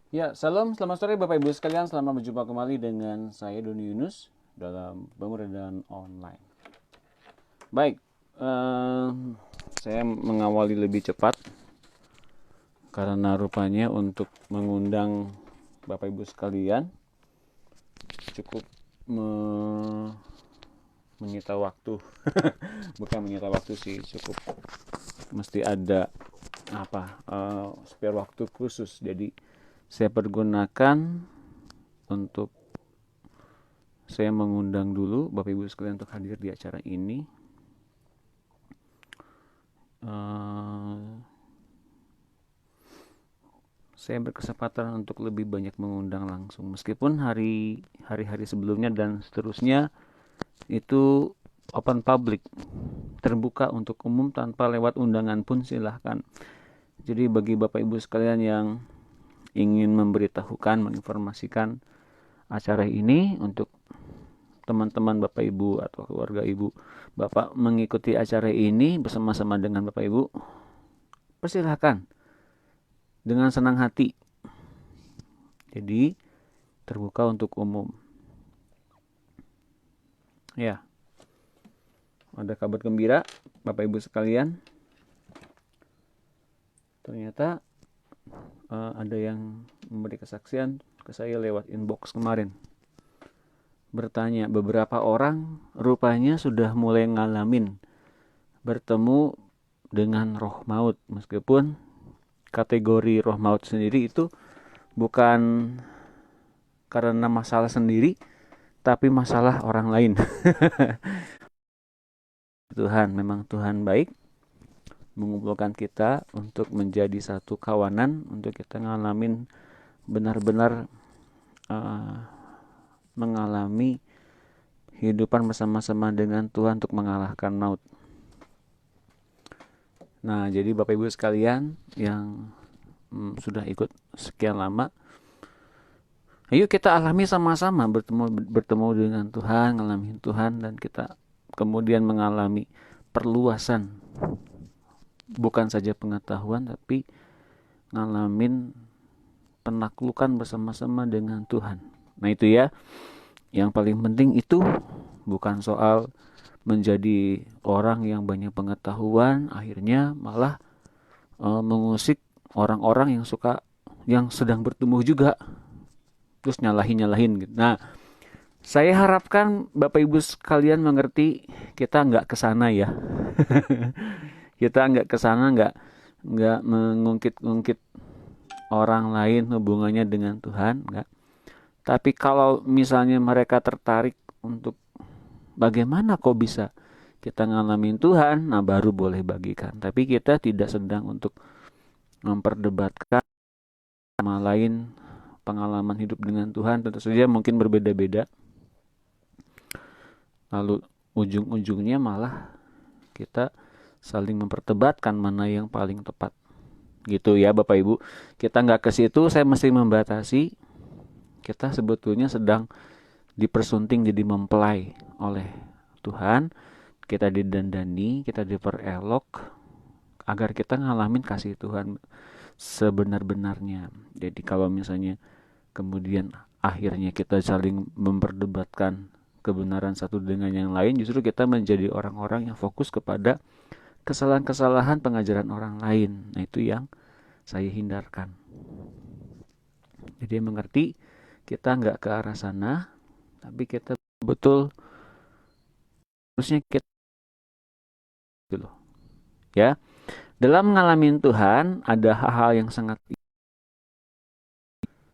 Ya, salam, selamat sore Bapak Ibu sekalian. Selamat berjumpa kembali dengan saya Doni Yunus dalam Pemerintahan Online. Baik, eh, saya mengawali lebih cepat karena rupanya untuk mengundang Bapak Ibu sekalian cukup menyita waktu. Bukan menyita waktu sih, cukup mesti ada spare waktu khusus. Jadi saya pergunakan untuk saya mengundang dulu Bapak Ibu sekalian untuk hadir di acara ini. Eh, saya berkesempatan untuk lebih banyak mengundang langsung, meskipun hari-hari sebelumnya dan seterusnya itu open public, terbuka untuk umum tanpa lewat undangan pun silahkan. Jadi bagi Bapak Ibu sekalian yang ingin memberitahukan, menginformasikan acara ini untuk teman-teman Bapak Ibu atau keluarga Ibu Bapak mengikuti acara ini bersama-sama dengan Bapak Ibu, persilahkan dengan senang hati. Jadi terbuka untuk umum. Ya, ada kabar gembira Bapak Ibu sekalian. Ternyata ada yang memberi kesaksian ke saya lewat inbox kemarin. Bertanya, beberapa orang rupanya sudah mulai ngalamin bertemu dengan roh maut, meskipun kategori roh maut sendiri itu bukan karena masalah sendiri, tapi masalah orang lain. Tuhan, memang Tuhan baik mengumpulkan kita untuk menjadi satu kawanan, untuk kita ngalamin benar-benar uh, mengalami kehidupan bersama-sama dengan Tuhan untuk mengalahkan maut. Nah, jadi Bapak Ibu sekalian yang sudah ikut sekian lama, ayo kita alami sama-sama bertemu dengan Tuhan, ngalamin Tuhan, dan kita kemudian mengalami perluasan, bukan saja pengetahuan tapi ngalamin penaklukan bersama-sama dengan Tuhan. Nah itu ya, yang paling penting itu bukan soal menjadi orang yang banyak pengetahuan, akhirnya malah mengusik orang-orang yang sedang bertumbuh juga, terus nyalahin gitu. Nah, saya harapkan Bapak Ibu sekalian mengerti, kita nggak ke sana ya. Kita nggak ke sana, nggak mengungkit-ungkit orang lain hubungannya dengan Tuhan, nggak. Tapi kalau misalnya mereka tertarik untuk bagaimana kok bisa kita ngalamin Tuhan, nah baru boleh bagikan. Tapi kita tidak sedang untuk memperdebatkan sama lain pengalaman hidup dengan Tuhan, tentu saja mungkin berbeda-beda. Lalu ujung-ujungnya malah kita saling memperdebatkan mana yang paling tepat. Gitu ya Bapak Ibu. Kita nggak ke situ, saya mesti membatasi. Kita sebetulnya sedang dipersunting jadi mempelai oleh Tuhan. Kita didandani, kita diperelok agar kita ngalamin kasih Tuhan sebenar-benarnya. Jadi kalau misalnya kemudian akhirnya kita saling memperdebatkan kebenaran satu dengan yang lain, justru kita menjadi orang-orang yang fokus kepada kesalahan-kesalahan pengajaran orang lain. Nah itu yang saya hindarkan. Jadi mengerti, kita nggak ke arah sana, tapi kita betul harusnya kita gitu loh. Ya, dalam mengalami Tuhan ada hal-hal yang sangat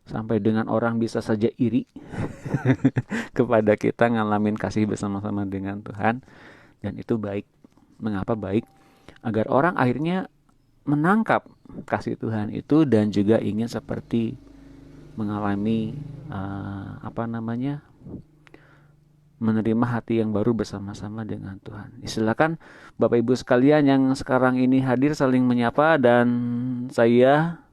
sampai dengan orang bisa saja iri kepada kita ngalamin kasih bersama-sama dengan Tuhan, dan itu baik. Mengapa baik? Agar orang akhirnya menangkap kasih Tuhan itu dan juga ingin seperti mengalami menerima hati yang baru bersama-sama dengan Tuhan. Silakan Bapak Ibu sekalian yang sekarang ini hadir saling menyapa, dan saya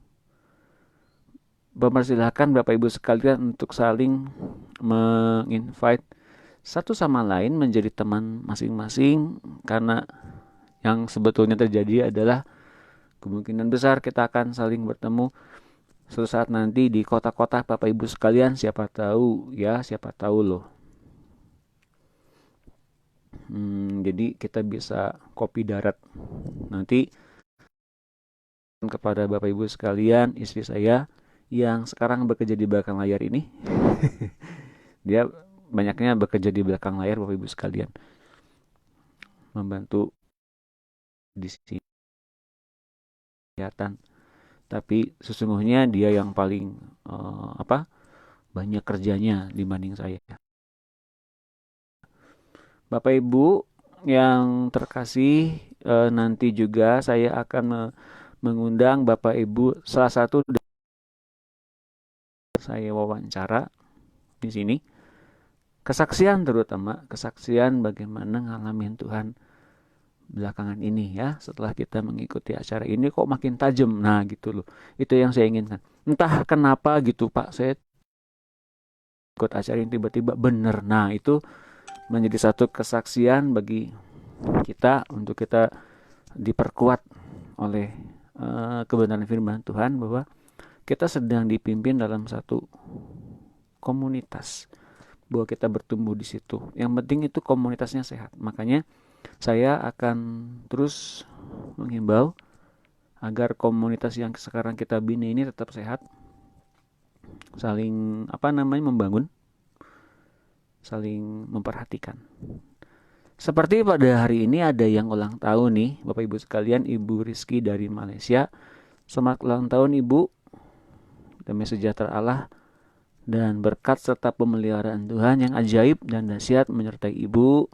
mempersilahkan Bapak Ibu sekalian untuk saling menginvite satu sama lain menjadi teman masing-masing, karena yang sebetulnya terjadi adalah kemungkinan besar kita akan saling bertemu suatu saat nanti di kota-kota Bapak Ibu sekalian, siapa tahu ya, siapa tahu loh. Jadi kita bisa kopi darat. Nanti kepada Bapak Ibu sekalian, istri saya yang sekarang bekerja di belakang layar ini, dia banyaknya bekerja di belakang layar Bapak Ibu sekalian, membantu di sini kelihatan. Tapi sesungguhnya dia yang paling banyak kerjanya dibanding saya. Bapak Ibu yang terkasih, nanti juga saya akan mengundang Bapak Ibu salah satu saya wawancara di sini. Kesaksian, terutama kesaksian bagaimana ngalamin Tuhan belakangan ini ya, setelah kita mengikuti acara ini kok makin tajam. Nah gitu loh, itu yang saya inginkan. Entah kenapa gitu Pak, saya ikut acara ini tiba-tiba bener. Nah itu menjadi satu kesaksian bagi kita untuk kita diperkuat oleh kebenaran firman Tuhan bahwa kita sedang dipimpin dalam satu komunitas, bahwa kita bertumbuh di situ. Yang penting itu komunitasnya sehat. Makanya saya akan terus menghimbau agar komunitas yang sekarang kita bina ini tetap sehat, saling membangun, saling memperhatikan. Seperti pada hari ini ada yang ulang tahun nih, Bapak Ibu sekalian, Ibu Rizky dari Malaysia. Selamat ulang tahun Ibu. Damai sejahtera Allah dan berkat serta pemeliharaan Tuhan yang ajaib dan dahsyat menyertai Ibu.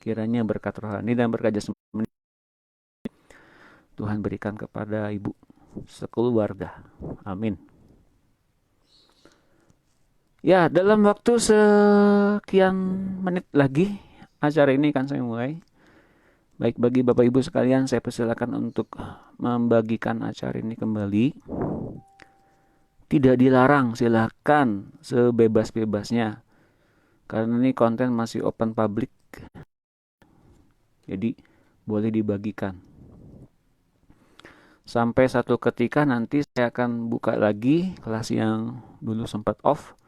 Kiranya berkat rohani dan berkat jasmani Tuhan berikan kepada Ibu sekeluarga. Amin. Ya, dalam waktu sekian menit lagi acara ini akan saya mulai. Baik, bagi Bapak Ibu sekalian, saya persilakan untuk membagikan acara ini kembali. Tidak dilarang, silakan sebebas-bebasnya. Karena ini konten masih open public. Jadi boleh dibagikan. Sampai satu ketika nanti saya akan buka lagi kelas yang dulu sempat off,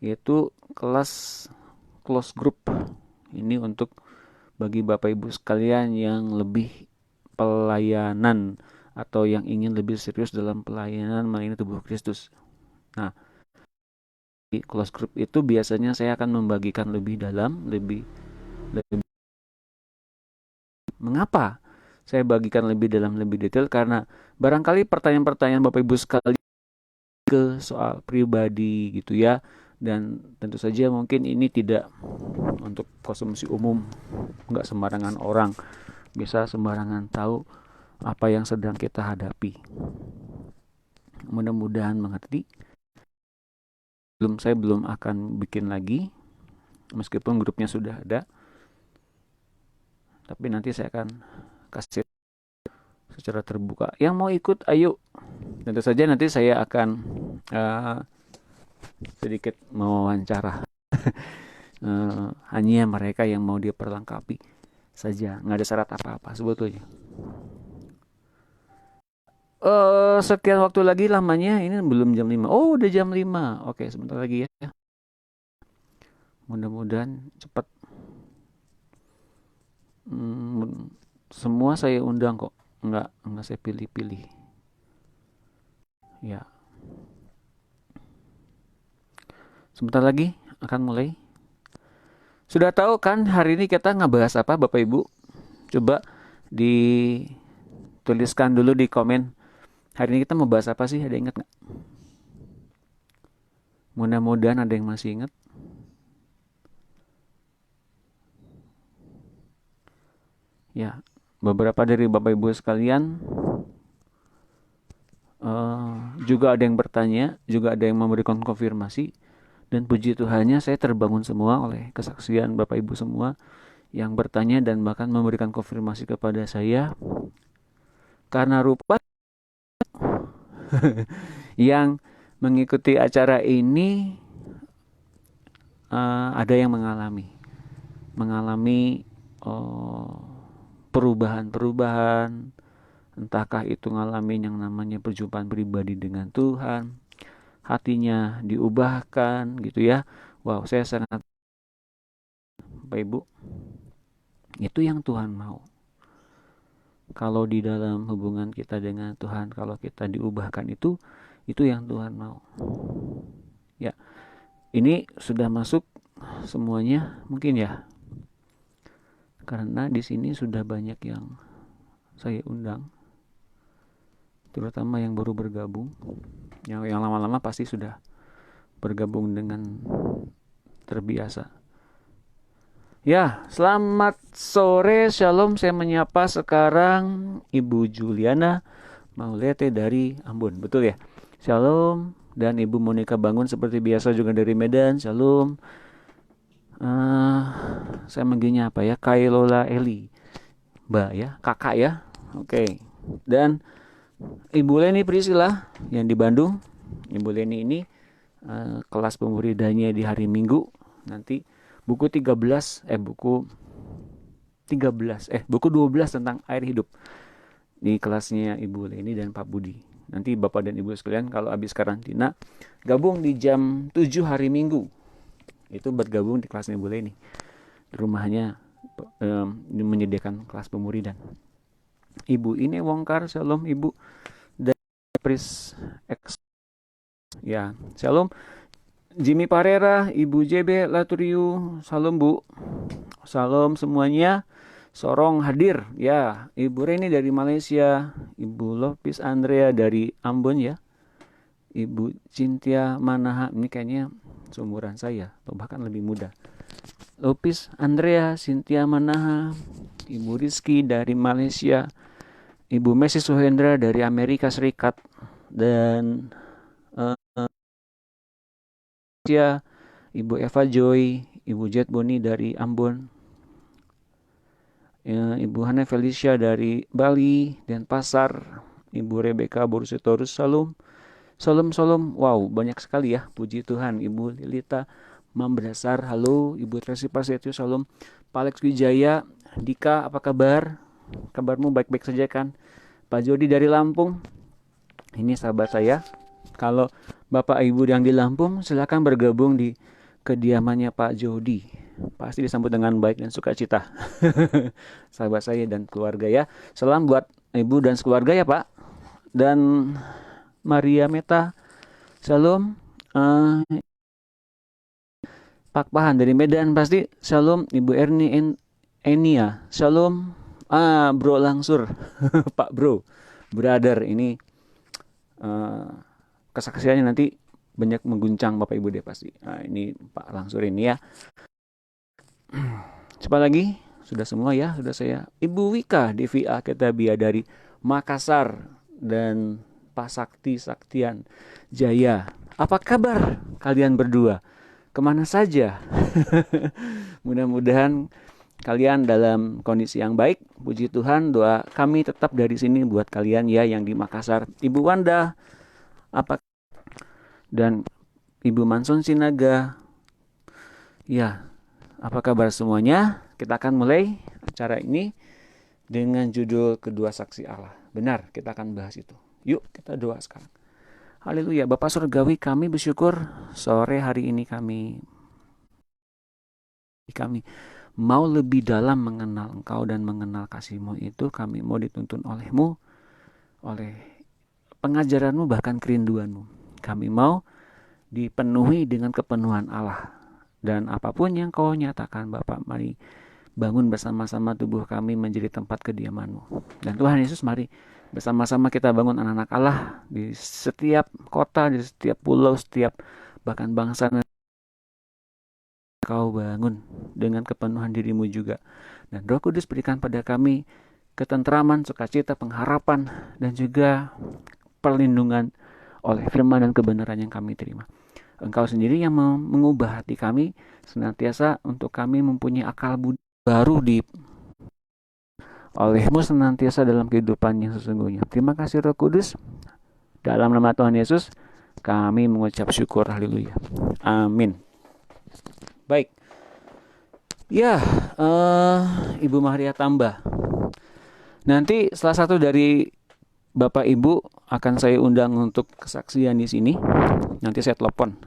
yaitu kelas close group. Ini untuk bagi Bapak Ibu sekalian yang lebih pelayanan atau yang ingin lebih serius dalam pelayanan melayani tubuh Kristus. Nah, di close group itu biasanya saya akan membagikan lebih dalam, lebih mengapa saya bagikan lebih dalam, lebih detail, karena barangkali pertanyaan-pertanyaan Bapak Ibu sekalian ke soal pribadi gitu ya, dan tentu saja mungkin ini tidak untuk konsumsi umum, nggak sembarangan orang bisa sembarangan tahu apa yang sedang kita hadapi. Mudah-mudahan mengerti. Saya belum akan bikin lagi meskipun grupnya sudah ada, tapi nanti saya akan kasih secara terbuka. Yang mau ikut ayo. Tentu saja nanti saya akan sedikit mewawancara hanya mereka yang mau diperlengkapi saja, nggak ada syarat apa-apa sebetulnya. Sekian waktu lagi lamanya, ini belum jam 5. Oh, udah jam 5. Oke, sebentar lagi ya. Mudah-mudahan cepat. Semua saya undang kok. Enggak saya pilih-pilih. Ya. Sebentar lagi akan mulai. Sudah tahu kan hari ini kita ngebahas apa Bapak Ibu? Coba dituliskan dulu di komen. Hari ini kita mau bahas apa sih? Ada yang ingat nggak? Mudah-mudahan ada yang masih ingat. Ya, beberapa dari Bapak Ibu sekalian juga ada yang bertanya, juga ada yang memberikan konfirmasi, dan puji Tuhannya saya terbangun semua oleh kesaksian Bapak Ibu semua yang bertanya dan bahkan memberikan konfirmasi kepada saya, karena rupa yang mengikuti acara ini ada yang mengalami perubahan-perubahan, Entahkah itu ngalamin yang namanya perjumpaan pribadi dengan Tuhan, hatinya diubahkan gitu ya. Wow, saya sangat, Bapak Ibu, itu yang Tuhan mau. Kalau di dalam hubungan kita dengan Tuhan, kalau kita diubahkan, itu yang Tuhan mau. Ya, ini sudah masuk semuanya mungkin ya. Karena di sini sudah banyak yang saya undang, terutama yang baru bergabung. Yang lama-lama pasti sudah bergabung dengan terbiasa. Ya, selamat sore, shalom. Saya menyapa sekarang Ibu Juliana Maulete dari Ambon, betul ya? Shalom. Dan Ibu Monica Bangun seperti biasa juga dari Medan, shalom. Saya manggilnya apa ya? Kailola Eli, Mbak ya, kakak ya. Oke. Dan Ibu Leni Priscilla yang di Bandung. Ibu Leni ini kelas pemuridanya di hari Minggu. Nanti buku 12 buku 12 tentang air hidup di kelasnya Ibu Leni dan Pak Budi. Nanti Bapak dan Ibu sekalian kalau habis karantina gabung di jam 7 hari Minggu. Itu bergabung di kelasnya Ibu Leni. Rumahnya menyediakan kelas pemuridan. Ibu ini Wongkar, shalom Ibu. Dan Pris X, ya, shalom. Jimmy Parera, Ibu JB Laturiu, shalom Bu. Shalom semuanya. Sorong hadir, ya. Ibu Reni dari Malaysia, Ibu Lopis Andrea dari Ambon ya. Ibu Cynthia Manaha, ini kayaknya seumuran saya atau bahkan lebih muda. Lopis Andrea, Cynthia Manaha, Ibu Rizky dari Malaysia, Ibu Messi Suhendra dari Amerika Serikat, dan Ibu Eva Joy, Ibu Jet Boni dari Ambon, Ibu Hana Felicia dari Bali dan Pasar, Ibu Rebecca Borsitorus, salam. Salam, wow, banyak sekali ya, puji Tuhan. Ibu Lilita Mamberdasar, halo. Ibu Tracy Prasetyo, salam. Pak Alex Wijaya, Dika, apa kabar? Kabarmu baik-baik saja kan? Pak Jody dari Lampung, ini sahabat saya. Kalau Bapak Ibu yang di Lampung, silakan bergabung di kediamannya Pak Jody. Pasti disambut dengan baik dan sukacita. Sahabat saya dan keluarga ya. Salam buat Ibu dan keluarga ya Pak. Dan Maria Meta, shalom. Pak Pahan dari Medan pasti shalom. Ibu Erni Enia, shalom. Bro Langsur, Pak Bro, brother, ini kesaksiannya nanti banyak mengguncang Bapak Ibu deh pasti. Ini Pak Langsur ini ya. Cepat lagi, sudah semua ya, sudah saya. Ibu Wika DVA Ketabia dari Makassar dan Pak Saktian Jaya. Apa kabar kalian berdua? Kemana saja? Mudah-mudahan kalian dalam kondisi yang baik. Puji Tuhan, doa kami tetap dari sini buat kalian ya yang di Makassar. Ibu Wanda, dan Ibu Manson Sinaga. Ya, apa kabar semuanya? Kita akan mulai acara ini dengan judul Kedua Saksi Allah. Benar, kita akan bahas itu. Yuk kita doa sekarang. Haleluya. Bapak Surgawi, kami bersyukur sore hari ini kami mau lebih dalam mengenal Engkau dan mengenal kasih-Mu itu. Kami mau dituntun oleh-Mu, oleh pengajaran-Mu, bahkan kerinduan-Mu. Kami mau dipenuhi dengan kepenuhan Allah. Dan apapun yang Kau nyatakan Bapak, mari bangun bersama-sama tubuh kami menjadi tempat kediaman-Mu. Dan Tuhan Yesus, mari bersama-sama kita bangun anak-anak Allah di setiap kota, di setiap pulau, setiap bahkan bangsa. Kau bangun dengan kepenuhan diri-Mu juga. Dan Roh Kudus berikan pada kami ketentraman, sukacita, pengharapan, dan juga perlindungan oleh firman dan kebenaran yang kami terima. Engkau sendiri yang mengubah hati kami senantiasa untuk kami mempunyai akal budi baru oleh-Mu senantiasa dalam kehidupan yang sesungguhnya. Terima kasih Roh Kudus. Dalam nama Tuhan Yesus kami mengucap syukur. Haleluya. Amin. Baik. Ya, Ibu Maria tambah. Nanti salah satu dari Bapak Ibu akan saya undang untuk kesaksian di sini. Nanti saya telepon.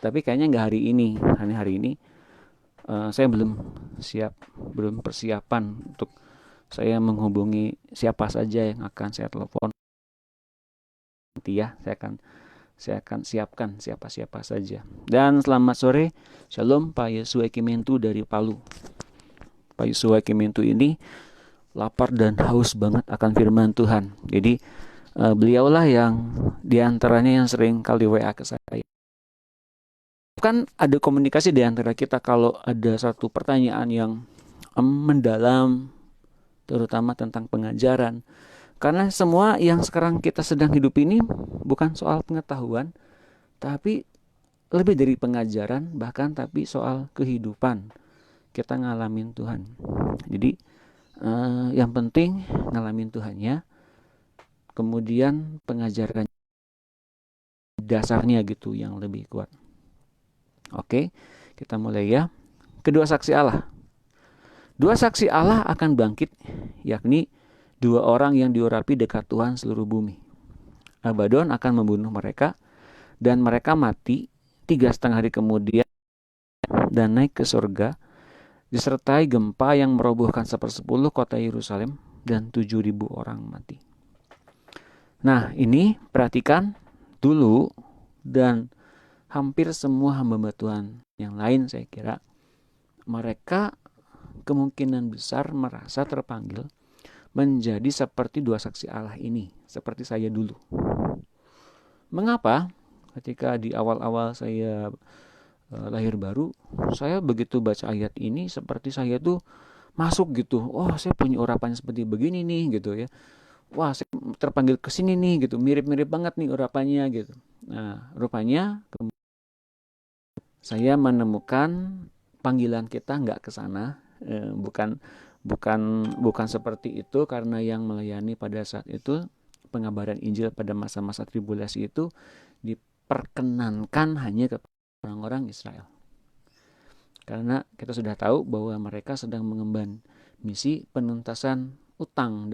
Tapi kayaknya nggak hari ini. Hari ini saya belum persiapan untuk saya menghubungi siapa saja yang akan saya telepon. Nanti ya, saya akan siapkan siapa-siapa saja. Dan selamat sore, Shalom Pak Yesua Kimentu dari Palu. Pak Yesua Kimentu ini lapar dan haus banget akan firman Tuhan. Jadi beliaulah yang diantaranya yang sering kali WA ke saya. Kan ada komunikasi di antara kita kalau ada satu pertanyaan yang mendalam, terutama tentang pengajaran. Karena semua yang sekarang kita sedang hidup ini bukan soal pengetahuan, tapi lebih dari pengajaran, bahkan tapi soal kehidupan. Kita ngalamin Tuhan. Jadi yang penting ngalamin Tuhannya, kemudian pengajaran dasarnya gitu yang lebih kuat. Oke, kita mulai ya. Kedua saksi Allah. Dua saksi Allah akan bangkit, yakni dua orang yang diurapi dekat Tuhan seluruh bumi. Abaddon akan membunuh mereka, dan mereka mati 3,5 hari kemudian dan naik ke surga, disertai gempa yang merobohkan 1/10 kota Yerusalem dan 7.000 orang mati. Nah, ini perhatikan dulu, dan hampir semua hamba Tuhan yang lain saya kira mereka kemungkinan besar merasa terpanggil menjadi seperti dua saksi Allah ini, seperti saya dulu. Mengapa? Ketika di awal-awal saya lahir baru, saya begitu baca ayat ini seperti saya tuh masuk gitu. Oh, saya punya urapan seperti begini nih gitu ya. Wah, saya terpanggil ke sini nih gitu. Mirip-mirip banget nih urapannya gitu. Nah, rupanya saya menemukan panggilan kita nggak ke sana, bukan seperti itu, karena yang melayani pada saat itu pengabaran Injil pada masa-masa tribulasi itu diperkenankan hanya kepada orang-orang Israel. Karena kita sudah tahu bahwa mereka sedang mengemban misi penuntasan utang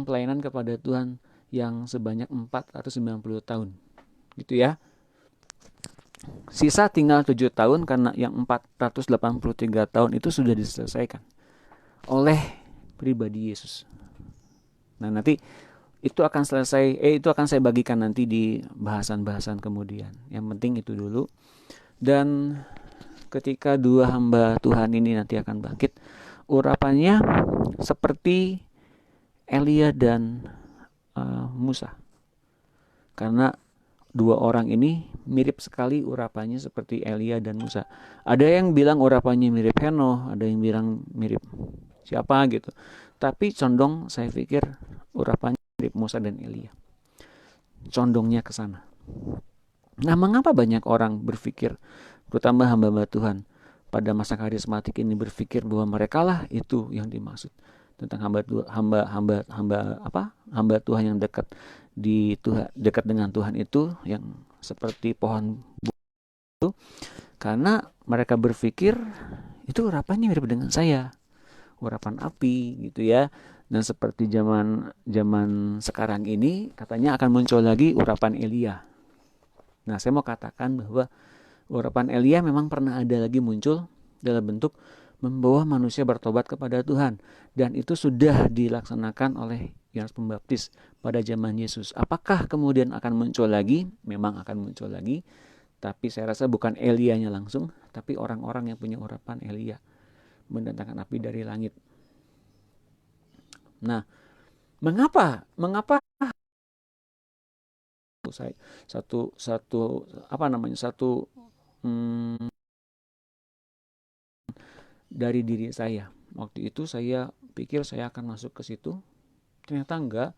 pelayanan kepada Tuhan yang sebanyak 490 tahun. Gitu ya. Sisa tinggal 7 tahun karena yang 483 tahun itu sudah diselesaikan oleh pribadi Yesus. Nah, nanti itu akan saya bagikan nanti di bahasan-bahasan kemudian. Yang penting itu dulu. Dan ketika dua hamba Tuhan ini nanti akan bangkit, urapannya seperti Elia dan Musa. Karena dua orang ini mirip sekali urapannya seperti Elia dan Musa. Ada yang bilang urapannya mirip Henoh, ada yang bilang mirip siapa gitu. Tapi condong saya pikir urapannya mirip Musa dan Elia. Condongnya ke sana. Nah, mengapa banyak orang berpikir, terutama hamba-hamba Tuhan pada masa karismatik ini berpikir bahwa mereka lah itu yang dimaksud tentang hamba Tuhan yang dekat dengan Tuhan itu, yang seperti pohon itu, karena mereka berpikir itu urapannya mirip dengan saya, urapan api gitu ya. Dan seperti zaman sekarang ini katanya akan muncul lagi urapan Elia. Nah, saya mau katakan bahwa urapan Elia memang pernah ada lagi muncul dalam bentuk membawa manusia bertobat kepada Tuhan, dan itu sudah dilaksanakan oleh Yohanes Pembaptis pada zaman Yesus. Apakah kemudian akan muncul lagi? Memang akan muncul lagi, tapi saya rasa bukan Elianya langsung, tapi orang-orang yang punya urapan Elia mendatangkan api dari langit. Nah, mengapa satu dari diri saya. Waktu itu saya pikir saya akan masuk ke situ, ternyata enggak.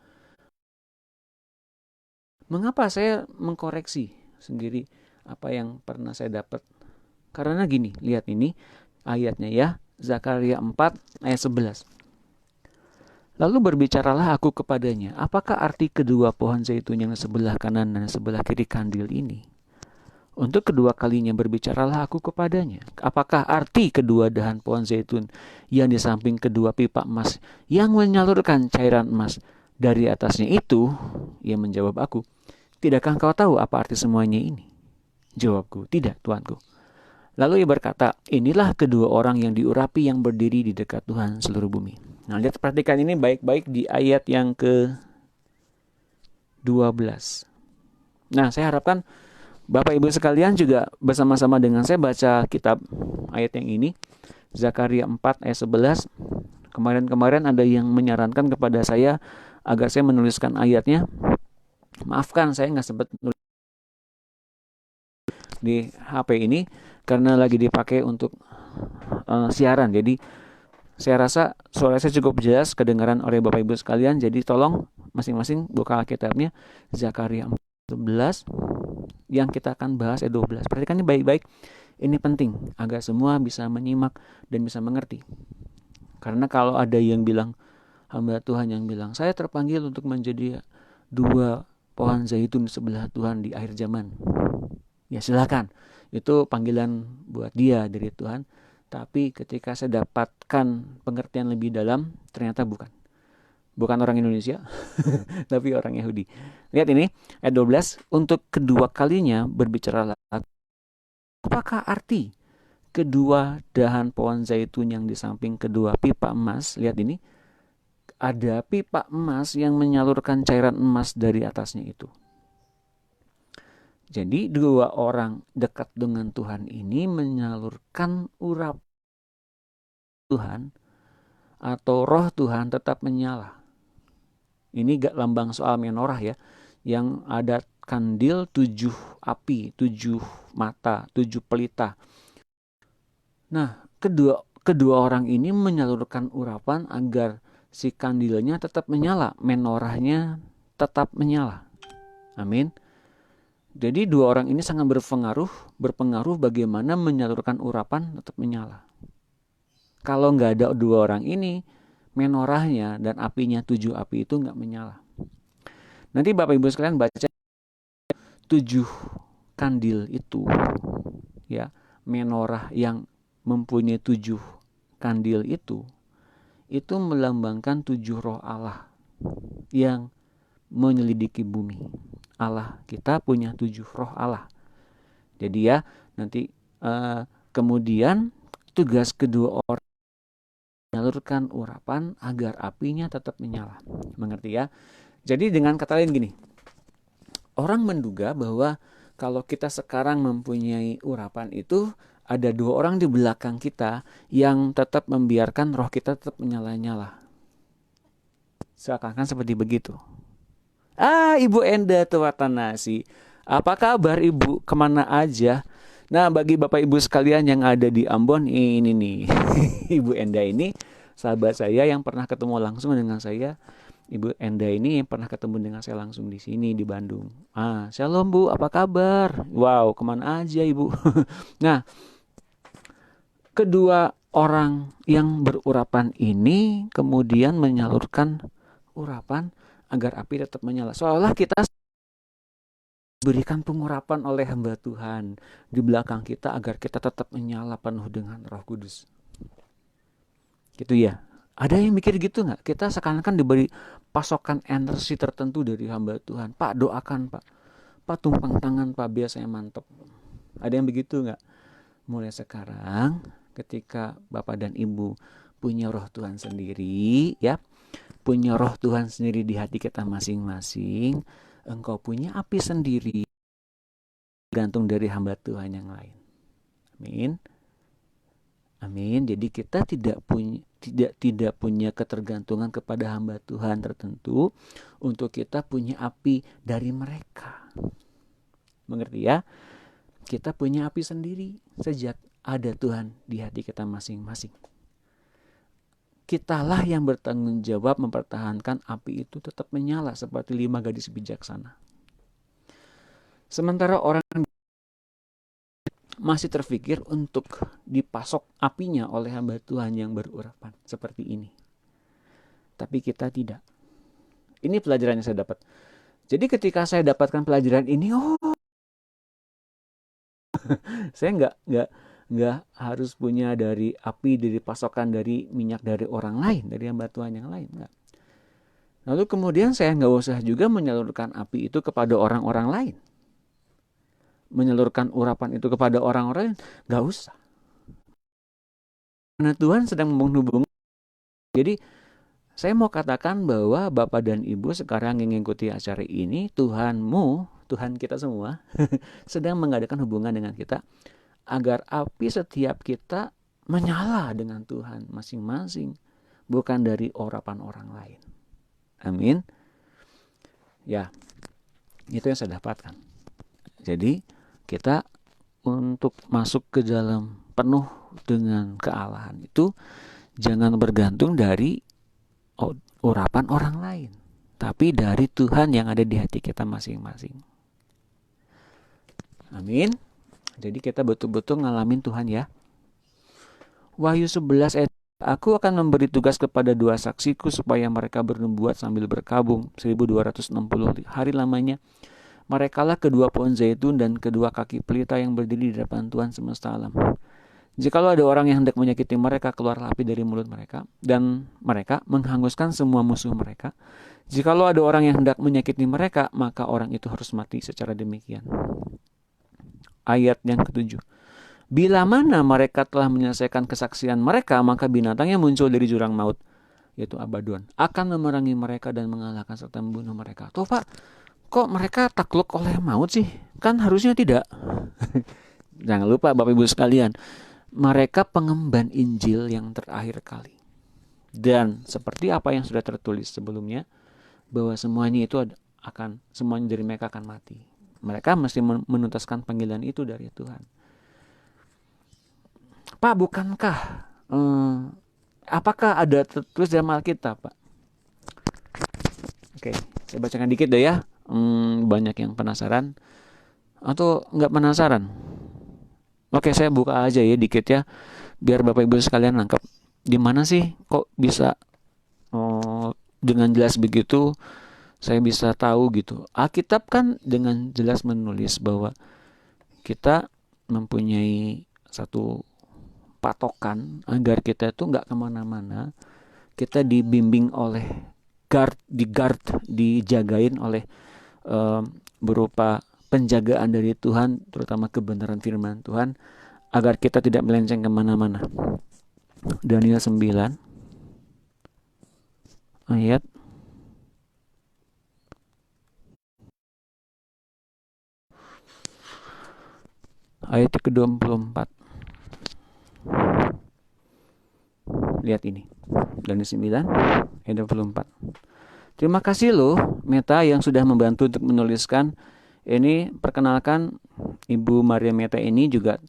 Mengapa saya mengkoreksi sendiri apa yang pernah saya dapat? Karena gini, lihat ini ayatnya ya, Zakaria 4 ayat 11. Lalu berbicaralah aku kepadanya, apakah arti kedua pohon zaitun yang sebelah kanan dan sebelah kiri kandil ini? Untuk kedua kalinya berbicaralah aku kepadanya, apakah arti kedua dahan pohon zaitun yang di samping kedua pipa emas yang menyalurkan cairan emas Dari atasnya itu, ia menjawab aku, tidakkah engkau tahu apa arti semuanya ini? Jawabku, tidak Tuanku. Lalu ia berkata, inilah kedua orang yang diurapi yang berdiri di dekat Tuhan seluruh bumi. Nah, lihat, perhatikan ini baik-baik di ayat yang ke-12. Nah, saya harapkan Bapak Ibu sekalian juga bersama-sama dengan saya baca kitab ayat yang ini. Zakaria 4 ayat 11. Kemarin ada yang menyarankan kepada saya agar saya menuliskan ayatnya. Maafkan, saya nggak sempat nulis di HP ini karena lagi dipakai untuk siaran. Jadi saya rasa suara saya cukup jelas kedengaran oleh Bapak Ibu sekalian. Jadi tolong masing-masing buka Alkitabnya. Zakaria 11 yang kita akan bahas ayat 12. Perhatikan ini baik-baik. Ini penting agar semua bisa menyimak dan bisa mengerti. Karena kalau ada yang bilang, hamba Tuhan yang bilang, saya terpanggil untuk menjadi 2 pohon zaitun di sebelah Tuhan di akhir zaman. Ya silakan, itu panggilan buat dia dari Tuhan. Tapi ketika saya dapatkan pengertian lebih dalam, ternyata bukan orang Indonesia, tapi orang Yahudi. Lihat ini, ayat 12, untuk kedua kalinya berbicara. Apakah arti kedua dahan pohon zaitun yang di samping kedua pipa emas? Lihat ini, ada pipa emas yang menyalurkan cairan emas dari atasnya itu. Jadi 2 orang dekat dengan Tuhan ini menyalurkan urap Tuhan atau roh Tuhan tetap menyala. Ini gak lambang soal menorah ya, yang ada kandil 7 api, 7 mata, 7 pelita. Nah, kedua orang ini menyalurkan urapan agar si kandilnya tetap menyala, menorahnya tetap menyala. Amin. Jadi 2 orang ini sangat berpengaruh bagaimana menyalurkan urapan tetap menyala. Kalau nggak ada 2 orang ini, menorahnya dan apinya 7 api itu nggak menyala. Nanti Bapak Ibu sekalian baca 7 kandil itu, ya, menorah yang mempunyai 7 kandil itu melambangkan 7 roh Allah yang menyelidiki bumi. Allah kita punya 7 roh Allah. Jadi ya, nanti kemudian tugas kedua orang menyalurkan urapan agar apinya tetap menyala. Mengerti ya? Jadi dengan kata lain gini, orang menduga bahwa kalau kita sekarang mempunyai urapan itu, ada 2 orang di belakang kita yang tetap membiarkan roh kita tetap menyala-nyala. Seakan-akan seperti begitu. Ibu Enda Tuwatanasi, apa kabar Ibu? Kemana aja? Nah, bagi Bapak Ibu sekalian yang ada di Ambon, ini nih, Ibu Enda ini sahabat saya yang pernah ketemu langsung dengan saya. Ibu Enda ini yang pernah ketemu dengan saya langsung di sini di Bandung. Shalom Bu, apa kabar? Wow, kemana aja Ibu? Nah, kedua orang yang berurapan ini kemudian menyalurkan urapan agar api tetap menyala. Seolah kita berikan pengurapan oleh hamba Tuhan di belakang kita agar kita tetap menyala penuh dengan Roh Kudus. Gitu ya. Ada yang mikir gitu nggak? Kita seakan-akan diberi pasokan energi tertentu dari hamba Tuhan. Pak, doakan Pak. Pak, tumpang tangan Pak, biasanya mantep. Ada yang begitu nggak? Mulai sekarang, ketika Bapak dan Ibu punya Roh Tuhan sendiri, ya, punya Roh Tuhan sendiri di hati kita masing-masing, engkau punya api sendiri, gantung dari hamba Tuhan yang lain. Amin. Amin. Jadi kita tidak punya ketergantungan kepada hamba Tuhan tertentu untuk kita punya api dari mereka. Mengerti ya? Kita punya api sendiri sejak ada Tuhan di hati kita masing-masing. Kitalah yang bertanggung jawab mempertahankan api itu tetap menyala seperti 5 gadis bijaksana. Sementara orang masih terpikir untuk dipasok apinya oleh hamba Tuhan yang berurapan seperti ini. Tapi kita tidak. Ini pelajaran yang saya dapat. Jadi ketika saya dapatkan pelajaran ini, saya nggak harus punya dari api, dari pasokan, dari minyak dari orang lain, dari hamba Tuhan yang lain. Enggak. Lalu kemudian saya nggak usah juga menyalurkan api itu kepada orang-orang lain. Menyalurkan urapan itu kepada orang-orang lain, nggak usah. Karena Tuhan sedang menghubungi. Jadi saya mau katakan bahwa Bapak dan Ibu sekarang yang mengikuti acara ini, Tuhanmu, Tuhan kita semua, sedang mengadakan hubungan dengan kita, agar api setiap kita menyala dengan Tuhan masing-masing, bukan dari urapan orang lain. Amin. Ya, itu yang saya dapatkan. Jadi kita untuk masuk ke dalam penuh dengan kealahan itu jangan bergantung dari urapan orang lain, tapi dari Tuhan yang ada di hati kita masing-masing. Amin. Jadi kita betul-betul ngalamin Tuhan ya. Wahyu 11 ayat, aku akan memberi tugas kepada 2 saksiku supaya mereka bernubuat sambil berkabung 1260 hari lamanya. Merekalah kedua pohon zaitun dan kedua kaki pelita yang berdiri di depan Tuhan semesta alam. Jikalau ada orang yang hendak menyakiti mereka, keluarlah api dari mulut mereka, dan mereka menghanguskan semua musuh mereka. Jikalau ada orang yang hendak menyakiti mereka, maka orang itu harus mati secara demikian. Ayat yang ke-7. Bila mana mereka telah menyelesaikan kesaksian mereka, maka binatang yang muncul dari jurang maut, yaitu Abaddon, akan memerangi mereka dan mengalahkan serta membunuh mereka. Tuh Pak, kok mereka takluk oleh maut sih? Kan harusnya tidak. Jangan lupa Bapak Ibu sekalian, mereka pengemban Injil yang terakhir kali. Dan seperti apa yang sudah tertulis sebelumnya, bahwa semuanya itu semuanya dari mereka akan mati. Mereka mesti menuntaskan panggilan itu dari Tuhan. Pak, bukankah apakah ada tertulis dalam Alkitab, Pak? Oke, saya bacakan dikit deh ya. Banyak yang penasaran atau nggak penasaran? Oke, saya buka aja ya dikit ya, biar Bapak Ibu sekalian nangkep. Di mana sih kok bisa dengan jelas begitu saya bisa tahu gitu. Alkitab kan dengan jelas menulis bahwa kita mempunyai satu patokan agar kita itu nggak kemana-mana. Kita dibimbing oleh dijagain oleh berupa penjagaan dari Tuhan, terutama kebenaran firman Tuhan, agar kita tidak melenceng kemana-mana. Daniel 9 ayat ke-24. Lihat ini, Daniel 9 ayat 24. Terima kasih loh Meta yang sudah membantu untuk menuliskan ini. Perkenalkan, Ibu Maria Meta ini juga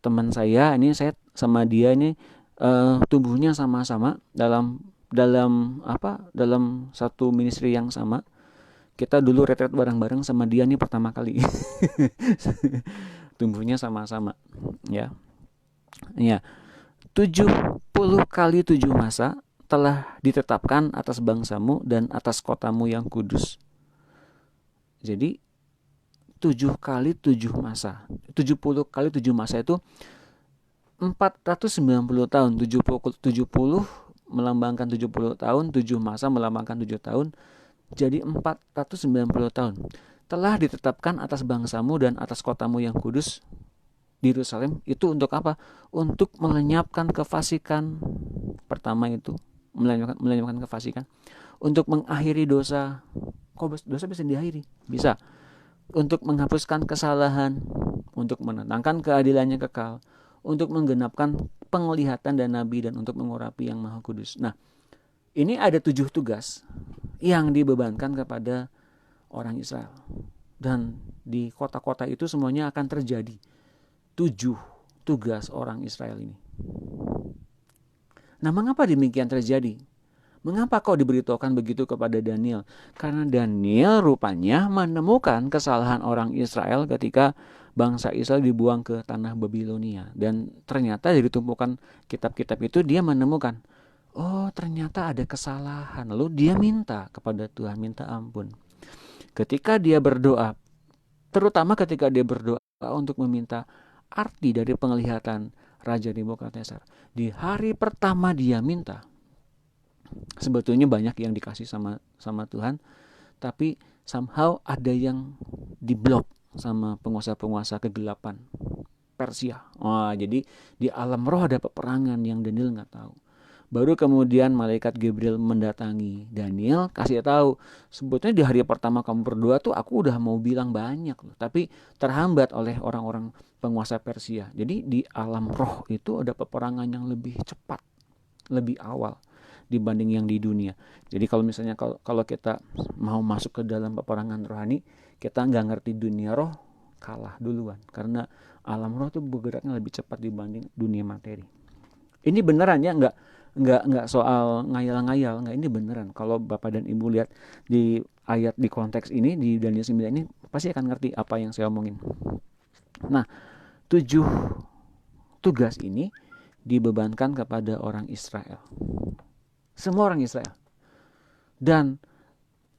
teman saya. Ini saya sama dia ini tumbuhnya sama-sama dalam satu ministry yang sama. Kita dulu retret bareng-bareng sama dia nih pertama kali. Tumbuhnya sama-sama ya. Ya. 70 kali 7 masa telah ditetapkan atas bangsamu dan atas kotamu yang kudus. Jadi 7 kali 7 masa. 70 kali 7 masa itu 490 tahun. 70 melambangkan 70 tahun, 7 masa melambangkan 7 tahun. Jadi 490 tahun. Telah ditetapkan atas bangsamu dan atas kotamu yang kudus di Yerusalem. Itu untuk apa? Untuk melenyapkan kefasikan. Pertama itu melenyapkan kefasikan. Untuk mengakhiri dosa. Kok dosa bisa diakhiri? Bisa. Untuk menghapuskan kesalahan. Untuk menentangkan keadilannya kekal. Untuk menggenapkan penglihatan dan nabi. Dan untuk mengurapi yang maha kudus. Nah, ini ada 7 tugas yang dibebankan kepada orang Israel. Dan di kota-kota itu semuanya akan terjadi 7 tugas orang Israel ini. Nah, mengapa demikian terjadi? Mengapa kau diberitahukan begitu kepada Daniel? Karena Daniel rupanya menemukan kesalahan orang Israel ketika bangsa Israel dibuang ke tanah Babilonia. Dan ternyata dari tumpukan kitab-kitab itu dia menemukan, oh ternyata ada kesalahan. Lalu dia minta kepada Tuhan, minta ampun. Ketika dia berdoa, terutama ketika dia berdoa untuk meminta arti dari penglihatan Raja Nebukadnezar. Di hari pertama dia minta, Sebetulnya banyak yang dikasih sama Tuhan, tapi somehow ada yang diblok sama penguasa-penguasa kegelapan Persia. Jadi di alam roh ada peperangan yang Daniel nggak tahu. Baru kemudian malaikat Gabriel mendatangi Daniel, kasih tahu, sebetulnya di hari pertama kamu berdoa tuh aku udah mau bilang banyak loh, tapi terhambat oleh orang-orang penguasa Persia. Jadi di alam roh itu ada peperangan yang lebih cepat, lebih awal dibanding yang di dunia. Jadi kalau misalnya kalau kita mau masuk ke dalam peperangan rohani, kita nggak ngerti dunia roh, kalah duluan. Karena alam roh itu bergeraknya lebih cepat dibanding dunia materi. Ini beneran ya, nggak soal ngayal-ngayal, nggak, ini beneran. Kalau Bapak dan Ibu lihat di ayat di konteks ini di Daniel 9 ini pasti akan ngerti apa yang saya omongin. Nah, 7 tugas ini dibebankan kepada orang Israel. Semua orang Israel. Dan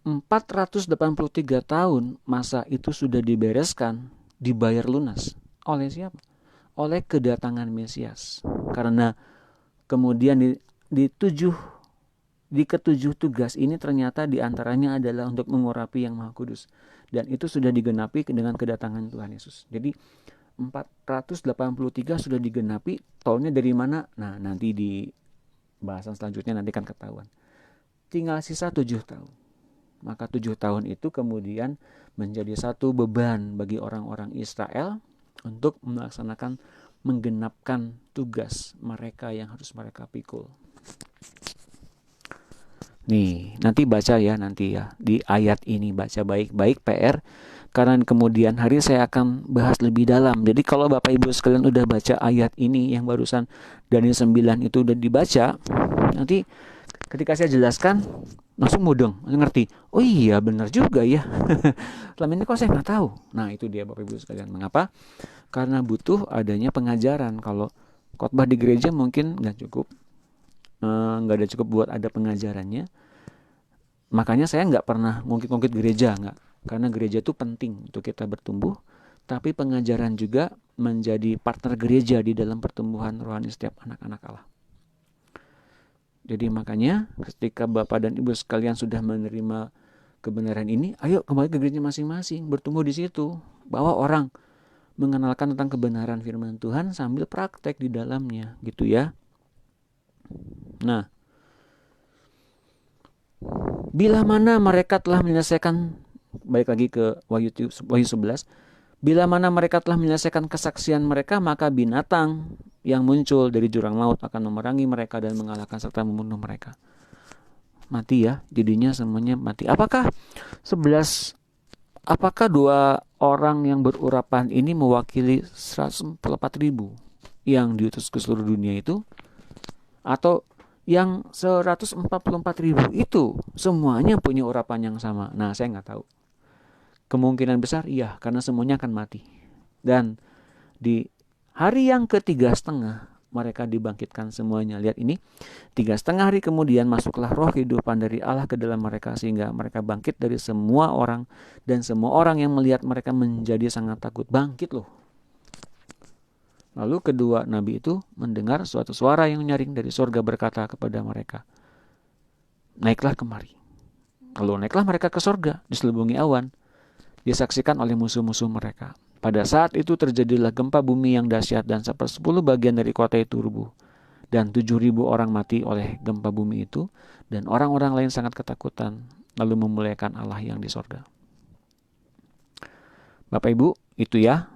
483 tahun masa itu sudah dibereskan, dibayar lunas. Oleh siapa? Oleh kedatangan Mesias. Karena kemudian di ketujuh tugas ini ternyata diantaranya adalah untuk mengurapi yang Maha Kudus. Dan itu sudah digenapi dengan kedatangan Tuhan Yesus. Jadi 483 sudah digenapi. Tahunnya dari mana? Nah, nanti di bahasan selanjutnya nanti kan ketahuan. Tinggal sisa 7 tahun. Maka 7 tahun itu kemudian menjadi satu beban bagi orang-orang Israel untuk melaksanakan, menggenapkan tugas mereka yang harus mereka pikul. Nih, nanti baca ya di ayat ini, baca baik-baik PR, karena kemudian hari saya akan bahas lebih dalam. Jadi kalau Bapak Ibu sekalian udah baca ayat ini yang barusan Daniel 9 itu udah dibaca, nanti ketika saya jelaskan langsung mudeng, ngerti. Oh iya benar juga ya. Selama ini kok saya nggak tahu. Nah itu dia Bapak Ibu sekalian. Mengapa? Karena butuh adanya pengajaran. Kalau khotbah di gereja mungkin nggak cukup, nggak ada cukup buat ada pengajarannya. Makanya saya nggak pernah ngungkit-ngungkit gereja, nggak. Karena gereja itu penting untuk kita bertumbuh. Tapi pengajaran juga menjadi partner gereja di dalam pertumbuhan rohani setiap anak-anak Allah. Jadi makanya ketika Bapak dan Ibu sekalian sudah menerima kebenaran ini, ayo kembali ke gereja masing-masing, bertumbuh di situ. Bawa orang mengenalkan tentang kebenaran firman Tuhan sambil praktek di dalamnya, gitu ya. Nah, bila mana mereka telah menyelesaikan, balik lagi ke Wahyu 11, bila mana mereka telah menyelesaikan kesaksian mereka, maka binatang yang muncul dari jurang maut akan memerangi mereka dan mengalahkan serta membunuh mereka. Mati ya, jadinya semuanya mati. Apakah 2 orang yang berurapan ini mewakili 144.000 yang diutus ke seluruh dunia itu? Atau yang 144.000 itu semuanya punya urapan yang sama? Nah, saya nggak tahu. Kemungkinan besar iya, karena semuanya akan mati. Dan di hari yang ke-3,5 mereka dibangkitkan semuanya. Lihat ini, 3,5 hari kemudian masuklah roh kehidupan dari Allah ke dalam mereka, sehingga mereka bangkit dari semua orang, dan semua orang yang melihat mereka menjadi sangat takut. Bangkit loh. Lalu kedua nabi itu mendengar suatu suara yang nyaring dari surga berkata kepada mereka, naiklah kemari. Lalu naiklah mereka ke surga, diselubungi awan, disaksikan oleh musuh-musuh mereka. Pada saat itu terjadilah gempa bumi yang dahsyat dan 1/10 bagian dari kota itu rubuh. Dan 7.000 orang mati oleh gempa bumi itu, dan orang-orang lain sangat ketakutan, lalu memuliakan Allah yang di sorga. Bapak Ibu, itu ya,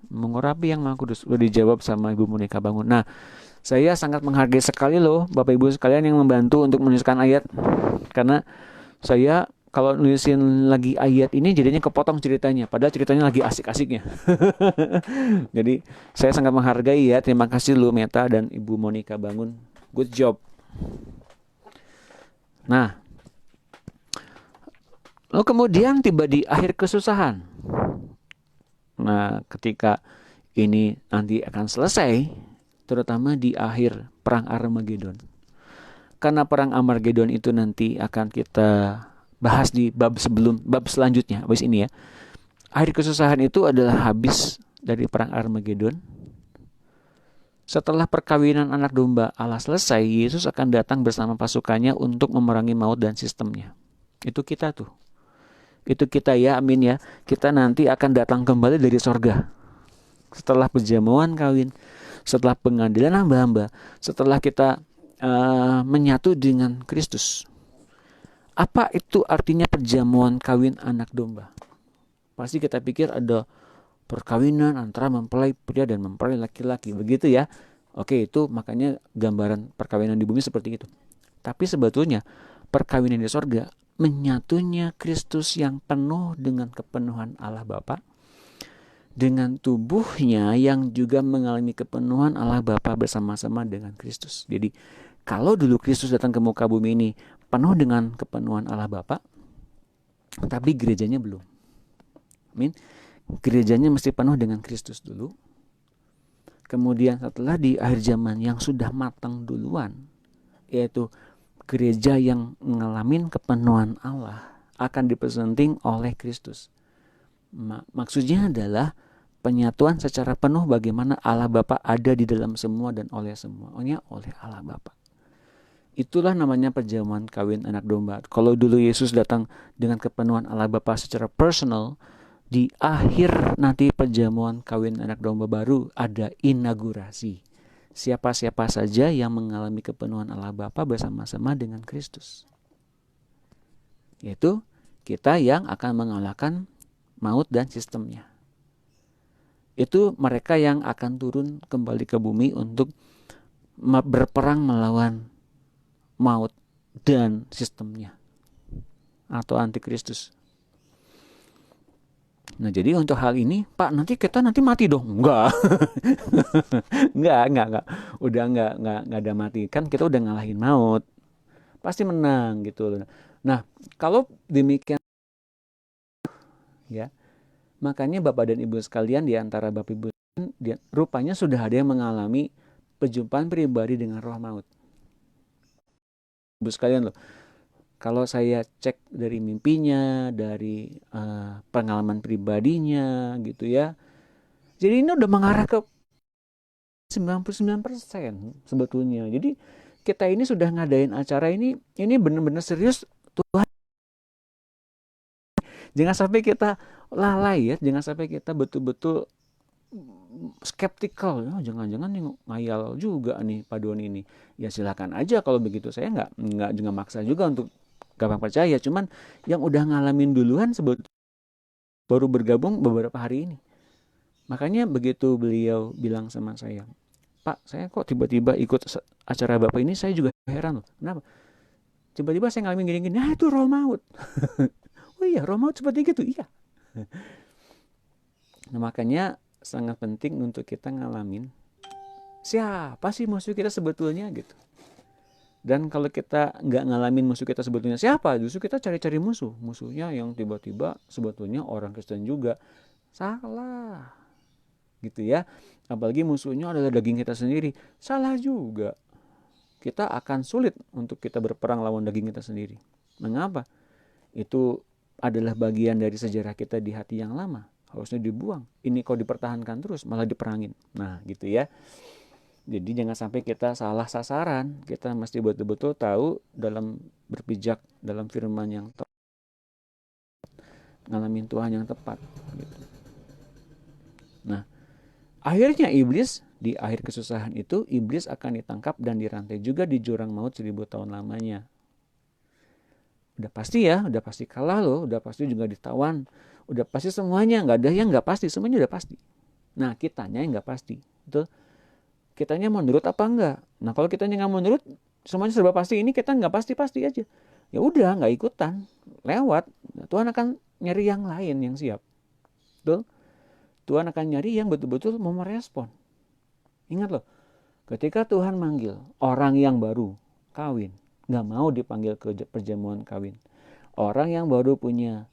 mengurapi yang Maha Kudus. Sudah dijawab sama Ibu Monika Bangun. Nah, saya sangat menghargai sekali loh Bapak Ibu sekalian yang membantu untuk menuliskan ayat. Karena saya kalau nulisin lagi ayat ini jadinya kepotong ceritanya, padahal ceritanya lagi asik-asiknya. Jadi saya sangat menghargai ya. Terima kasih lu Meta dan Ibu Monika Bangun. Good job. Nah, lalu kemudian tiba di akhir kesusahan. Nah, ketika ini nanti akan selesai, terutama di akhir perang Armageddon. Karena perang Armageddon itu nanti akan kita bahas di bab selanjutnya, habis ini ya. Akhir kesusahan itu adalah habis dari perang Armageddon. Setelah perkawinan anak domba Allah selesai, Yesus akan datang bersama pasukannya untuk memerangi maut dan sistemnya. Itu kita tuh. Itu kita ya, amin ya. Kita nanti akan datang kembali dari sorga. Setelah perjamuan kawin, setelah pengadilan hamba-hamba, setelah kita menyatu dengan Kristus. Apa itu artinya perjamuan kawin anak domba? Pasti kita pikir ada perkawinan antara mempelai pria dan mempelai laki-laki, begitu ya. Oke, itu makanya gambaran perkawinan di bumi seperti itu. Tapi sebetulnya perkawinan di sorga menyatunya Kristus yang penuh dengan kepenuhan Allah Bapa dengan tubuhnya yang juga mengalami kepenuhan Allah Bapa bersama-sama dengan Kristus. Jadi kalau dulu Kristus datang ke muka bumi ini penuh dengan kepenuhan Allah Bapa, tapi gerejanya belum. Amin. Gerejanya mesti penuh dengan Kristus dulu. Kemudian setelah di akhir zaman yang sudah matang duluan, yaitu gereja yang ngalamin kepenuhan Allah, akan dipresenting oleh Kristus. Maksudnya adalah penyatuan secara penuh bagaimana Allah Bapa ada di dalam semua dan oleh semuanya oleh Allah Bapa. Itulah namanya perjamuan kawin anak domba. Kalau dulu Yesus datang dengan kepenuhan Allah Bapa secara personal, di akhir nanti perjamuan kawin anak domba baru ada inaugurasi. Siapa-siapa saja yang mengalami kepenuhan Allah Bapa bersama-sama dengan Kristus. Yaitu kita yang akan mengalahkan maut dan sistemnya. Itu mereka yang akan turun kembali ke bumi untuk berperang melawan maut dan sistemnya atau antikristus. Nah, jadi untuk hal ini, Pak, nanti kita mati dong? Enggak. enggak. Udah enggak ada mati. Kan kita udah ngalahin maut. Pasti menang gitu. Nah, kalau demikian ya. Makanya Bapak dan Ibu sekalian, di antara Bapak Ibu rupanya sudah ada yang mengalami perjumpaan pribadi dengan roh maut. Ibu sekalian loh. Kalau saya cek dari mimpinya, dari pengalaman pribadinya gitu ya. Jadi ini udah mengarah ke 99% sebetulnya. Jadi kita ini sudah ngadain acara ini benar-benar serius Tuhan. Jangan sampai kita lalai ya, jangan sampai kita betul-betul skeptikal. Oh, jangan-jangan ngayal juga nih paduan ini. Ya silakan aja kalau begitu. Saya nggak juga maksa juga untuk gampang percaya, cuman yang udah ngalamin duluan sebetulnya baru bergabung beberapa hari ini. Makanya begitu beliau bilang sama saya, Pak, saya kok tiba-tiba ikut acara Bapak ini, saya juga heran loh. Kenapa? Tiba-tiba saya ngalamin gini-gini, nah itu roh maut. Oh iya, roh maut seperti gitu, iya. Nah, makanya sangat penting untuk kita ngalamin siapa sih musuh kita sebetulnya gitu. Dan kalau kita nggak ngalamin musuh kita sebetulnya siapa, justru kita cari-cari musuhnya yang tiba-tiba sebetulnya orang Kristen juga. Salah gitu ya. Apalagi musuhnya adalah daging kita sendiri, salah juga. Kita akan sulit untuk kita berperang lawan daging kita sendiri. Mengapa? Itu adalah bagian dari sejarah kita di hati yang lama, harusnya dibuang. Ini kok dipertahankan terus malah diperangin. Nah gitu ya. Jadi jangan sampai kita salah sasaran. Kita mesti betul-betul tahu dalam berpijak dalam firman yang tepat, ngalamin Tuhan yang tepat gitu. Nah, akhirnya iblis di akhir kesusahan itu, iblis akan ditangkap dan dirantai juga di jurang maut 1000 tahun lamanya. Udah pasti ya, udah pasti kalah loh, udah pasti juga ditawan, udah pasti semuanya, nggak ada yang nggak pasti, semuanya udah pasti. Nah, kitanya yang nggak pasti, betul? Kitanya mau nurut apa enggak? Nah, kalau kitanya nggak mau nurut, semuanya serba pasti, ini kita nggak pasti-pasti aja. Ya udah, nggak ikutan, lewat. Nah, Tuhan akan nyari yang lain yang siap. Betul? Tuhan akan nyari yang betul-betul mau merespon. Ingat loh, ketika Tuhan manggil orang yang baru kawin, nggak mau dipanggil ke perjamuan kawin. Orang yang baru punya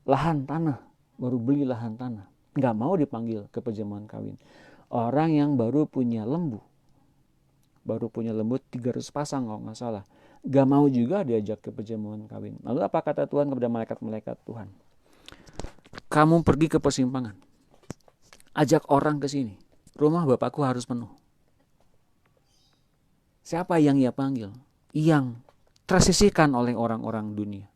lahan tanah, baru beli lahan tanah, nggak mau dipanggil ke perjamuan kawin. Orang yang baru punya lembu 300 pasang kalau nggak salah, nggak mau juga diajak ke perjamuan kawin. Lalu apa kata Tuhan kepada malaikat-malaikat Tuhan? Kamu pergi ke persimpangan, ajak orang ke sini. Rumah Bapakku harus penuh. Siapa yang ia panggil? Yang tersisihkan oleh orang-orang dunia.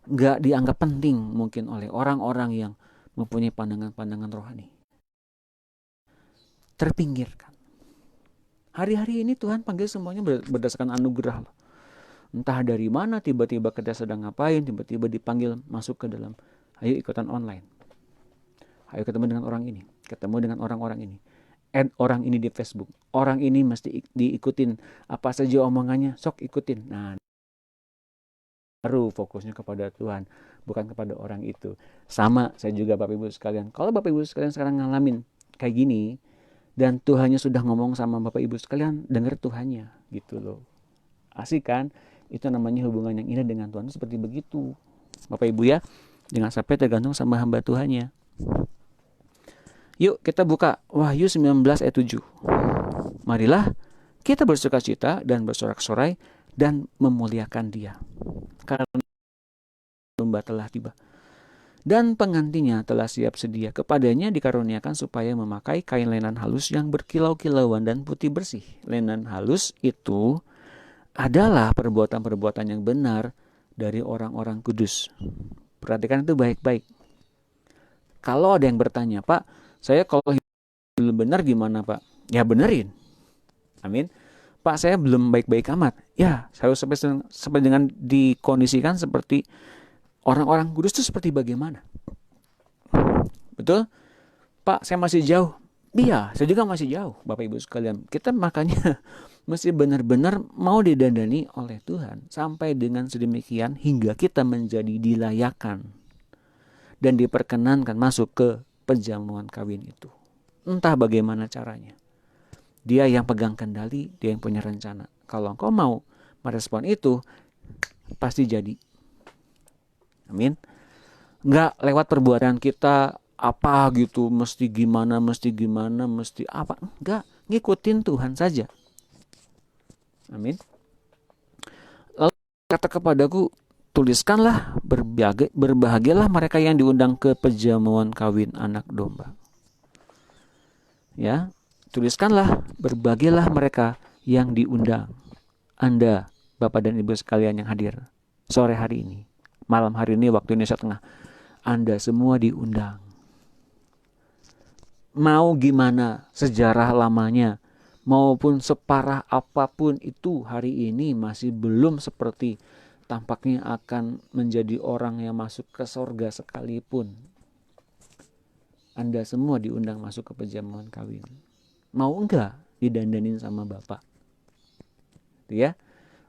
Nggak dianggap penting mungkin oleh orang-orang yang mempunyai pandangan-pandangan rohani. Terpinggirkan. Hari-hari ini Tuhan panggil semuanya berdasarkan anugerah. Entah dari mana tiba-tiba kita sedang ngapain, tiba-tiba dipanggil masuk ke dalam, ayo ikutan online. Ayo ketemu dengan orang ini, ketemu dengan orang-orang ini. Add orang ini di Facebook. Orang ini mesti diikutin. Apa saja omongannya, sok ikutin. Nah, baru fokusnya kepada Tuhan, bukan kepada orang itu. Sama saya juga Bapak Ibu sekalian. Kalau Bapak Ibu sekalian sekarang ngalamin kayak gini, dan Tuhannya sudah ngomong sama Bapak Ibu sekalian, dengar Tuhannya gitu loh. Asik kan? Itu namanya hubungan yang indah dengan Tuhan, seperti begitu. Bapak Ibu ya, jangan sampai tergantung sama hamba Tuhannya. Yuk kita buka Wahyu 19 ayat 7. Marilah kita bersukacita dan bersorak-sorai dan memuliakan Dia, karena domba telah tiba dan pengantinnya telah siap sedia. Kepadanya dikaruniakan supaya memakai kain lenan halus yang berkilau-kilauan dan putih bersih. Lenan halus itu adalah perbuatan-perbuatan yang benar dari orang-orang kudus. Perhatikan itu baik-baik. Kalau ada yang bertanya, Pak, saya kalau belum benar gimana, Pak? Ya benerin. Amin. Pak, saya belum baik-baik amat. Ya, saya harus sampai dengan dikondisikan seperti orang-orang kudus itu seperti bagaimana? Betul? Pak, saya masih jauh. Iya, saya juga masih jauh, Bapak Ibu sekalian. Kita makanya mesti benar-benar mau didandani oleh Tuhan sampai dengan sedemikian hingga kita menjadi dilayakan dan diperkenankan masuk ke perjamuan kawin itu. Entah bagaimana caranya. Dia yang pegang kendali, dia yang punya rencana. Kalau engkau mau merespon itu, pasti jadi. Amin. Enggak lewat perbuatan kita apa gitu, mesti gimana, mesti apa. Enggak, ngikutin Tuhan saja. Amin. Lalu kata kepadaku, tuliskanlah, berbahagialah mereka yang diundang ke perjamuan kawin anak domba. Ya, tuliskanlah, berbahagialah mereka yang diundang. Anda, Bapak dan Ibu sekalian yang hadir sore hari ini, malam hari ini waktu Indonesia Tengah, Anda semua diundang. Mau gimana sejarah lamanya, maupun separah apapun itu, hari ini masih belum seperti tampaknya akan menjadi orang yang masuk ke sorga sekalipun. Anda semua diundang masuk ke perjamuan kawin. Mau enggak didandanin sama Bapak? Ya,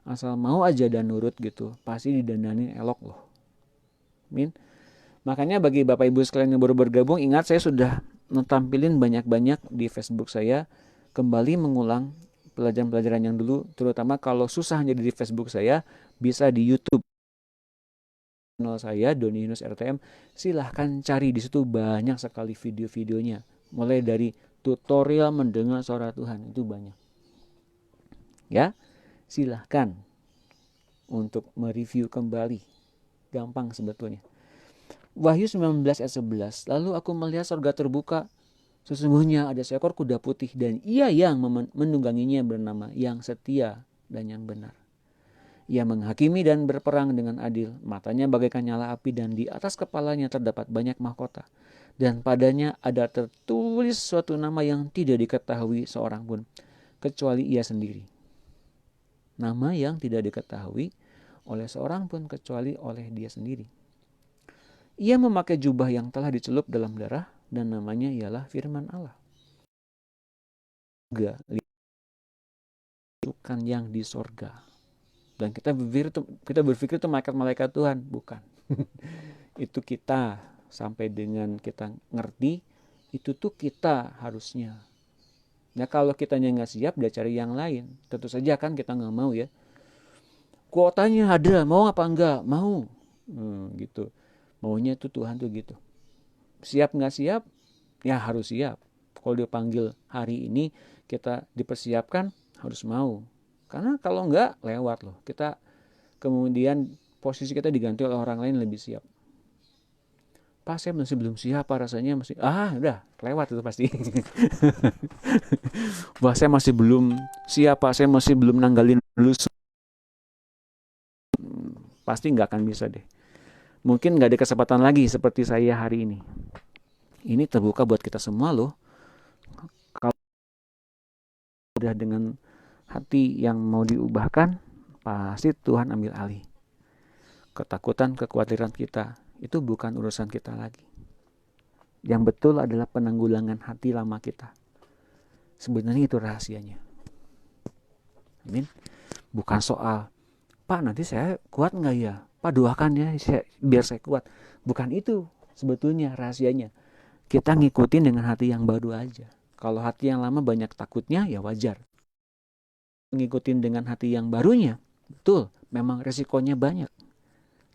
asal mau aja dan nurut gitu, pasti didandanin elok loh. Amin. Makanya bagi Bapak Ibu sekalian yang baru bergabung, ingat saya sudah tampilin banyak-banyak di Facebook saya, kembali mengulang pelajaran-pelajaran yang dulu, terutama kalau susah jadi di Facebook saya, bisa di YouTube channel saya, Doni Yunus RTM. Silahkan cari, di situ banyak sekali video-videonya, mulai dari tutorial mendengar suara Tuhan, itu banyak. Ya, silahkan untuk mereview kembali, gampang sebetulnya. Wahyu 19 ayat 11. Lalu aku melihat sorga terbuka, sesungguhnya ada seekor kuda putih, dan ia yang menungganginya bernama Yang Setia dan Yang Benar. Ia menghakimi dan berperang dengan adil. Matanya bagaikan nyala api, dan di atas kepalanya terdapat banyak mahkota. Dan padanya ada tertulis suatu nama yang tidak diketahui seorang pun, kecuali ia sendiri. Nama yang tidak diketahui oleh seorang pun kecuali oleh dia sendiri. Ia memakai jubah yang telah dicelup dalam darah, dan namanya ialah Firman Allah. Bukan yang di sorga. Dan kita berpikir itu malaikat-malaikat Tuhan. Bukan. Itu kita, sampai dengan kita ngerti, itu tuh kita harusnya. Nah kalau kitanya nggak siap, dia cari yang lain. Tentu saja kan kita nggak mau ya. Kuotanya ada, mau apa enggak? Mau. Gitu. Maunya itu Tuhan tuh gitu. Siap nggak siap? Ya harus siap. Kalau dipanggil hari ini, kita dipersiapkan, harus mau. Karena kalau enggak, lewat loh. Kita kemudian posisi kita diganti oleh orang lain lebih siap. Pak saya masih belum siap, Pak rasanya masih, udah lewat itu pasti. Wah saya masih belum siap Pak, saya masih belum nanggalin dulu, pasti nggak akan bisa deh. Mungkin nggak ada kesempatan lagi seperti saya hari ini. Ini terbuka buat kita semua loh. Kalau udah dengan hati yang mau diubahkan, pasti Tuhan ambil alih. Ketakutan, kekhawatiran kita, itu bukan urusan kita lagi. Yang betul adalah penanggulangan hati lama kita. Sebenarnya itu rahasianya. Amin. Bukan soal, Pak nanti saya kuat nggak ya? Pak doakan ya biar saya kuat. Bukan itu sebetulnya rahasianya. Kita ngikutin dengan hati yang baru aja. Kalau hati yang lama banyak takutnya ya wajar. Ngikutin dengan hati yang barunya, betul, memang resikonya banyak.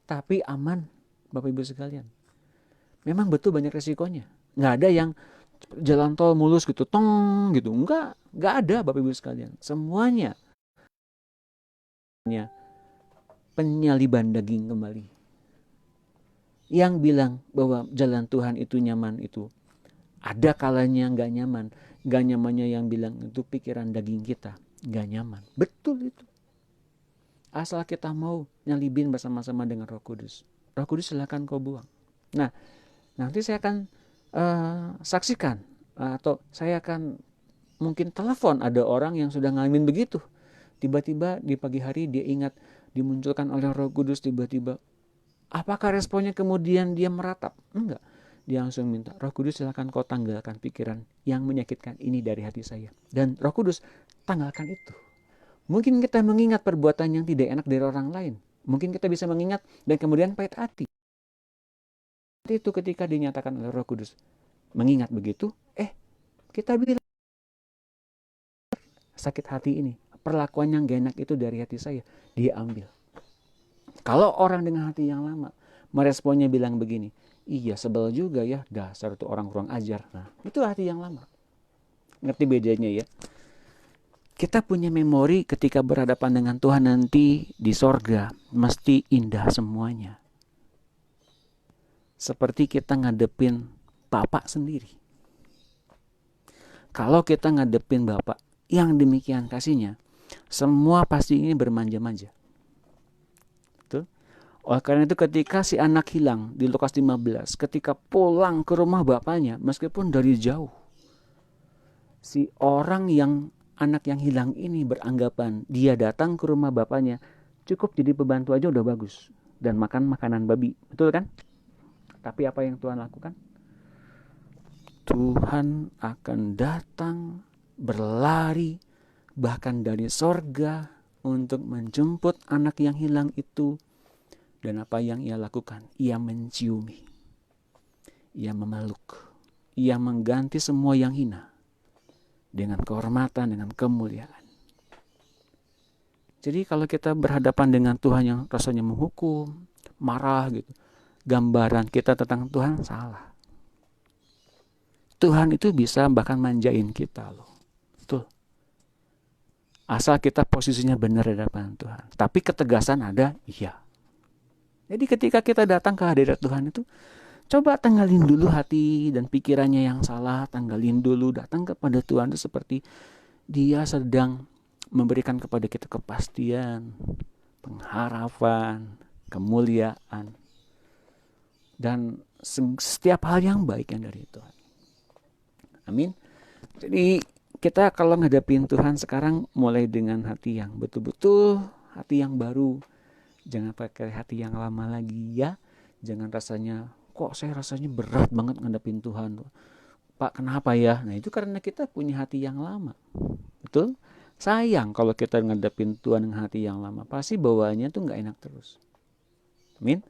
Tapi aman, Bapak Ibu sekalian. Memang betul banyak resikonya. Nggak ada yang jalan tol mulus gitu, tong gitu. Nggak ada Bapak Ibu sekalian. Semuanya penyaliban daging kembali. Yang bilang bahwa jalan Tuhan itu nyaman itu, ada kalanya nggak nyaman. Nggak nyamannya yang bilang itu pikiran daging kita. Nggak nyaman. Betul itu. Asal kita mau nyalibin bersama-sama dengan Roh Kudus. Roh Kudus silakan kau buang. Nah, nanti saya akan saksikan atau saya akan mungkin telepon ada orang yang sudah ngalamin begitu. Tiba-tiba di pagi hari dia ingat dimunculkan oleh Roh Kudus tiba-tiba. Apakah responnya kemudian dia meratap? Enggak. Dia langsung minta, Roh Kudus silakan kau tanggalkan pikiran yang menyakitkan ini dari hati saya. Dan Roh Kudus tanggalkan itu. Mungkin kita mengingat perbuatan yang tidak enak dari orang lain. Mungkin kita bisa mengingat dan kemudian pahit hati. Itu ketika dinyatakan oleh Roh Kudus. Mengingat begitu, kita bilang sakit hati ini, perlakuan yang gak enak itu dari hati saya, dia ambil. Kalau orang dengan hati yang lama, meresponnya bilang begini, iya sebel juga ya, dasar itu orang kurang ajar. Nah, itu hati yang lama. Ngerti bedanya ya? Kita punya memori ketika berhadapan dengan Tuhan nanti di sorga, mesti indah semuanya. Seperti kita ngadepin Bapak sendiri. Kalau kita ngadepin Bapak yang demikian kasihnya, semua pasti ini bermanja-manja. Betul? Oleh karena itu ketika si anak hilang di Lukas 15, ketika pulang ke rumah bapaknya, meskipun dari jauh, si orang yang anak yang hilang ini beranggapan dia datang ke rumah bapaknya cukup jadi pembantu aja udah bagus dan makan makanan babi, betul kan? Tapi apa yang Tuhan lakukan? Tuhan akan datang berlari bahkan dari sorga untuk menjemput anak yang hilang itu. Dan apa yang ia lakukan? Ia menciumi, ia memeluk, ia mengganti semua yang hina dengan kehormatan, dengan kemuliaan. Jadi kalau kita berhadapan dengan Tuhan yang rasanya menghukum, marah gitu, gambaran kita tentang Tuhan salah. Tuhan itu bisa bahkan manjain kita loh. Betul. Asal kita posisinya benar di hadapan Tuhan. Tapi ketegasan ada, iya. Jadi ketika kita datang ke hadirat Tuhan itu, coba tanggalin dulu hati dan pikirannya yang salah, tanggalin dulu, datang kepada Tuhan itu seperti dia sedang memberikan kepada kita kepastian, pengharapan, kemuliaan, dan setiap hal yang baik yang dari Tuhan. Amin. Jadi kita kalau ngadepin Tuhan sekarang mulai dengan hati yang betul-betul hati yang baru. Jangan pakai hati yang lama lagi ya. Jangan rasanya, kok saya rasanya berat banget ngadepin Tuhan. Pak kenapa ya? Nah itu karena kita punya hati yang lama. Betul? Sayang kalau kita ngadepin Tuhan dengan hati yang lama. Pasti bawaannya tuh gak enak terus. Amin.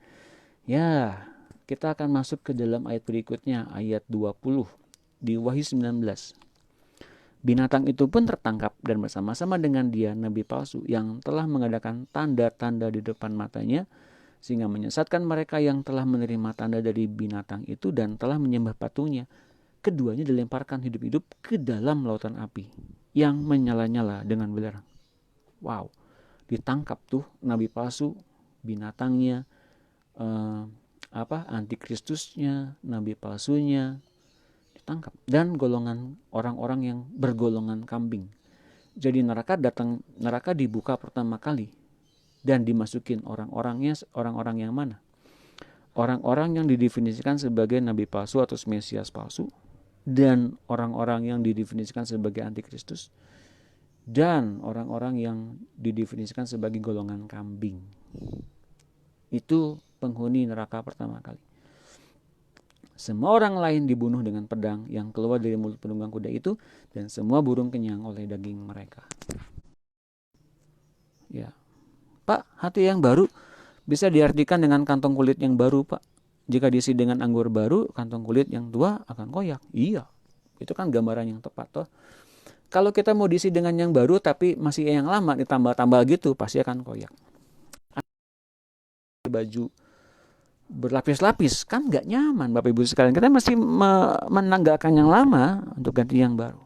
Ya, kita akan masuk ke dalam ayat berikutnya. Ayat 20 di Wahyu 19. Binatang itu pun tertangkap dan bersama-sama dengan dia nabi palsu yang telah mengadakan tanda-tanda di depan matanya sehingga menyesatkan mereka yang telah menerima tanda dari binatang itu dan telah menyembah patungnya. Keduanya dilemparkan hidup-hidup ke dalam lautan api yang menyala-nyala dengan belerang. Wow, ditangkap tuh nabi palsu, binatangnya, antikristusnya, nabi palsunya ditangkap, dan golongan orang-orang yang bergolongan kambing. Jadi neraka dibuka pertama kali dan dimasukin orang-orang yang mana? Orang-orang yang didefinisikan sebagai nabi palsu atau mesias palsu, dan orang-orang yang didefinisikan sebagai antikristus, dan orang-orang yang didefinisikan sebagai golongan kambing. Itu penghuni neraka pertama kali. Semua orang lain dibunuh dengan pedang yang keluar dari mulut penunggang kuda itu, dan semua burung kenyang oleh daging mereka. Ya, Pak, hati yang baru bisa diartikan dengan kantong kulit yang baru, Pak. Jika diisi dengan anggur baru, kantong kulit yang tua akan koyak. Iya, itu kan gambaran yang tepat, toh. Kalau kita mau diisi dengan yang baru tapi masih yang lama ditambah-tambah gitu, pasti akan koyak. Baju berlapis-lapis kan nggak nyaman, Bapak Ibu sekalian. Kita mesti menanggalkan yang lama untuk ganti yang baru.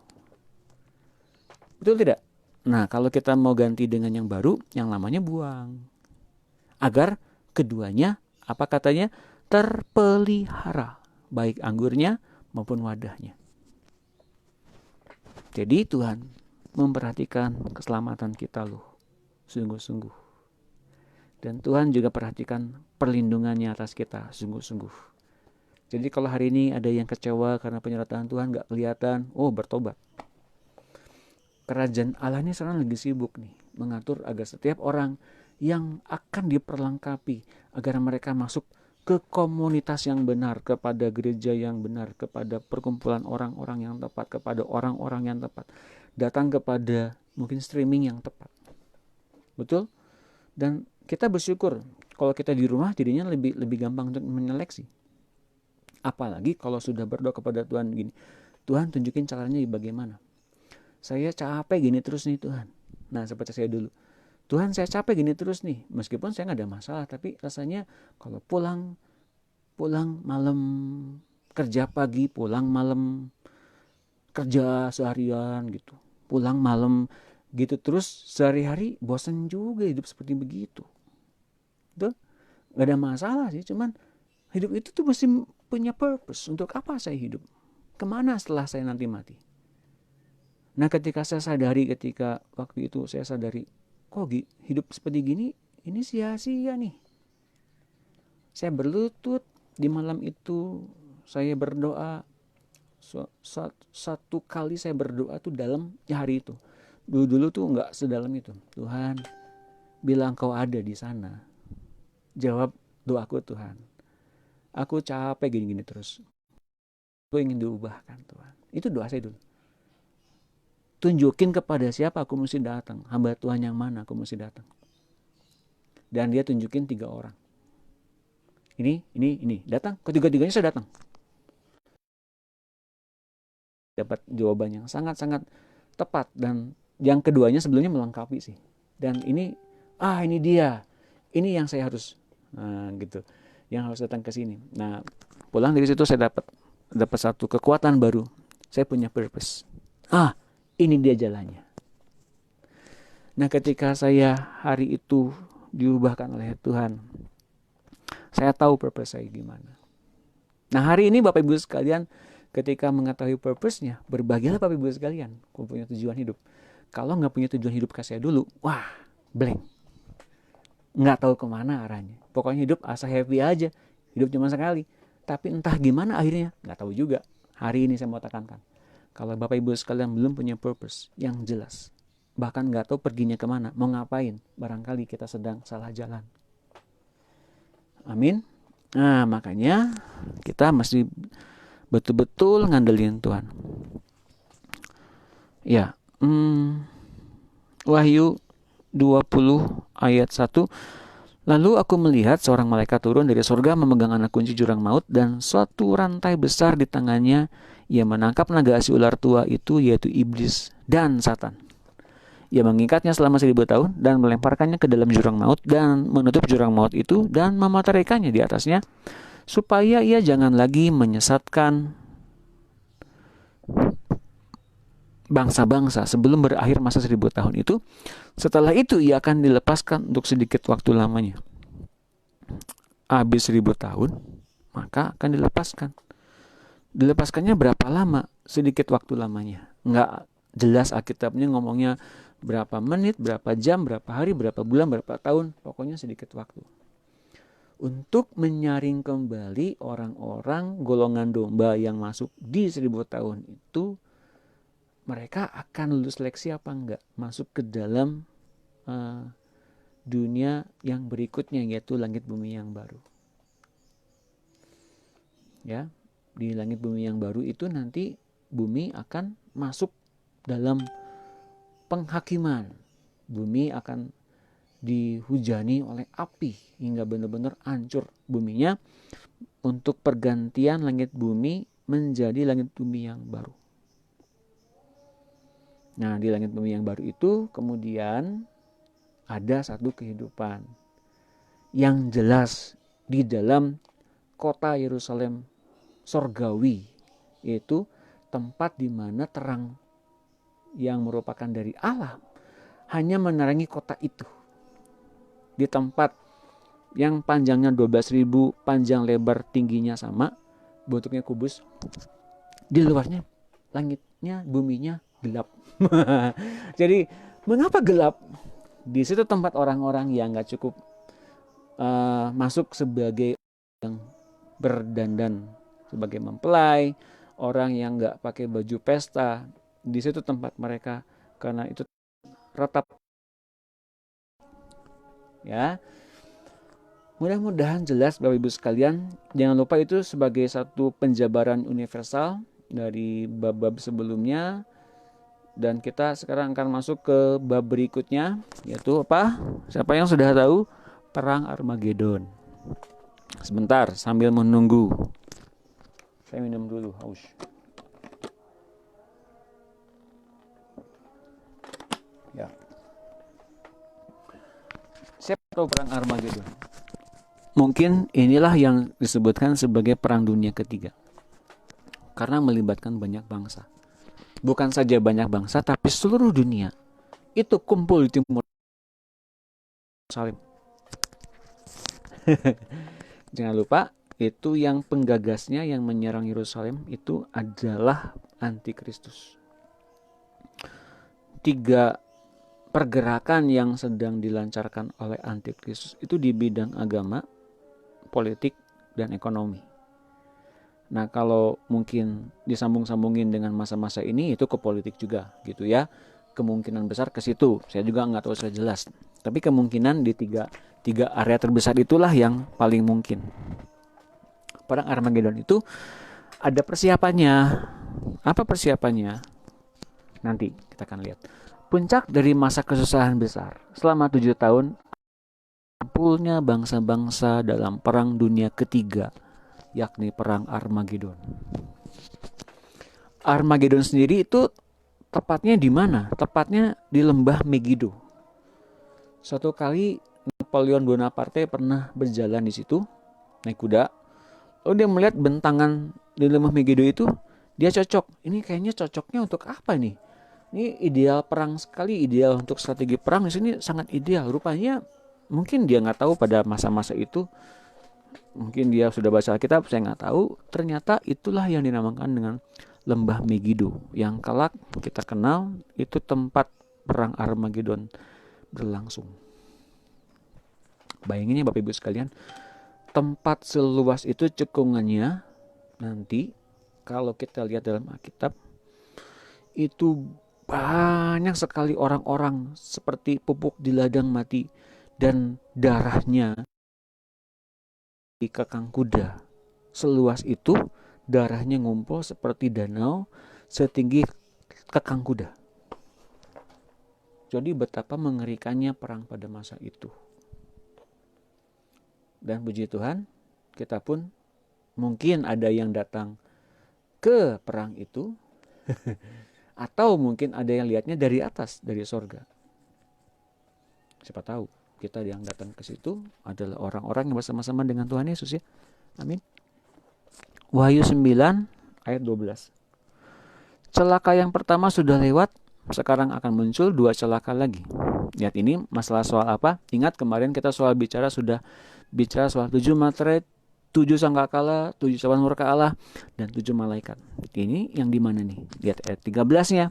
Betul tidak? Nah, kalau kita mau ganti dengan yang baru, yang lamanya buang. Agar keduanya, apa katanya, terpelihara, baik anggurnya maupun wadahnya. Jadi Tuhan memperhatikan keselamatan kita loh, sungguh-sungguh. Dan Tuhan juga perhatikan perlindungannya atas kita, sungguh-sungguh. Jadi kalau hari ini ada yang kecewa karena penyertaan Tuhan gak kelihatan, bertobat. Kerajaan Allah ini sekarang lagi sibuk nih, mengatur agar setiap orang yang akan diperlengkapi, agar mereka masuk ke komunitas yang benar, kepada gereja yang benar, kepada perkumpulan orang-orang yang tepat, kepada orang-orang yang tepat, datang kepada mungkin streaming yang tepat. Betul? Dan kita bersyukur kalau kita di rumah jadinya lebih gampang untuk menyeleksi. Apalagi kalau sudah berdoa kepada Tuhan gini, Tuhan tunjukin caranya bagaimana. Saya capek gini terus nih Tuhan. Nah, seperti saya dulu, Tuhan saya capek gini terus nih. Meskipun saya gak ada masalah, tapi rasanya kalau pulang malam kerja pagi, pulang malam kerja seharian gitu, pulang malam gitu terus sehari-hari, bosan juga hidup seperti begitu. Tuh, gak ada masalah sih, cuman hidup itu tuh mesti punya purpose. Untuk apa saya hidup? Kemana setelah saya nanti mati? Nah, ketika waktu itu saya sadari, kok hidup seperti gini, ini sia-sia nih. Saya berlutut di malam itu, saya berdoa. Satu kali saya berdoa tuh dalam hari itu. Dulu tuh nggak sedalam itu. Tuhan, bila Engkau ada di sana, jawab doaku Tuhan. Aku capek gini-gini terus. Aku ingin diubahkan Tuhan. Itu doa saya dulu. Tunjukin kepada siapa aku mesti datang. Hamba Tuhan yang mana aku mesti datang. Dan dia tunjukin 3 orang. Ini. Datang. Ketiga-tiganya saya datang. Dapat jawaban yang sangat-sangat tepat. Dan yang keduanya sebelumnya melengkapi sih. Dan ini dia. Ini yang saya harus gitu. Yang harus datang ke sini. Nah, pulang dari situ saya dapat satu kekuatan baru. Saya punya purpose. Ini dia jalannya. Nah, ketika saya hari itu diubahkan oleh Tuhan, saya tahu purpose saya gimana. Nah, hari ini Bapak Ibu sekalian, ketika mengetahui purpose-nya, berbahagialah Bapak Ibu sekalian, kalau punya tujuan hidup. Kalau nggak punya tujuan hidup kayak saya dulu, blank. Nggak tahu kemana arahnya. Pokoknya hidup asa happy aja. Hidup cuma sekali. Tapi entah gimana akhirnya, nggak tahu juga. Hari ini saya mau tekankan. Kalau Bapak Ibu sekalian belum punya purpose yang jelas, bahkan nggak tahu perginya kemana, mau ngapain, barangkali kita sedang salah jalan. Amin. Nah, makanya kita mesti betul-betul ngandelin Tuhan. Ya, Wahyu 20 ayat 1. Lalu aku melihat seorang malaikat turun dari surga memegang anak kunci jurang maut dan suatu rantai besar di tangannya. Ia menangkap naga si ular tua itu, yaitu iblis dan Satan. Ia mengikatnya selama 1000 tahun dan melemparkannya ke dalam jurang maut dan menutup jurang maut itu dan mematahkannya di atasnya, supaya ia jangan lagi menyesatkan bangsa-bangsa sebelum berakhir masa 1000 tahun itu. Setelah itu ia akan dilepaskan untuk sedikit waktu lamanya. habis 1000 tahun, maka akan dilepaskan. Dilepaskannya berapa lama? Sedikit waktu lamanya. Nggak jelas Alkitabnya ngomongnya berapa menit, berapa jam, berapa hari, berapa bulan, berapa tahun. Pokoknya sedikit waktu. Untuk menyaring kembali orang-orang golongan domba yang masuk di 1000 tahun itu, mereka akan lulus seleksi apa enggak? Masuk ke dalam dunia yang berikutnya, yaitu langit bumi yang baru. Ya, di langit bumi yang baru itu nanti bumi akan masuk dalam penghakiman. Bumi akan dihujani oleh api hingga benar-benar hancur buminya, untuk pergantian langit bumi menjadi langit bumi yang baru. Nah, di langit bumi yang baru itu kemudian ada satu kehidupan yang jelas di dalam kota Yerusalem sorgawi, yaitu tempat di mana terang yang merupakan dari Allah hanya menerangi kota itu. Di tempat yang panjangnya 12.000, panjang lebar tingginya sama, bentuknya kubus. Di luarnya langitnya, buminya gelap. Jadi mengapa gelap? Di situ tempat orang-orang yang gak cukup masuk sebagai yang berdandan sebagai mempelai, orang yang gak pakai baju pesta. Di situ tempat mereka, karena itu retap. Ya, mudah-mudahan jelas Bapak Ibu sekalian. Jangan lupa itu sebagai satu penjabaran universal dari bab-bab sebelumnya. Dan kita sekarang akan masuk ke bab berikutnya, yaitu apa? Siapa yang sudah tahu? Perang Armageddon. Sebentar, sambil menunggu. Saya minum dulu, haus. Ya. Siapa tahu perang Armageddon? Mungkin inilah yang disebutkan sebagai perang dunia ketiga. Karena melibatkan banyak bangsa. Bukan saja banyak bangsa, tapi seluruh dunia itu kumpul di timur Yerusalem. Jangan lupa, itu yang penggagasnya yang menyerang Yerusalem itu adalah Antikristus. 3 pergerakan yang sedang dilancarkan oleh Antikristus itu di bidang agama, politik, dan ekonomi. Nah, kalau mungkin disambung-sambungin dengan masa-masa ini, itu ke politik juga gitu ya. Kemungkinan besar ke situ. Saya juga nggak tahu secara jelas. Tapi kemungkinan di tiga area terbesar itulah yang paling mungkin. Perang Armageddon itu ada persiapannya. Apa persiapannya? Nanti kita akan lihat. Puncak dari masa kesusahan besar selama 7 tahun, kumpulnya bangsa-bangsa dalam perang dunia ketiga, yakni perang Armageddon. Armageddon sendiri itu tepatnya di mana? Tepatnya di lembah Megiddo. Suatu kali Napoleon Bonaparte pernah berjalan di situ, naik kuda. Lalu dia melihat bentangan di lembah Megiddo itu, dia cocok. Ini kayaknya cocoknya untuk apa nih? Ini ideal perang sekali, ideal untuk strategi perang di sini sangat ideal. Rupanya mungkin dia nggak tahu pada masa-masa itu. Mungkin dia sudah baca Alkitab, saya nggak tahu. Ternyata itulah yang dinamakan dengan lembah Megiddo. Yang kelak kita kenal itu tempat perang Armageddon berlangsung. Bayangin ya Bapak Ibu sekalian, tempat seluas itu cekungannya nanti kalau kita lihat dalam Alkitab itu banyak sekali orang-orang seperti pupuk di ladang mati, dan darahnya di kekang kuda. Seluas itu darahnya ngumpul seperti danau setinggi kekang kuda. Jadi betapa mengerikannya perang pada masa itu. Dan puji Tuhan, kita pun mungkin ada yang datang ke perang itu atau mungkin ada yang lihatnya dari atas, dari sorga. Siapa tahu kita yang datang ke situ adalah orang-orang yang bersama-sama dengan Tuhan Yesus ya. Amin. Wahyu 9 ayat 12. Celaka yang pertama sudah lewat, sekarang akan muncul 2 celaka lagi. Lihat ini masalah soal apa? Ingat kemarin kita soal bicara sudah bicara soal 7 materai, 7 sangkakala, 7 cawan murka Allah, dan 7 malaikat. Ini yang di mana nih? Lihat ayat 13-nya.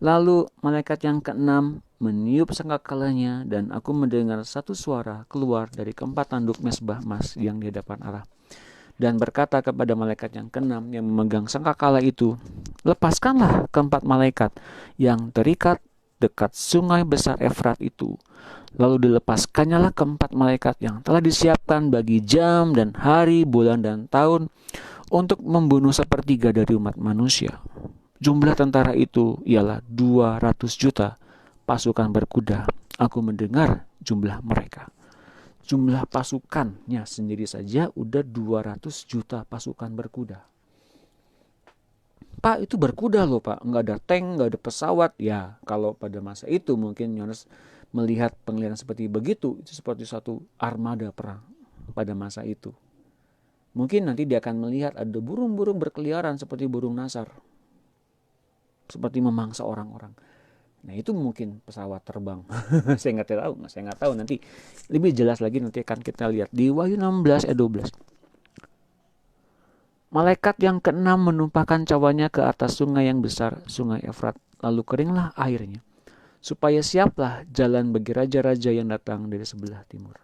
Lalu malaikat yang keenam meniup sangkakalanya, dan aku mendengar satu suara keluar dari keempat tanduk mezbah emas yang di hadapan Allah, dan berkata kepada malaikat yang keenam yang memegang sangkakala itu, lepaskanlah keempat malaikat yang terikat dekat sungai besar Efrat itu. Lalu dilepaskannyalah keempat malaikat yang telah disiapkan bagi jam dan hari, bulan dan tahun untuk membunuh sepertiga dari umat manusia. Jumlah tentara itu ialah 200 juta pasukan berkuda. Aku mendengar jumlah mereka. Jumlah pasukannya sendiri saja udah 200 juta pasukan berkuda. Pak, itu berkuda loh Pak, nggak ada tank, nggak ada pesawat. Ya, kalau pada masa itu mungkin Yohanes melihat penglihatan seperti begitu, itu seperti satu armada perang pada masa itu. Mungkin nanti dia akan melihat ada burung-burung berkeliaran seperti burung nasar, seperti memangsa orang-orang. Nah itu mungkin pesawat terbang. Saya nggak tahu. Nanti lebih jelas lagi nanti akan kita lihat di Wahyu 16 ayat 12. Malaikat yang keenam menumpahkan cawannya ke atas sungai yang besar, sungai Efrat. Lalu keringlah airnya, supaya siaplah jalan bagi raja-raja yang datang dari sebelah timur.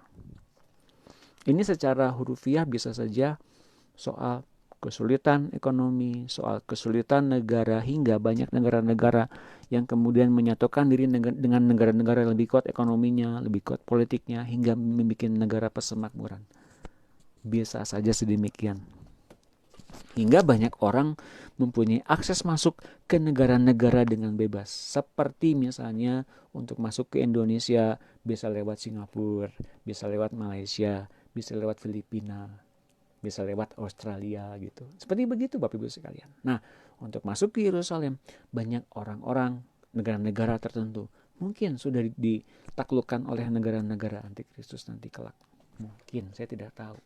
Ini secara hurufiah bisa saja soal kesulitan ekonomi, soal kesulitan negara, hingga banyak negara-negara yang kemudian menyatukan diri dengan negara-negara yang lebih kuat ekonominya, lebih kuat politiknya, hingga membuat negara persemakmuran. Biasa saja sedemikian. Hingga banyak orang mempunyai akses masuk ke negara-negara dengan bebas. Seperti misalnya untuk masuk ke Indonesia bisa lewat Singapura, bisa lewat Malaysia, bisa lewat Filipina, bisa lewat Australia gitu. Seperti begitu Bapak Ibu sekalian. Nah, untuk masuk ke Yerusalem, banyak orang-orang negara-negara tertentu mungkin sudah ditaklukkan oleh negara-negara antikristus nanti kelak. Mungkin, saya tidak tahu.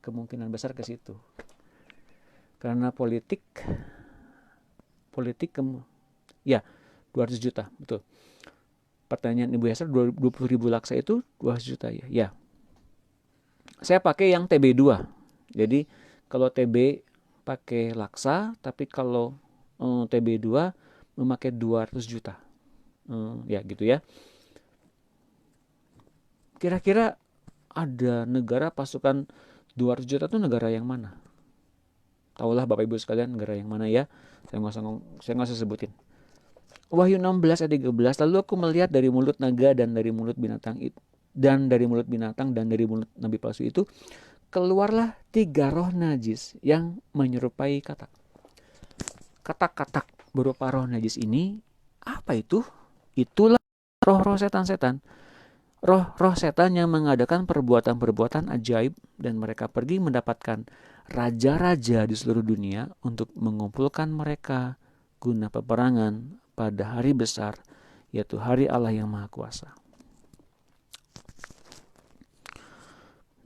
Kemungkinan besar ke situ. Karena politik ya 200 juta, betul. Pertanyaan Ibu Hester, 20.000 laksa itu 200 juta ya. Ya. Saya pakai yang TB2. Jadi kalau TB pakai laksa, tapi kalau TB2 memakai 200 juta. Ya gitu ya. Kira-kira ada negara pasukan 200 juta itu negara yang mana? Tahulah Bapak Ibu sekalian negara yang mana ya. Saya nggak usah sebutin. Wahyu 16 ayat 13, lalu aku melihat dari mulut naga dan dari mulut binatang itu, dan dari mulut nabi palsu itu keluarlah 3 roh najis yang menyerupai katak. Katak-katak berupa roh najis ini apa itu? Itulah roh-roh setan-setan. Roh-roh setan yang mengadakan perbuatan-perbuatan ajaib, dan mereka pergi mendapatkan raja-raja di seluruh dunia untuk mengumpulkan mereka guna peperangan pada hari besar, yaitu hari Allah yang Maha Kuasa.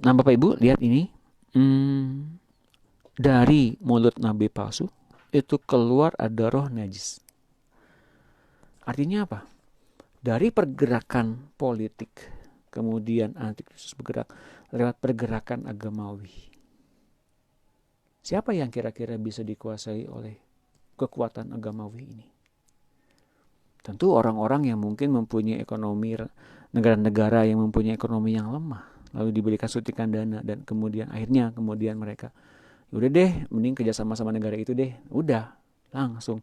Nah Bapak Ibu lihat ini, dari mulut nabi palsu itu keluar ada roh najis. Artinya apa? Dari pergerakan politik, kemudian antikristus bergerak lewat pergerakan agamawi. Siapa yang kira-kira bisa dikuasai oleh kekuatan agamawi ini? Tentu orang-orang yang mungkin mempunyai ekonomi, negara-negara yang mempunyai ekonomi yang lemah, lalu diberikan suntikan dana, dan kemudian mereka, udah deh, mending kerjasama sama negara itu deh, udah langsung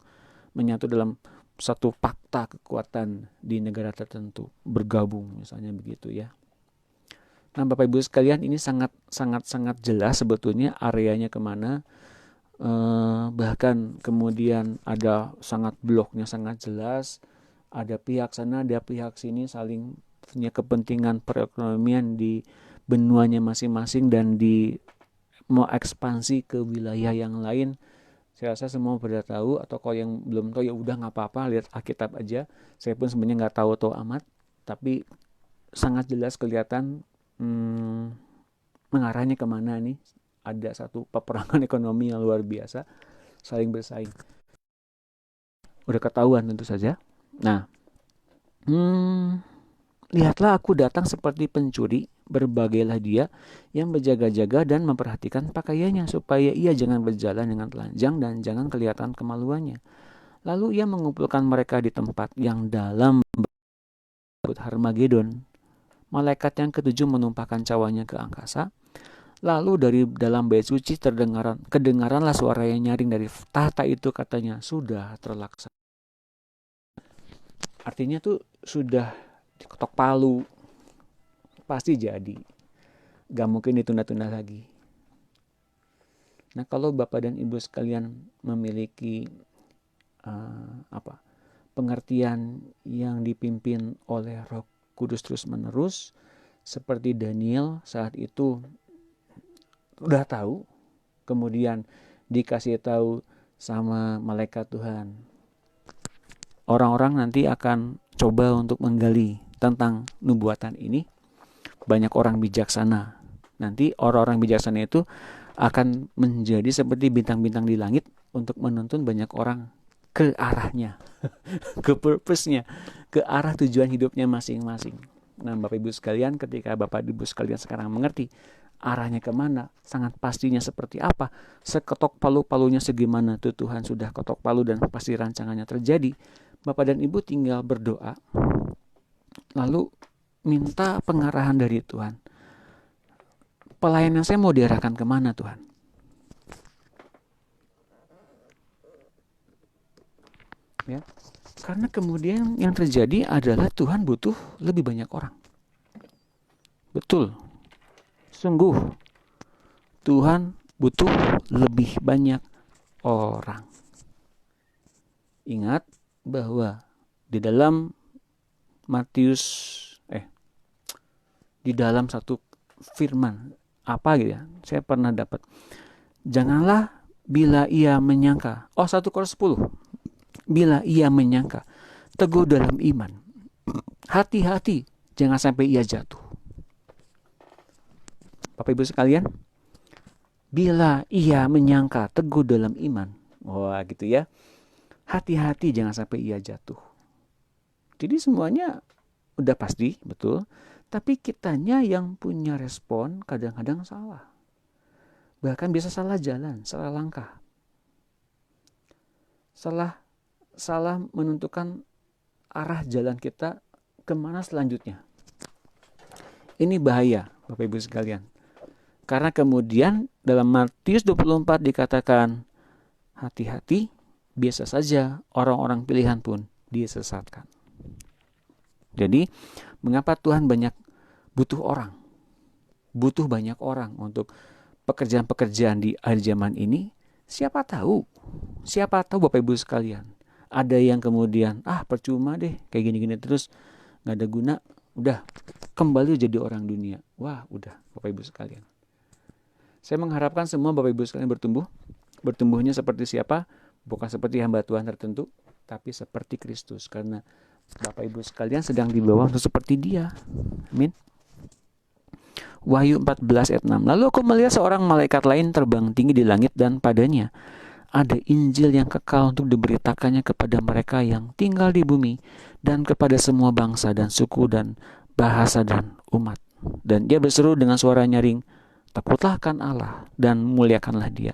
menyatu dalam satu fakta kekuatan di negara tertentu, bergabung misalnya begitu ya. Nah Bapak Ibu sekalian, ini sangat jelas sebetulnya areanya kemana. Bahkan kemudian ada bloknya sangat jelas, ada pihak sana, ada pihak sini saling punya kepentingan perekonomian di benuanya masing-masing, dan mau ekspansi ke wilayah yang lain. Saya rasa semua pada tahu, atau kalau yang belum tahu ya udah nggak apa-apa, lihat Alkitab aja. Saya pun sebenarnya nggak tahu amat, tapi sangat jelas kelihatan mengarahnya kemana nih. Ada satu peperangan ekonomi yang luar biasa, saling bersaing. Udah ketahuan tentu saja. Nah, lihatlah aku datang seperti pencuri, Berbagailah dia yang berjaga-jaga dan memperhatikan pakaiannya, supaya ia jangan berjalan dengan telanjang dan jangan kelihatan kemaluannya. Lalu ia mengumpulkan mereka di tempat yang dalam Harmagedon. Malaikat yang ketujuh menumpahkan cawanya ke angkasa. Lalu dari dalam bait suci kedengaranlah suara yang nyaring dari tahta itu, katanya, sudah terlaksana. Artinya tuh sudah diketok palu, pasti jadi. Gak mungkin ditunda-tunda lagi. Nah, kalau Bapak dan Ibu sekalian memiliki pengertian yang dipimpin oleh Roh Kudus terus menerus, seperti Daniel saat itu udah tahu, kemudian dikasih tahu sama malaikat Tuhan. Orang-orang nanti akan coba untuk menggali tentang nubuatan ini. Banyak orang bijaksana. Nanti orang-orang bijaksana itu akan menjadi seperti bintang-bintang di langit untuk menuntun banyak orang ke arahnya, ke purpose-nya, ke arah tujuan hidupnya masing-masing. Nah, Bapak Ibu sekalian, ketika Bapak Ibu sekalian sekarang mengerti arahnya kemana, sangat pastinya seperti apa, seketok palu-palunya segimana tuh Tuhan sudah ketok palu dan pasti rancangannya terjadi. Bapak dan Ibu tinggal berdoa, lalu minta pengarahan dari Tuhan. Pelayanan saya mau diarahkan kemana Tuhan? Ya, karena kemudian yang terjadi adalah Tuhan butuh lebih banyak orang. Betul, sungguh Tuhan butuh lebih banyak orang. Ingat bahwa di dalam di dalam satu firman apa gitu ya, saya pernah dapat, janganlah bila ia menyangka, 1 Korintus 10, bila ia menyangka teguh dalam iman, hati-hati jangan sampai ia jatuh. Bapak Ibu sekalian, bila ia menyangka teguh dalam iman, gitu ya, hati-hati jangan sampai ia jatuh. Jadi semuanya udah pasti, betul, tapi kitanya yang punya respon kadang-kadang salah. Bahkan bisa salah jalan, salah langkah, salah menentukan arah jalan kita kemana selanjutnya. Ini bahaya, Bapak Ibu sekalian. Karena kemudian dalam Matius 24 dikatakan, hati-hati, biasa saja orang-orang pilihan pun disesatkan. Jadi, mengapa Tuhan butuh banyak orang untuk pekerjaan-pekerjaan di akhir zaman ini? Siapa tahu Bapak Ibu sekalian, ada yang kemudian percuma deh kayak gini-gini terus, gak ada guna, udah kembali jadi orang dunia. Wah, udah Bapak Ibu sekalian. Saya mengharapkan semua Bapak Ibu sekalian bertumbuhnya seperti siapa? Bukan seperti hamba Tuhan tertentu, tapi seperti Kristus, karena Bapak Ibu sekalian sedang dibawa untuk seperti Dia. Amin. Wahyu 14 ayat 6. Lalu aku melihat seorang malaikat lain terbang tinggi di langit, dan padanya ada Injil yang kekal untuk diberitakannya kepada mereka yang tinggal di bumi, dan kepada semua bangsa dan suku dan bahasa dan umat. Dan dia berseru dengan suara nyaring, takutlah akan Allah dan muliakanlah Dia,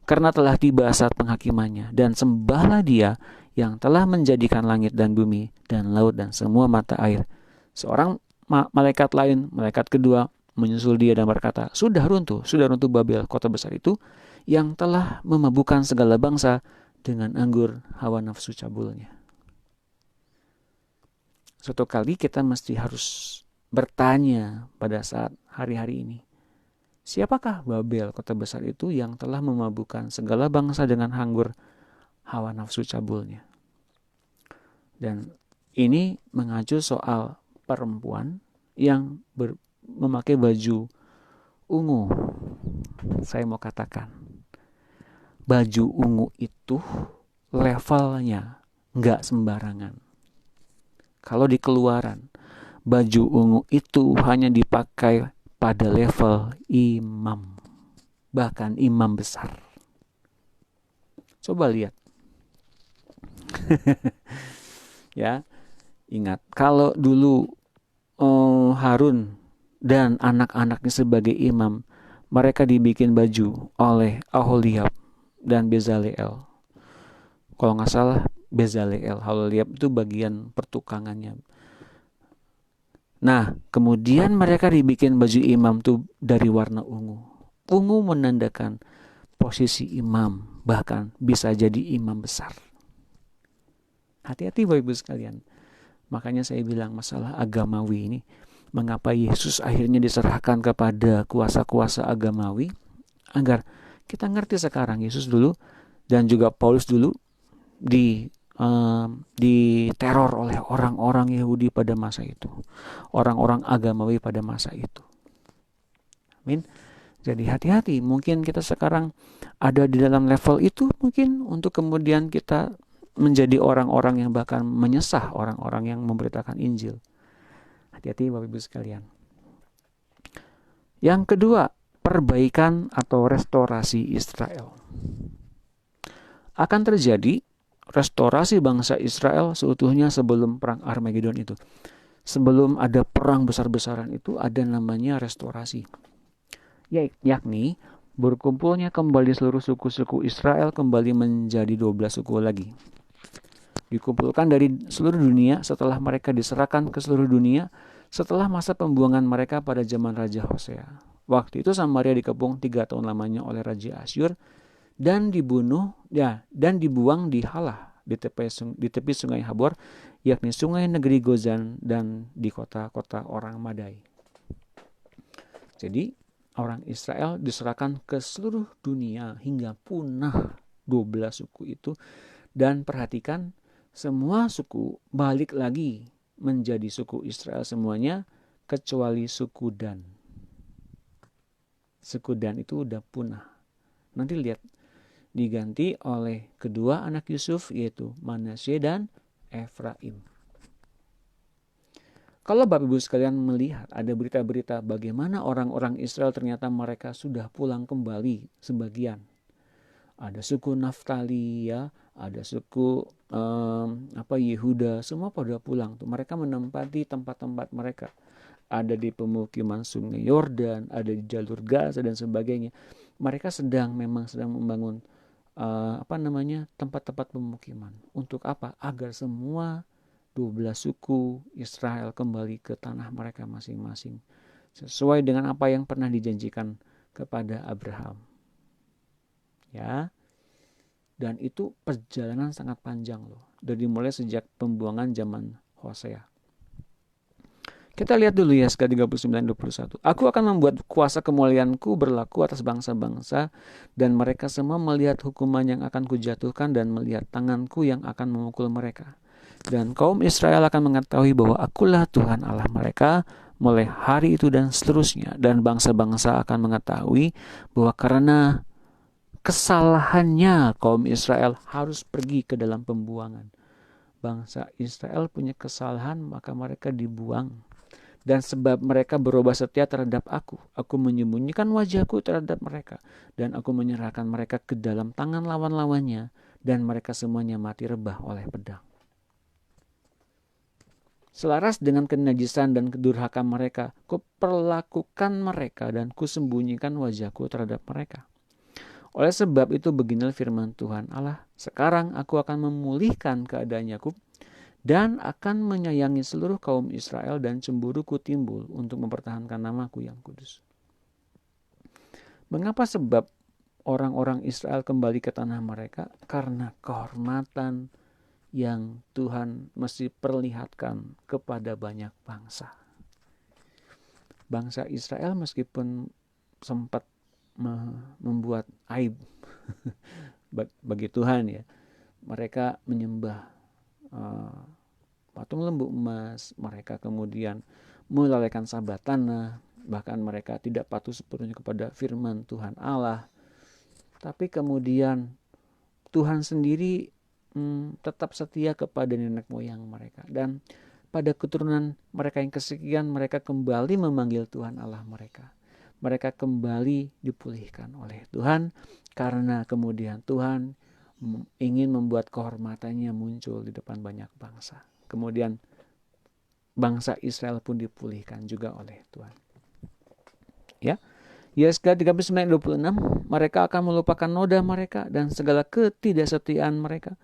karena telah tiba saat penghakimannya, dan sembahlah Dia yang telah menjadikan langit dan bumi dan laut dan semua mata air. Seorang malaikat lain, malaikat kedua, menyusul dia dan berkata, sudah runtuh Babel, kota besar itu, yang telah memabukkan segala bangsa dengan anggur hawa nafsu cabulnya. Suatu kali kita mesti harus bertanya pada saat hari-hari ini, siapakah Babel, kota besar itu, yang telah memabukkan segala bangsa dengan anggur hawa nafsu cabulnya? Dan ini mengacu soal perempuan yang memakai baju ungu. Saya mau katakan, baju ungu itu levelnya nggak sembarangan. Kalau di Keluaran, baju ungu itu hanya dipakai pada level imam, bahkan imam besar. Coba lihat. Ya, ingat kalau dulu Harun dan anak-anaknya sebagai imam, mereka dibikin baju oleh Aholiab dan Bezaleel. Kalau nggak salah Bezaleel, Aholiab itu bagian pertukangannya. Nah, kemudian mereka dibikin baju imam tuh dari warna ungu. Ungu menandakan posisi imam, bahkan bisa jadi imam besar. Hati-hati Bapak Ibu sekalian. Makanya saya bilang masalah agamawi ini, mengapa Yesus akhirnya diserahkan kepada kuasa-kuasa agamawi, agar kita ngerti sekarang Yesus dulu dan juga Paulus dulu diteror oleh orang-orang Yahudi pada masa itu, orang-orang agamawi pada masa itu. Amin. Jadi hati-hati, mungkin kita sekarang ada di dalam level itu, mungkin untuk kemudian kita menjadi orang-orang yang bahkan menyesah orang-orang yang memberitakan Injil. Hati-hati Bapak Ibu sekalian. Yang kedua, perbaikan atau restorasi Israel. Akan terjadi restorasi bangsa Israel seutuhnya sebelum perang Armageddon itu. Sebelum ada perang besar-besaran itu ada namanya restorasi. Yakni berkumpulnya kembali seluruh suku-suku Israel kembali menjadi 12 suku lagi. Dikumpulkan dari seluruh dunia setelah mereka diserahkan ke seluruh dunia setelah masa pembuangan mereka pada zaman Raja Hosea. Waktu itu Samaria dikepung 3 tahun lamanya oleh Raja Asyur dan dibuang di Halah di tepi sungai Habor, yakni sungai negeri Gozan dan di kota-kota orang Madai. Jadi orang Israel diserahkan ke seluruh dunia hingga punah 12 suku itu, dan perhatikan semua suku balik lagi menjadi suku Israel semuanya kecuali suku Dan. Suku Dan itu udah punah. Nanti lihat diganti oleh kedua anak Yusuf yaitu Manasye dan Efraim. Kalau Bapak Ibu sekalian melihat ada berita-berita bagaimana orang-orang Israel ternyata mereka sudah pulang kembali sebagian. Ada suku Naftali ya, ada suku Yehuda, semua pada pulang tuh. Mereka menempati tempat-tempat mereka. Ada di pemukiman Sungai Yordan, ada di jalur Gaza dan sebagainya. Mereka memang sedang membangun tempat-tempat pemukiman. Untuk apa? Agar semua 12 suku Israel kembali ke tanah mereka masing-masing. Sesuai dengan apa yang pernah dijanjikan kepada Abraham. Ya. Dan itu perjalanan sangat panjang loh. Dari mulai sejak pembuangan zaman Hosea. Kita lihat dulu Yesaya 39:21. Aku akan membuat kuasa kemuliaanku berlaku atas bangsa-bangsa, dan mereka semua melihat hukuman yang akan kujatuhkan dan melihat tanganku yang akan memukul mereka. Dan kaum Israel akan mengetahui bahwa akulah Tuhan Allah mereka mulai hari itu dan seterusnya. Dan bangsa-bangsa akan mengetahui bahwa karena kesalahannya kaum Israel harus pergi ke dalam pembuangan. Bangsa Israel punya kesalahan, maka mereka dibuang. Dan sebab mereka berubah setia terhadap aku menyembunyikan wajahku terhadap mereka, dan aku menyerahkan mereka ke dalam tangan lawan-lawannya, dan mereka semuanya mati rebah oleh pedang. Selaras dengan kenajisan dan kedurhakaan mereka, kuperlakukan mereka dan kusembunyikan wajahku terhadap mereka. Oleh sebab itu beginilah firman Tuhan Allah, sekarang aku akan memulihkan keadaan Yakub dan akan menyayangi seluruh kaum Israel, dan cemburuku timbul untuk mempertahankan namaku yang kudus. Mengapa sebab orang-orang Israel kembali ke tanah mereka? Karena kehormatan yang Tuhan mesti perlihatkan kepada banyak bangsa. Bangsa Israel meskipun sempat membuat aib bagi Tuhan ya, mereka menyembah patung lembu emas, mereka kemudian melalaikan sabat tanah, bahkan mereka tidak patuh sepenuhnya kepada firman Tuhan Allah. Tapi kemudian Tuhan sendiri tetap setia kepada nenek moyang mereka, dan pada keturunan mereka yang kesekian mereka kembali memanggil Tuhan Allah mereka. Mereka kembali dipulihkan oleh Tuhan karena kemudian Tuhan ingin membuat kehormatannya muncul di depan banyak bangsa. Kemudian bangsa Israel pun dipulihkan juga oleh Tuhan. Ya, Yesaya 39:26, mereka akan melupakan noda mereka dan segala ketidaksetiaan mereka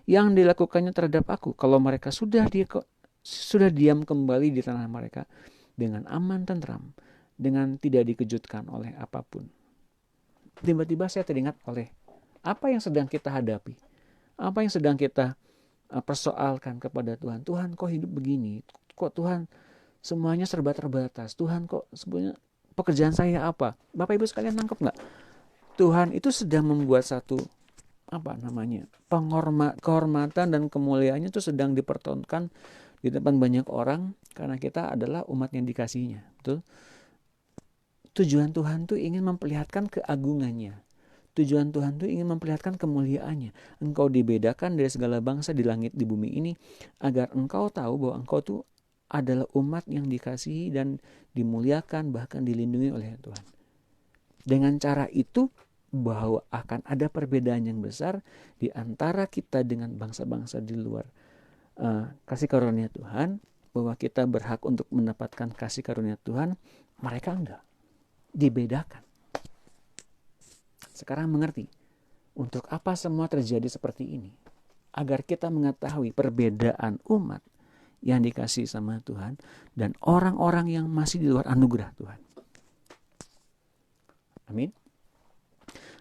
yang dilakukannya terhadap aku, kalau mereka sudah diam kembali di tanah mereka dengan aman tentram, dengan tidak dikejutkan oleh apapun. Tiba-tiba saya teringat oleh apa yang sedang kita hadapi, apa yang sedang kita persoalkan kepada Tuhan. Tuhan, kok hidup begini? Kok Tuhan semuanya serba terbatas? Tuhan, kok sebenarnya pekerjaan saya apa? Bapak Ibu sekalian nangkep nggak? Tuhan itu sedang membuat satu kehormatan dan kemuliaannya itu sedang dipertontonkan di depan banyak orang karena kita adalah umat yang dikasihinya. Betul? Tujuan Tuhan tuh ingin memperlihatkan keagungannya. Tujuan Tuhan tuh ingin memperlihatkan kemuliaannya. Engkau dibedakan dari segala bangsa di langit di bumi ini agar engkau tahu bahwa engkau tuh adalah umat yang dikasihi dan dimuliakan, bahkan dilindungi oleh Tuhan. Dengan cara itu bahwa akan ada perbedaan yang besar di antara kita dengan bangsa-bangsa di luar kasih karunia Tuhan, bahwa kita berhak untuk mendapatkan kasih karunia Tuhan, mereka enggak. Dibedakan. Sekarang mengerti untuk apa semua terjadi seperti ini, agar kita mengetahui perbedaan umat yang dikasih sama Tuhan dan orang-orang yang masih di luar anugerah Tuhan. Amin.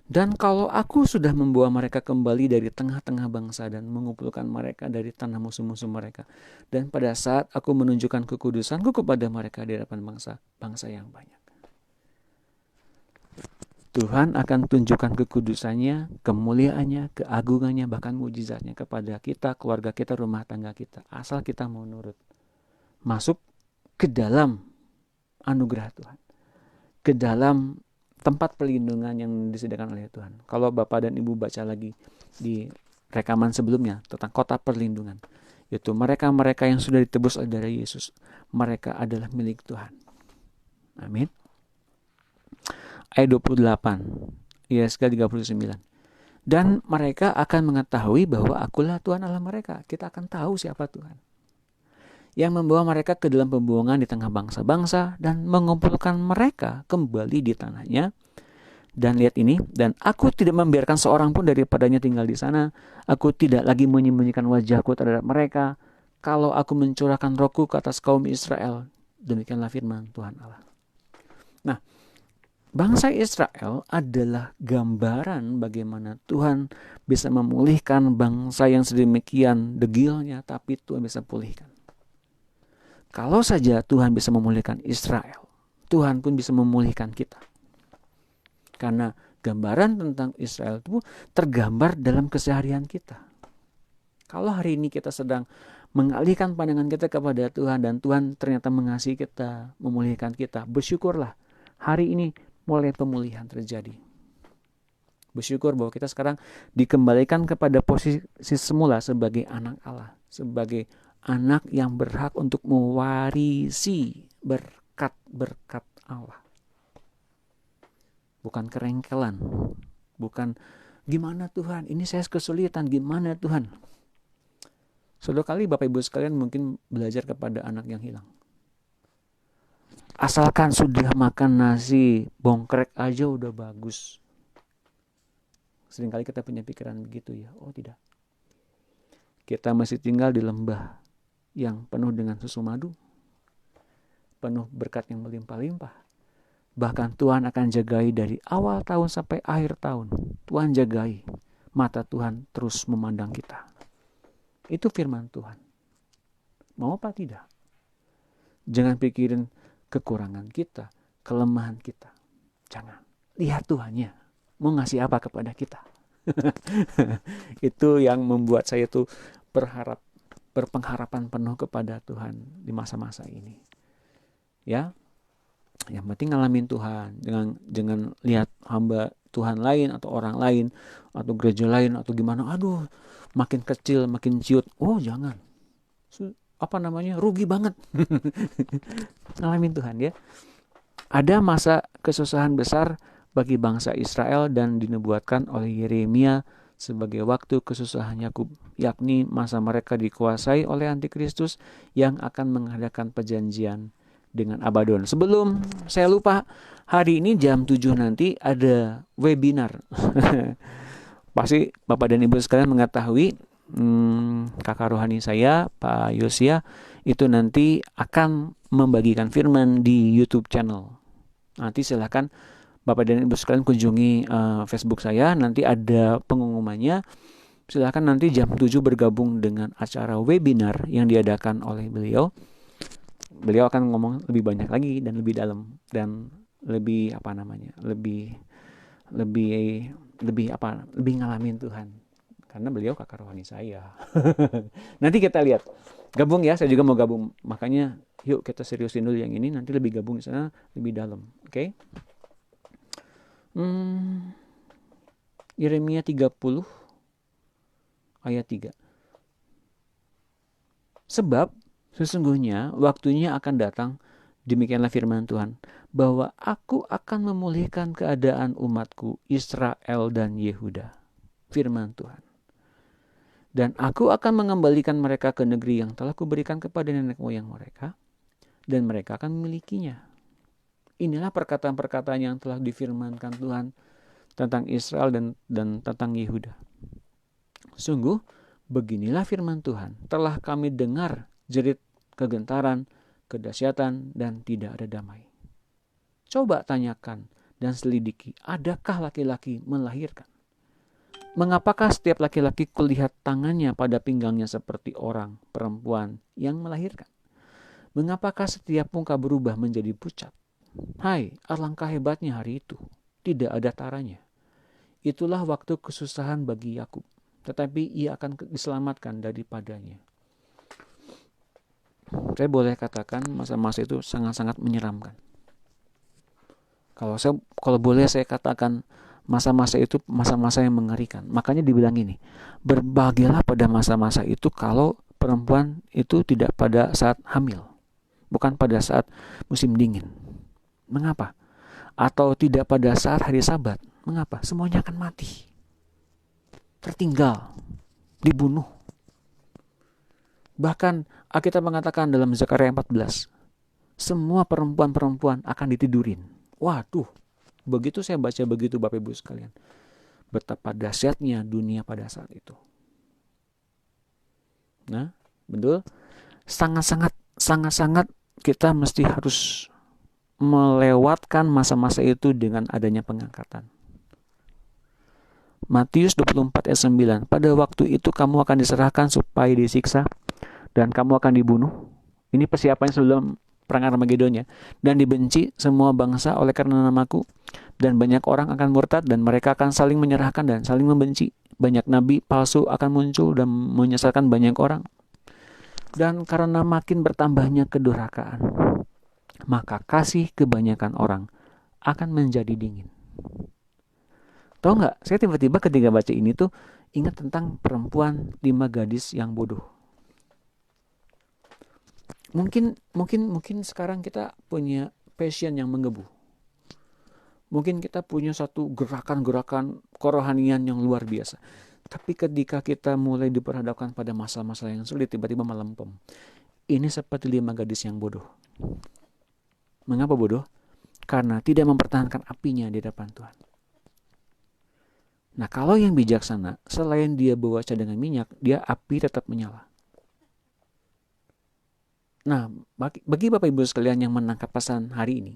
Dan kalau aku sudah membawa mereka kembali dari tengah-tengah bangsa dan mengumpulkan mereka dari tanah musuh-musuh mereka, dan pada saat aku menunjukkan kekudusanku kepada mereka di hadapan bangsa yang banyak, Tuhan akan tunjukkan kekudusannya, kemuliaannya, keagungannya, bahkan mujizatnya kepada kita, keluarga kita, rumah tangga kita, asal kita mau nurut, masuk ke dalam anugerah Tuhan, ke dalam tempat perlindungan yang disediakan oleh Tuhan. Kalau Bapak dan Ibu baca lagi di rekaman sebelumnya tentang kota perlindungan, yaitu mereka-mereka yang sudah ditebus oleh darah Yesus, mereka adalah milik Tuhan. Amin. Ayat 28, Yesaya 39. Dan mereka akan mengetahui bahwa akulah Tuhan Allah mereka. Kita akan tahu siapa Tuhan yang membawa mereka ke dalam pembuangan di tengah bangsa-bangsa dan mengumpulkan mereka kembali di tanahnya. Dan lihat ini, dan aku tidak membiarkan seorang pun daripadanya tinggal di sana. Aku tidak lagi menyembunyikan wajahku terhadap mereka kalau aku mencurahkan rohku ke atas kaum Israel. Demikianlah firman Tuhan Allah. Nah, bangsa Israel adalah gambaran bagaimana Tuhan bisa memulihkan bangsa yang sedemikian degilnya, tapi Tuhan bisa pulihkan. Kalau saja Tuhan bisa memulihkan Israel, Tuhan pun bisa memulihkan kita. Karena gambaran tentang Israel itu tergambar dalam keseharian kita. Kalau hari ini kita sedang mengalihkan pandangan kita kepada Tuhan dan Tuhan ternyata mengasihi kita, memulihkan kita, bersyukurlah. Hari ini mulai pemulihan terjadi. Bersyukur bahwa kita sekarang dikembalikan kepada posisi semula sebagai anak Allah, sebagai anak yang berhak untuk mewarisi berkat-berkat Allah. Bukan kerengkelan, bukan gimana Tuhan, ini saya kesulitan, gimana Tuhan. Suatu kali Bapak Ibu sekalian mungkin belajar kepada anak yang hilang. Asalkan sudah makan nasi bongkrek aja udah bagus. Seringkali kita punya pikiran begitu ya. Oh tidak. Kita masih tinggal di lembah yang penuh dengan susu madu, penuh berkat yang melimpah-limpah. Bahkan Tuhan akan jagai dari awal tahun sampai akhir tahun. Tuhan jagai. Mata Tuhan terus memandang kita. Itu firman Tuhan. Mau apa tidak? Jangan pikirin kekurangan kita, kelemahan kita. Jangan. Lihat Tuhannya. Mau ngasih apa kepada kita? Itu yang membuat saya tuh berpengharapan penuh kepada Tuhan di masa-masa ini. Ya, yang penting ngalamin Tuhan. Jangan lihat hamba Tuhan lain atau orang lain atau gereja lain atau gimana. Aduh, makin kecil, makin ciut. Oh jangan. Rugi banget. Ngalamin Tuhan ya. Ada masa kesusahan besar bagi bangsa Israel dan dinubuatkan oleh Yeremia sebagai waktu kesusahan Yakub, yakni masa mereka dikuasai oleh antikristus yang akan mengadakan perjanjian dengan Abaddon. Sebelum saya lupa, hari ini jam 7 nanti ada webinar. Pasti Bapak dan Ibu sekalian mengetahui, kakak rohani saya, Pak Yosia, itu nanti akan membagikan firman di YouTube channel. Nanti silahkan Bapak dan Ibu sekalian kunjungi Facebook saya, nanti ada pengumumannya. Silahkan nanti jam 7 bergabung dengan acara webinar yang diadakan oleh beliau. Beliau akan ngomong lebih banyak lagi dan lebih dalam dan lebih lebih ngalamin Tuhan. Karena beliau kakak rohani saya. Nanti kita lihat. Gabung ya, saya juga mau gabung. Makanya yuk kita seriusin dulu yang ini, nanti lebih gabung di sana lebih dalam. Oke? Yeremia 30 ayat 3. Sebab sesungguhnya waktunya akan datang, demikianlah firman Tuhan, bahwa aku akan memulihkan keadaan umatku Israel dan Yehuda. Firman Tuhan. Dan aku akan mengembalikan mereka ke negeri yang telah kuberikan kepada nenek moyang mereka, dan mereka akan memilikinya. Inilah perkataan-perkataan yang telah difirmankan Tuhan tentang Israel dan tentang Yehuda. Sungguh, beginilah firman Tuhan, telah kami dengar jerit kegentaran, kedahsyatan, dan tidak ada damai. Coba tanyakan dan selidiki, adakah laki-laki melahirkan? Mengapakah setiap laki-laki kulihat tangannya pada pinggangnya seperti orang, perempuan yang melahirkan? Mengapakah setiap muka berubah menjadi pucat? Hai, alangkah hebatnya hari itu, tidak ada taranya. Itulah waktu kesusahan bagi Yakub, tetapi ia akan diselamatkan daripadanya. Saya boleh katakan masa-masa itu sangat-sangat menyeramkan. Kalau boleh saya katakan, masa-masa itu masa-masa yang mengerikan. Makanya dibilang ini, berbahagialah pada masa-masa itu kalau perempuan itu tidak pada saat hamil, bukan pada saat musim dingin. Mengapa? Atau tidak pada saat hari Sabat. Mengapa? Semuanya akan mati, tertinggal, dibunuh. Bahkan Alkitab mengatakan dalam Zakaria 14, semua perempuan-perempuan akan ditidurin. Waduh, begitu saya baca begitu Bapak Ibu sekalian, betapa dahsyatnya dunia pada saat itu. Nah, betul, sangat-sangat kita mesti harus melewatkan masa-masa itu dengan adanya pengangkatan. Matius 24 ayat 9, pada waktu itu kamu akan diserahkan supaya disiksa dan kamu akan dibunuh. Ini persiapan sebelum perang Armageddon ya. Dan dibenci semua bangsa oleh karena namaku, dan banyak orang akan murtad dan mereka akan saling menyerahkan dan saling membenci. Banyak nabi palsu akan muncul dan menyesatkan banyak orang. Dan karena makin bertambahnya kedurhakaan, maka kasih kebanyakan orang akan menjadi dingin. Tahu nggak? Saya tiba-tiba ketika baca ini tuh ingat tentang perempuan 5 gadis yang bodoh. Mungkin sekarang kita punya passion yang menggebu. Mungkin kita punya satu gerakan-gerakan kerohanian yang luar biasa. Tapi ketika kita mulai diperhadapkan pada masalah-masalah yang sulit, tiba-tiba melempem. Ini seperti 5 gadis yang bodoh. Mengapa bodoh? Karena tidak mempertahankan apinya di depan Tuhan. Nah, kalau yang bijaksana, selain dia bawa cadangan minyak, dia api tetap menyala. Nah, bagi Bapak Ibu sekalian yang menangkap pesan hari ini,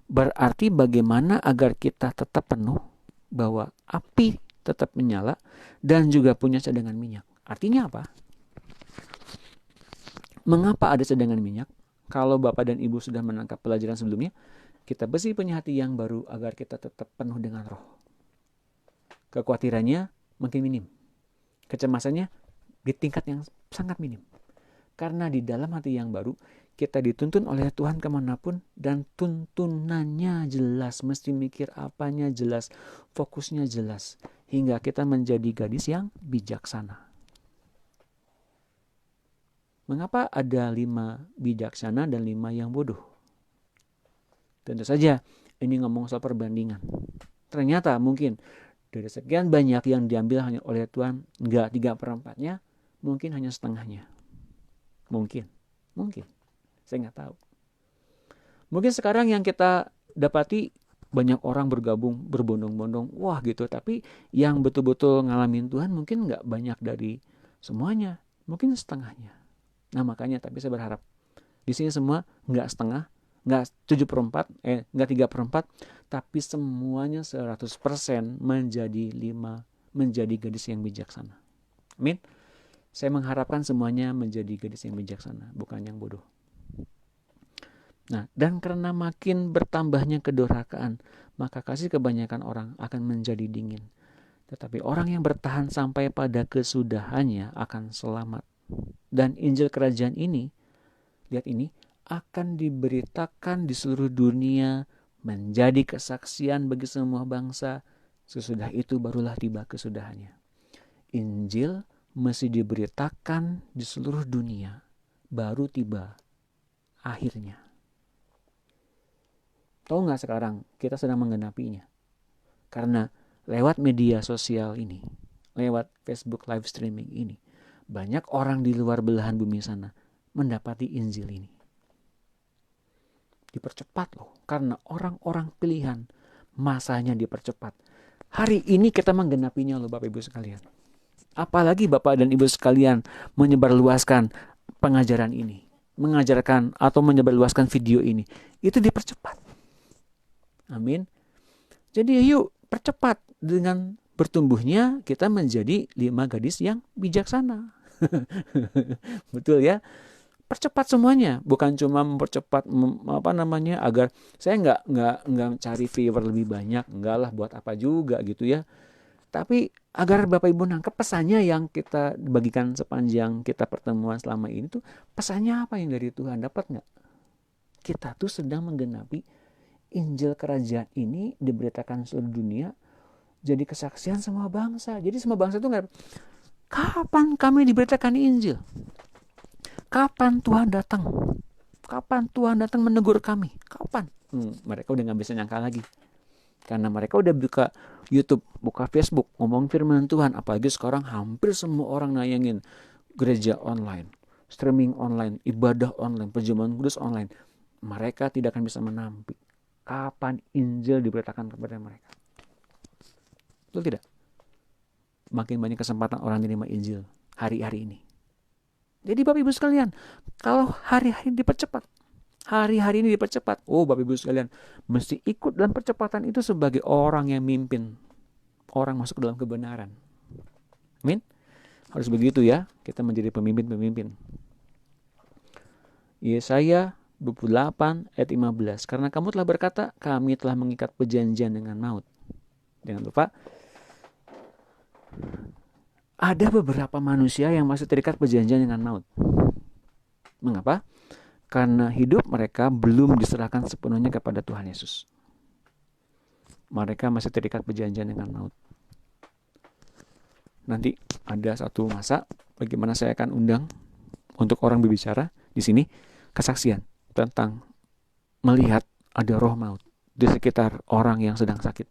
berarti bagaimana agar kita tetap penuh, bahwa api tetap menyala, dan juga punya cadangan minyak. Artinya apa? Mengapa ada cadangan minyak? Kalau Bapak dan Ibu sudah menangkap pelajaran sebelumnya, kita mesti punya hati yang baru agar kita tetap penuh dengan roh. Kekhawatirannya makin minim. Kecemasannya di tingkat yang sangat minim. Karena di dalam hati yang baru, kita dituntun oleh Tuhan kemanapun, dan tuntunannya jelas, mesti mikir apanya jelas, fokusnya jelas, hingga kita menjadi gadis yang bijaksana. Mengapa ada 5 bijaksana dan 5 yang bodoh? Tentu saja ini ngomong soal perbandingan. Ternyata mungkin dari sekian banyak yang diambil hanya oleh Tuhan, enggak 3/4-nya, mungkin hanya setengahnya. Mungkin. Saya nggak tahu. Mungkin sekarang yang kita dapati banyak orang bergabung berbondong-bondong, wah gitu. Tapi yang betul-betul ngalamin Tuhan mungkin nggak banyak dari semuanya, mungkin setengahnya. Nah makanya, tapi saya berharap di sini semua nggak setengah, nggak 7/4, nggak 3/4, tapi semuanya 100% menjadi gadis yang bijaksana. Amin. Saya mengharapkan semuanya menjadi gadis yang bijaksana, bukan yang bodoh. Nah, dan karena makin bertambahnya kedurhakaan, maka kasih kebanyakan orang akan menjadi dingin. Tetapi orang yang bertahan sampai pada kesudahannya akan selamat. Dan Injil Kerajaan ini, lihat ini, akan diberitakan di seluruh dunia, menjadi kesaksian bagi semua bangsa. Sesudah itu barulah tiba kesudahannya. Injil mesti diberitakan di seluruh dunia, baru tiba akhirnya. Tahu nggak sekarang kita sedang menggenapinya? Karena lewat media sosial ini, lewat Facebook live streaming ini, banyak orang di luar belahan bumi sana mendapati Injil ini. Dipercepat loh, karena orang-orang pilihan masanya dipercepat. Hari ini kita menggenapinya loh Bapak Ibu sekalian. Apalagi Bapak dan Ibu sekalian menyebarluaskan pengajaran ini, mengajarkan atau menyebarluaskan video ini, itu dipercepat. Amin. Jadi yuk percepat dengan bertumbuhnya kita menjadi 5 gadis yang bijaksana. Betul ya? Percepat semuanya, bukan cuma mempercepat agar saya nggak cari viewer lebih banyak, enggak lah, buat apa juga gitu ya. Tapi agar Bapak Ibu nangkep pesannya yang kita bagikan sepanjang kita pertemuan selama ini tuh, pesannya apa yang dari Tuhan, dapat nggak? Kita tuh sedang menggenapi Injil Kerajaan ini diberitakan seluruh dunia, jadi kesaksian semua bangsa. Jadi semua bangsa itu nggak, kapan kami diberitakan Injil? Kapan Tuhan datang? Kapan Tuhan datang menegur kami? Kapan? Mereka udah nggak bisa nyangka lagi. Karena mereka udah buka YouTube, buka Facebook, ngomong firman Tuhan. Apalagi sekarang hampir semua orang nayangin gereja online, streaming online, ibadah online, perjamuan kudus online. Mereka tidak akan bisa menampik kapan Injil diberitakan kepada mereka. Betul tidak? Makin banyak kesempatan orang menerima Injil hari-hari ini. Jadi Bapak Ibu sekalian, kalau hari-hari ini dipercepat, Bapak Ibu sekalian mesti ikut dalam percepatan itu sebagai orang yang mimpin orang masuk ke dalam kebenaran. Amin. Harus begitu ya, kita menjadi pemimpin-pemimpin. Yesaya 28 ayat 15. Karena kamu telah berkata, kami telah mengikat perjanjian dengan maut. Jangan lupa, ada beberapa manusia yang masih terikat perjanjian dengan maut. Mengapa? Karena hidup mereka belum diserahkan sepenuhnya kepada Tuhan Yesus. Mereka masih terikat perjanjian dengan maut. Nanti ada satu masa bagaimana saya akan undang untuk orang berbicara di sini kesaksian tentang melihat ada roh maut di sekitar orang yang sedang sakit.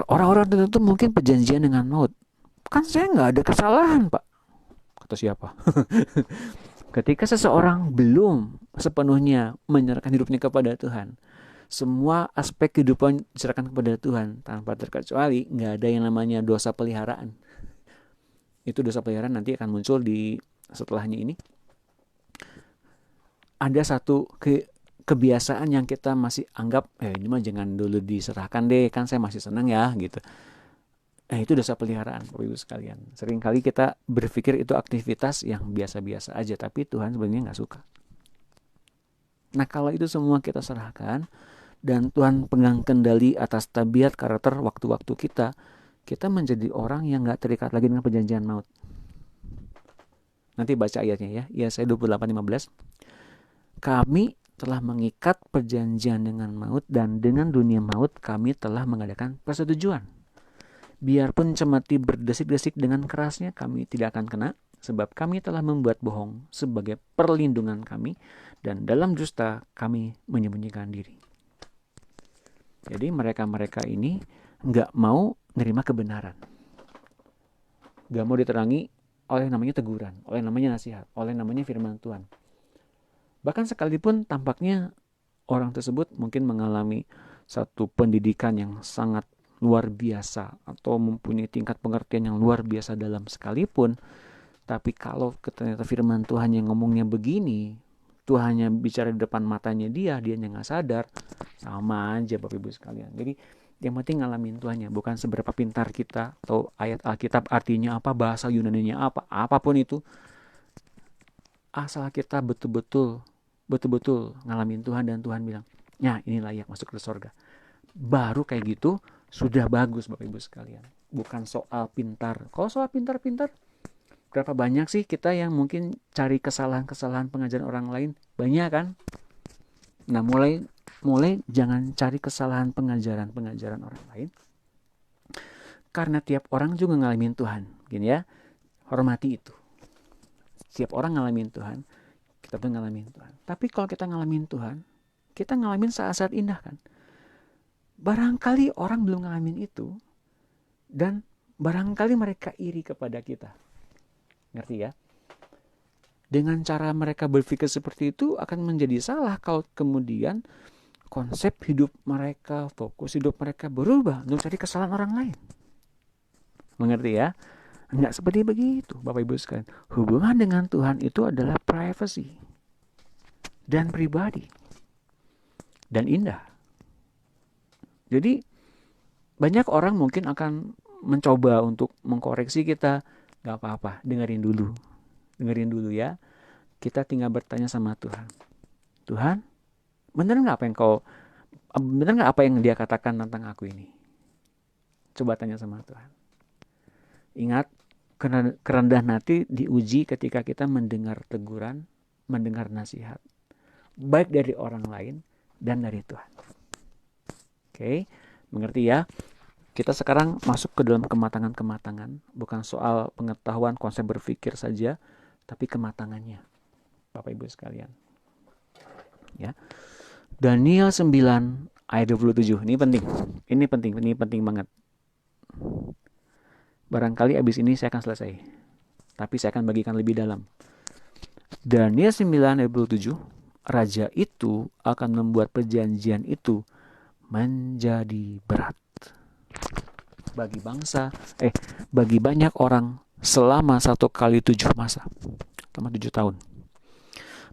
Orang-orang tertentu mungkin perjanjian dengan maut. Kan saya nggak ada kesalahan, Pak. Kata siapa? Ketika seseorang belum sepenuhnya menyerahkan hidupnya kepada Tuhan, semua aspek kehidupan diserahkan kepada Tuhan tanpa terkecuali, nggak ada yang namanya dosa peliharaan. Itu dosa peliharaan nanti akan muncul di setelahnya ini. Ada satu kebiasaan yang kita masih anggap, ini mah jangan dulu diserahkan deh, kan saya masih senang ya gitu. Itu dosa peliharaan, Bapak Ibu sekalian. Seringkali kita berpikir itu aktivitas yang biasa-biasa aja, tapi Tuhan sebenarnya nggak suka. Nah, kalau itu semua kita serahkan dan Tuhan pegang kendali atas tabiat, karakter, waktu-waktu kita menjadi orang yang nggak terikat lagi dengan perjanjian maut. Nanti baca ayatnya ya, Yesaya 28:15. Kami telah mengikat perjanjian dengan maut, dan dengan dunia maut kami telah mengadakan persetujuan. Biarpun cemeti berdesik-desik dengan kerasnya, kami tidak akan kena, sebab kami telah membuat bohong sebagai perlindungan kami, dan dalam dusta kami menyembunyikan diri. Jadi mereka-mereka ini gak mau nerima kebenaran, gak mau diterangi oleh namanya teguran, oleh namanya nasihat, oleh namanya firman Tuhan. Bahkan sekalipun tampaknya orang tersebut mungkin mengalami satu pendidikan yang sangat luar biasa atau mempunyai tingkat pengertian yang luar biasa dalam sekalipun, tapi kalau ternyata firman Tuhan yang ngomongnya begini, Tuhannya bicara di depan matanya dia nggak sadar, sama aja Bapak Ibu sekalian. Jadi yang penting ngalamin Tuhannya, bukan seberapa pintar kita atau ayat Alkitab artinya apa, bahasa Yunaninya apa, apapun itu. Asal kita betul-betul ngalamin Tuhan dan Tuhan bilang, ya ini layak masuk ke surga. Baru kayak gitu sudah bagus Bapak Ibu sekalian. Bukan soal pintar. Kalau soal pintar-pintar, berapa banyak sih kita yang mungkin cari kesalahan-kesalahan pengajaran orang lain? Banyak kan? Nah mulai jangan cari kesalahan pengajaran orang lain. Karena tiap orang juga ngalamin Tuhan. Gini ya, hormati itu. Setiap orang ngalamin Tuhan, kita pun ngalamin Tuhan. Tapi kalau kita ngalamin Tuhan, kita ngalamin saat-saat indah kan. Barangkali orang belum ngalamin itu, dan barangkali mereka iri kepada kita. Ngerti ya? Dengan cara mereka berpikir seperti itu akan menjadi salah kalau kemudian konsep hidup mereka, fokus hidup mereka berubah untuk cari kesalahan orang lain. Mengerti ya? Enggak seperti begitu Bapak Ibu sekalian. Hubungan dengan Tuhan itu adalah privacy dan pribadi dan indah. Jadi banyak orang mungkin akan mencoba untuk mengkoreksi kita. Gak apa-apa, dengerin dulu ya. Kita tinggal bertanya sama Tuhan. Tuhan, benar gak apa yang dia katakan tentang aku ini? Coba tanya sama Tuhan. Ingat, kerendahan hati diuji ketika kita mendengar teguran, mendengar nasihat. Baik dari orang lain dan dari Tuhan. Oke, mengerti ya? Kita sekarang masuk ke dalam kematangan-kematangan. Bukan soal pengetahuan, konsep berpikir saja, tapi kematangannya. Bapak Ibu sekalian. Ya. Daniel 9 ayat 27. Ini penting banget. Barangkali abis ini saya akan selesai. Tapi saya akan bagikan lebih dalam. Daniel 9 ayat 27. Raja itu akan membuat perjanjian itu menjadi berat. Bagi banyak orang selama 1 kali 7 masa. Selama 7 tahun.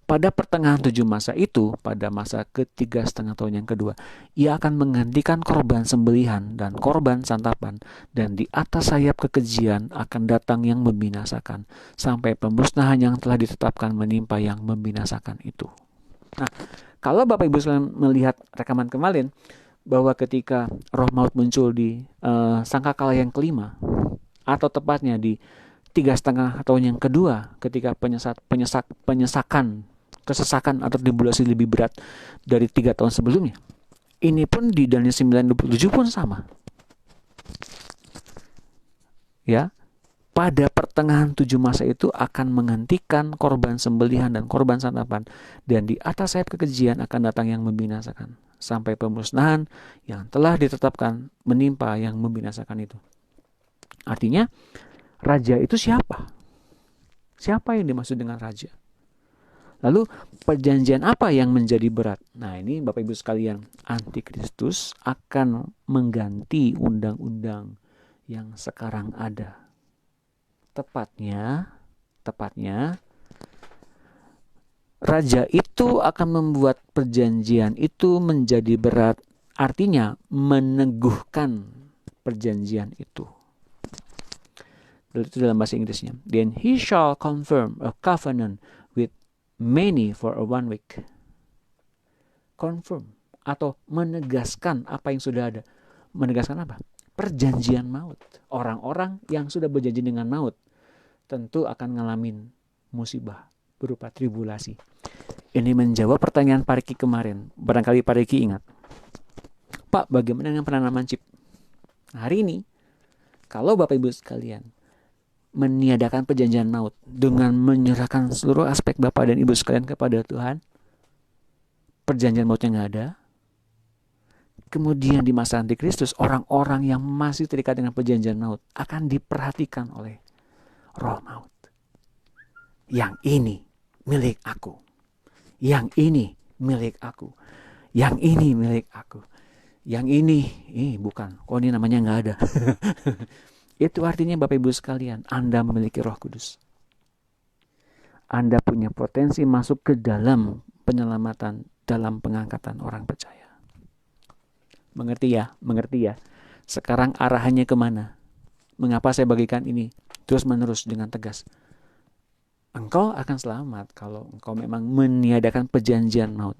Pada pertengahan 7 masa itu, pada masa ke-3,5 tahun yang kedua, ia akan menggantikan korban sembelihan dan korban santapan, dan di atas sayap kekejian akan datang yang membinasakan, sampai pemusnahan yang telah ditetapkan menimpa yang membinasakan itu. Nah, kalau Bapak Ibu sekalian melihat rekaman kemarin, bahwa ketika roh maut muncul di sangkakala yang kelima, atau tepatnya di 3,5 tahun yang kedua, ketika kesesakan atau tribulasi lebih berat dari 3 tahun sebelumnya. Ini pun di Daniel 9:27 pun sama. Ya, pada pertengahan 7 masa itu akan menghentikan korban sembelihan dan korban santapan, dan di atas sayap kekejian akan datang yang membinasakan, sampai pemusnahan yang telah ditetapkan menimpa yang membinasakan itu. Artinya, raja itu siapa? Siapa yang dimaksud dengan raja? Lalu perjanjian apa yang menjadi berat? Nah ini Bapak Ibu sekalian, Antikristus akan mengganti undang-undang yang sekarang ada. Tepatnya, raja itu akan membuat perjanjian itu menjadi berat. Artinya meneguhkan perjanjian itu. Itu dalam bahasa Inggrisnya. Then he shall confirm a covenant with many for a 1 week. Confirm atau menegaskan apa yang sudah ada. Menegaskan apa? Perjanjian maut. Orang-orang yang sudah berjanji dengan maut tentu akan ngalamin musibah berupa tribulasi. Ini menjawab pertanyaan Pak Riki kemarin. Barangkali Pak Riki ingat. Pak, bagaimana dengan penanaman chip? Hari ini, kalau Bapak Ibu sekalian meniadakan perjanjian maut dengan menyerahkan seluruh aspek Bapak dan Ibu sekalian kepada Tuhan, perjanjian mautnya nggak ada. Kemudian di masa Antikristus, orang-orang yang masih terikat dengan perjanjian maut akan diperhatikan oleh roh maut. Yang ini milik aku. Yang ini milik aku. Yang ini milik aku. Yang ini, bukan. Oh, ini namanya nggak ada. Itu artinya Bapak Ibu sekalian, Anda memiliki Roh Kudus. Anda punya potensi masuk ke dalam penyelamatan, dalam pengangkatan orang percaya. Mengerti ya? Mengerti ya? Sekarang arahannya kemana? Mengapa saya bagikan ini terus menerus dengan tegas? Engkau akan selamat kalau engkau memang meniadakan perjanjian maut.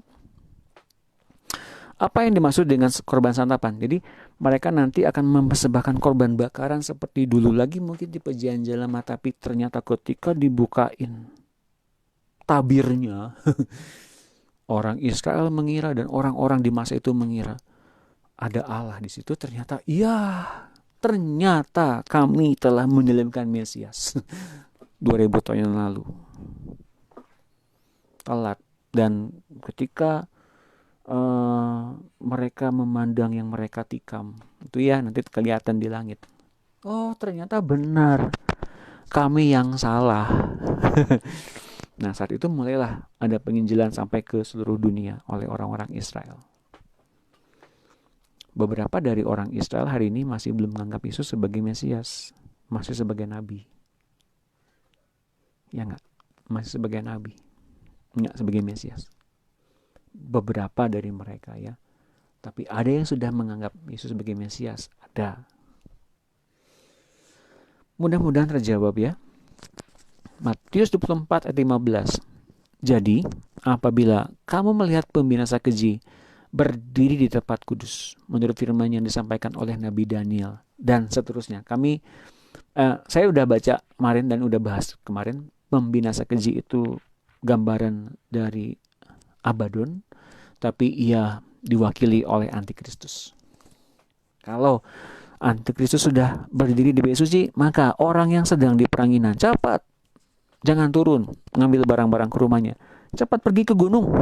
Apa yang dimaksud dengan korban santapan? Jadi mereka nanti akan mempersembahkan korban bakaran seperti dulu lagi mungkin di perjanjian lama, tapi ternyata ketika dibukain tabirnya, orang Israel mengira dan orang-orang di masa itu mengira ada Allah di situ. Ternyata ternyata kami telah menyelimkan Mesias 2000 tahun yang lalu. Telat. Dan ketika mereka memandang yang mereka tikam, itu ya nanti kelihatan di langit. Oh, ternyata benar, kami yang salah. Nah, saat itu mulailah ada penginjilan sampai ke seluruh dunia oleh orang-orang Israel. Beberapa dari orang Israel hari ini masih belum menganggap Yesus sebagai Mesias, masih sebagai nabi. Ya enggak? Masih sebagai nabi, enggak sebagai Mesias. Beberapa dari mereka ya. Tapi ada yang sudah menganggap Yesus sebagai Mesias. Ada. Mudah-mudahan terjawab ya. Matius 24 ayat 15. Jadi, apabila kamu melihat pembinasa keji berdiri di tempat kudus, menurut firman yang disampaikan oleh Nabi Daniel, dan seterusnya. Saya udah baca kemarin dan udah bahas kemarin, pembinasa keji itu gambaran dari Abaddon, tapi ia diwakili oleh Antikristus. Kalau Antikristus sudah berdiri di bait suci, maka orang yang sedang diperanginan, cepat, jangan turun, ngambil barang-barang ke rumahnya, cepat pergi ke gunung,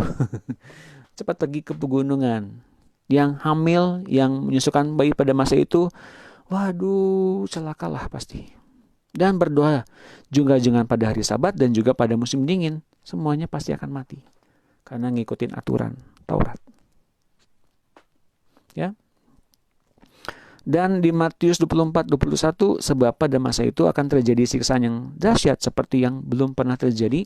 cepat pergi ke pegunungan. Yang hamil, yang menyusukan bayi pada masa itu, waduh, celakalah pasti. Dan berdoa juga jangan pada hari Sabat dan juga pada musim dingin, semuanya pasti akan mati. Karena ngikutin aturan Taurat. Ya. Dan di Matius 24-21, sebab pada masa itu akan terjadi siksaan yang dahsyat seperti yang belum pernah terjadi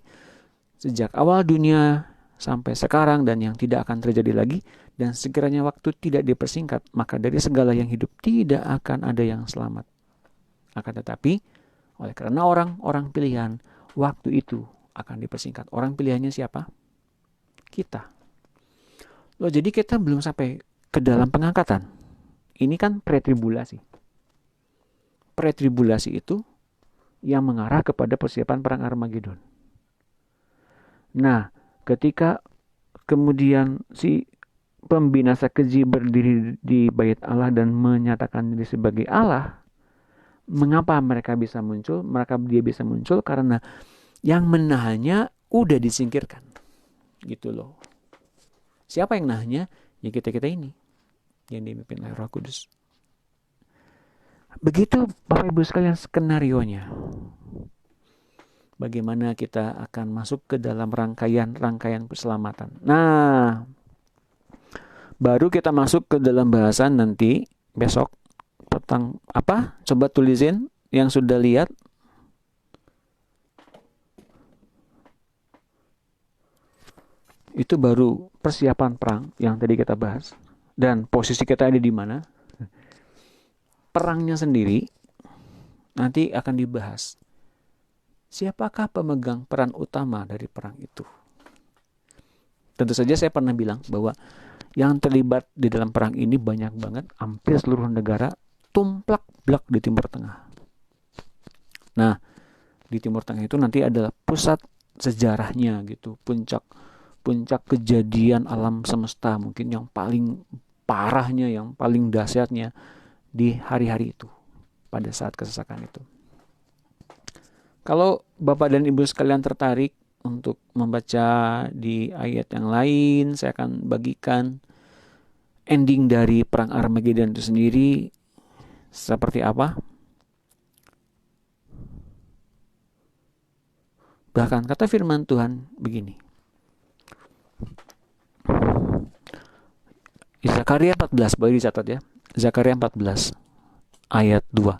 sejak awal dunia sampai sekarang dan yang tidak akan terjadi lagi. Dan sekiranya waktu tidak dipersingkat, maka dari segala yang hidup tidak akan ada yang selamat. Akan tetapi, oleh karena orang-orang pilihan, waktu itu akan dipersingkat. Orang pilihannya siapa? Kita. Loh, jadi kita belum sampai ke dalam pengangkatan. Ini kan pretribulasi. Pretribulasi itu yang mengarah kepada persiapan perang Armageddon. Nah, ketika kemudian si pembinasa keji berdiri di bait Allah dan menyatakan diri sebagai Allah, mengapa mereka bisa muncul? Dia bisa muncul karena yang menahannya udah disingkirkan. Gitu loh. Siapa yang nahannya? Ya kita-kita ini yang dipimpin oleh Roh Kudus. Begitu Bapak Ibu sekalian skenarionya. Bagaimana kita akan masuk ke dalam rangkaian keselamatan. Nah, baru kita masuk ke dalam bahasan nanti besok tentang apa? Coba tulisin yang sudah lihat. Itu baru persiapan perang yang tadi kita bahas. Dan posisi kita ada di mana? Perangnya sendiri nanti akan dibahas. Siapakah pemegang peran utama dari perang itu? Tentu saja saya pernah bilang bahwa yang terlibat di dalam perang ini banyak banget, hampir seluruh negara tumplak-blak di Timur Tengah. Nah, di Timur Tengah itu nanti adalah pusat sejarahnya gitu, puncak kejadian alam semesta mungkin yang paling parahnya, yang paling dahsyatnya di hari-hari itu, pada saat kesesakan itu. Kalau Bapak dan Ibu sekalian tertarik untuk membaca di ayat yang lain, saya akan bagikan ending dari perang Armageddon itu sendiri seperti apa. Bahkan kata firman Tuhan begini, Zakaria 14, boleh dicatat ya. Zakaria 14 ayat 2.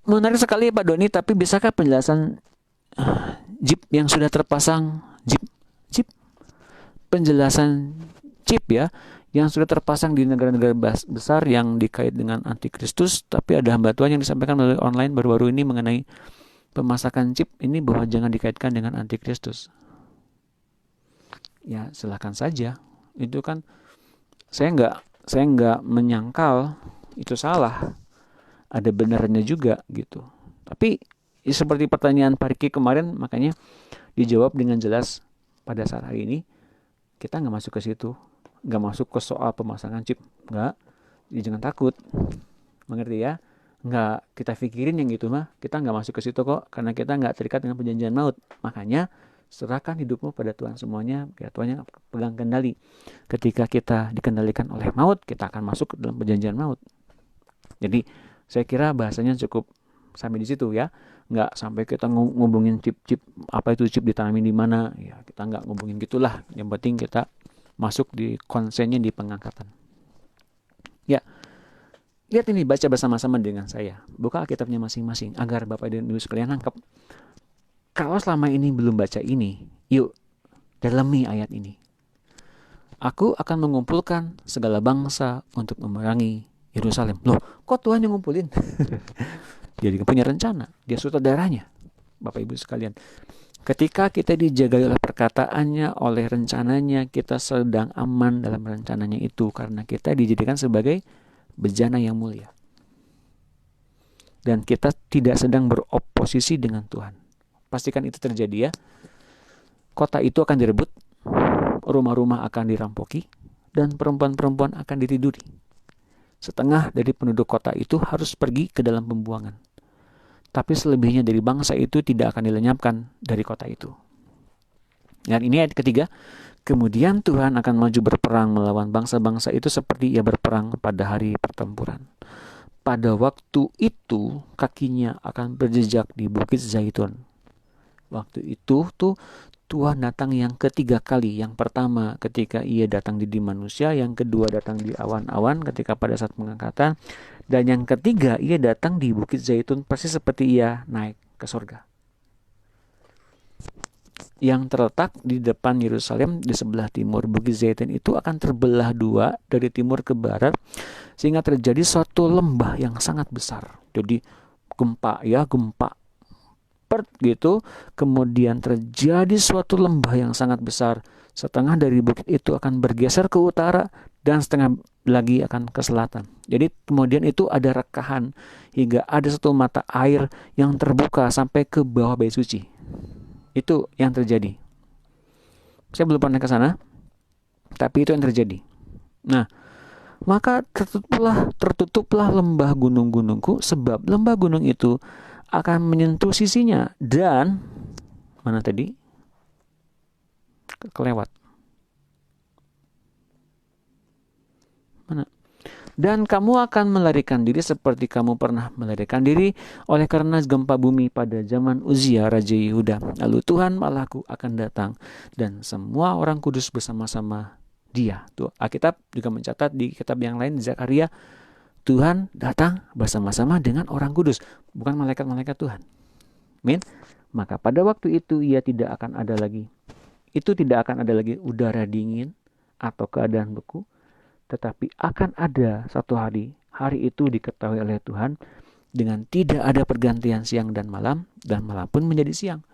Menarik sekali Pak Doni, tapi bisakah penjelasan chip yang sudah terpasang chip penjelasan chip ya yang sudah terpasang di negara-negara besar yang dikait dengan antikristus, tapi ada hamba Tuhan yang disampaikan melalui online baru-baru ini mengenai pemasakan chip ini bahwa jangan dikaitkan dengan antikristus. Ya silakan saja, itu kan saya nggak menyangkal itu salah, ada benarnya juga gitu. Tapi ya, seperti pertanyaan Pak Riki kemarin, makanya dijawab dengan jelas pada saat hari ini. Kita nggak masuk ke situ, nggak masuk ke soal pemasangan chip, nggak. Ya, jangan takut, mengerti ya? Nggak kita pikirin yang gitu mah, kita nggak masuk ke situ kok, karena kita nggak terikat dengan perjanjian maut. Makanya serahkan hidupmu pada Tuhan semuanya, biar Tuhan yang pegang kendali. Ketika kita dikendalikan oleh maut, kita akan masuk ke dalam perjanjian maut. Jadi saya kira bahasanya cukup sampai di situ ya, nggak sampai kita ngomongin chip apa itu chip ditanamin di mana ya, kita nggak ngomongin gitulah. Yang penting kita masuk di konsennya di pengangkatan ya. Lihat ini, baca bersama-sama dengan saya, buka Alkitabnya masing-masing agar Bapak dan Ibu sekalian nangkep. Kalau selama ini belum baca ini, yuk dalami ayat ini. Aku akan mengumpulkan segala bangsa untuk memerangi Yerusalem. Loh, kok Tuhan yang ngumpulin? Dia punya rencana, dia sutradaranya. Bapak Ibu sekalian, ketika kita dijaga oleh perkataannya, oleh rencananya, kita sedang aman dalam rencananya itu, karena kita dijadikan sebagai bejana yang mulia. Dan kita tidak sedang beroposisi dengan Tuhan. Pastikan itu terjadi ya. Kota itu akan direbut, rumah-rumah akan dirampoki, dan perempuan-perempuan akan ditiduri. Setengah dari penduduk kota itu harus pergi ke dalam pembuangan. Tapi selebihnya dari bangsa itu tidak akan dilenyapkan dari kota itu. Dan ini ayat ketiga. Kemudian Tuhan akan maju berperang melawan bangsa-bangsa itu seperti ia berperang pada hari pertempuran. Pada waktu itu kakinya akan berjejak di Bukit Zaitun. Waktu itu tuh Tuhan datang yang ketiga kali. Yang pertama ketika ia datang di manusia, yang kedua datang di awan-awan ketika pada saat pengangkatan, dan yang ketiga ia datang di Bukit Zaitun persis seperti ia naik ke surga. Yang terletak di depan Yerusalem di sebelah timur. Bukit Zaitun itu akan terbelah dua dari timur ke barat sehingga terjadi suatu lembah yang sangat besar. Jadi gempa gitu, kemudian terjadi suatu lembah yang sangat besar. Setengah dari bukit itu akan bergeser ke utara dan setengah lagi akan ke selatan. Jadi kemudian itu ada rekahan hingga ada satu mata air yang terbuka sampai ke bawah bait suci. Itu yang terjadi. Saya belum pernah ke sana, tapi itu yang terjadi. Nah, maka tertutuplah lembah gunung-gunungku, sebab lembah gunung itu akan menyentuh sisinya. Dan mana tadi? Kelewat. Mana? Dan kamu akan melarikan diri seperti kamu pernah melarikan diri oleh karena gempa bumi pada zaman Uzia Raja Yehuda. Lalu Tuhan Allahku akan datang dan semua orang kudus bersama-sama dia. Tuh, Alkitab juga mencatat di kitab yang lain, Zakaria, Tuhan datang bersama-sama dengan orang kudus, bukan malaikat-malaikat Tuhan. Amin. Maka pada waktu itu tidak akan ada lagi udara dingin atau keadaan beku, tetapi akan ada satu hari itu diketahui oleh Tuhan dengan tidak ada pergantian siang dan malam pun menjadi siang.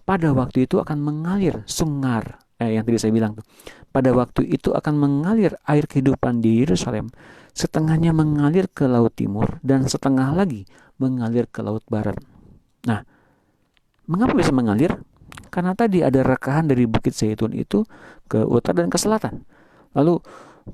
Pada waktu itu akan mengalir sungar, yang tadi saya bilang tuh. Pada waktu itu akan mengalir air kehidupan di Yerusalem. Setengahnya mengalir ke laut timur dan setengah lagi mengalir ke laut barat. Nah, mengapa bisa mengalir? Karena tadi ada rekahan dari Bukit Zaitun itu ke utara dan ke selatan. Lalu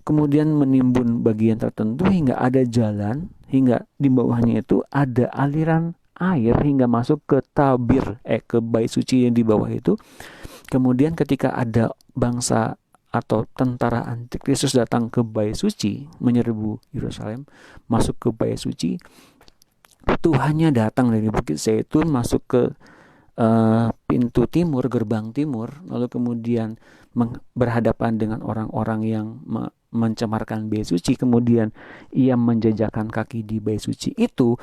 kemudian menimbun bagian tertentu hingga ada jalan, hingga di bawahnya itu ada aliran air hingga masuk ke tabir, ke bait suci yang di bawah itu. Kemudian ketika ada bangsa atau tentara antikristus datang ke bait suci, menyerbu Yerusalem, masuk ke bait suci, Tuhannya datang dari Bukit Zaitun masuk ke pintu timur, gerbang timur, lalu kemudian berhadapan dengan orang-orang yang mencemarkan bait suci, kemudian ia menjejakkan kaki di bait suci itu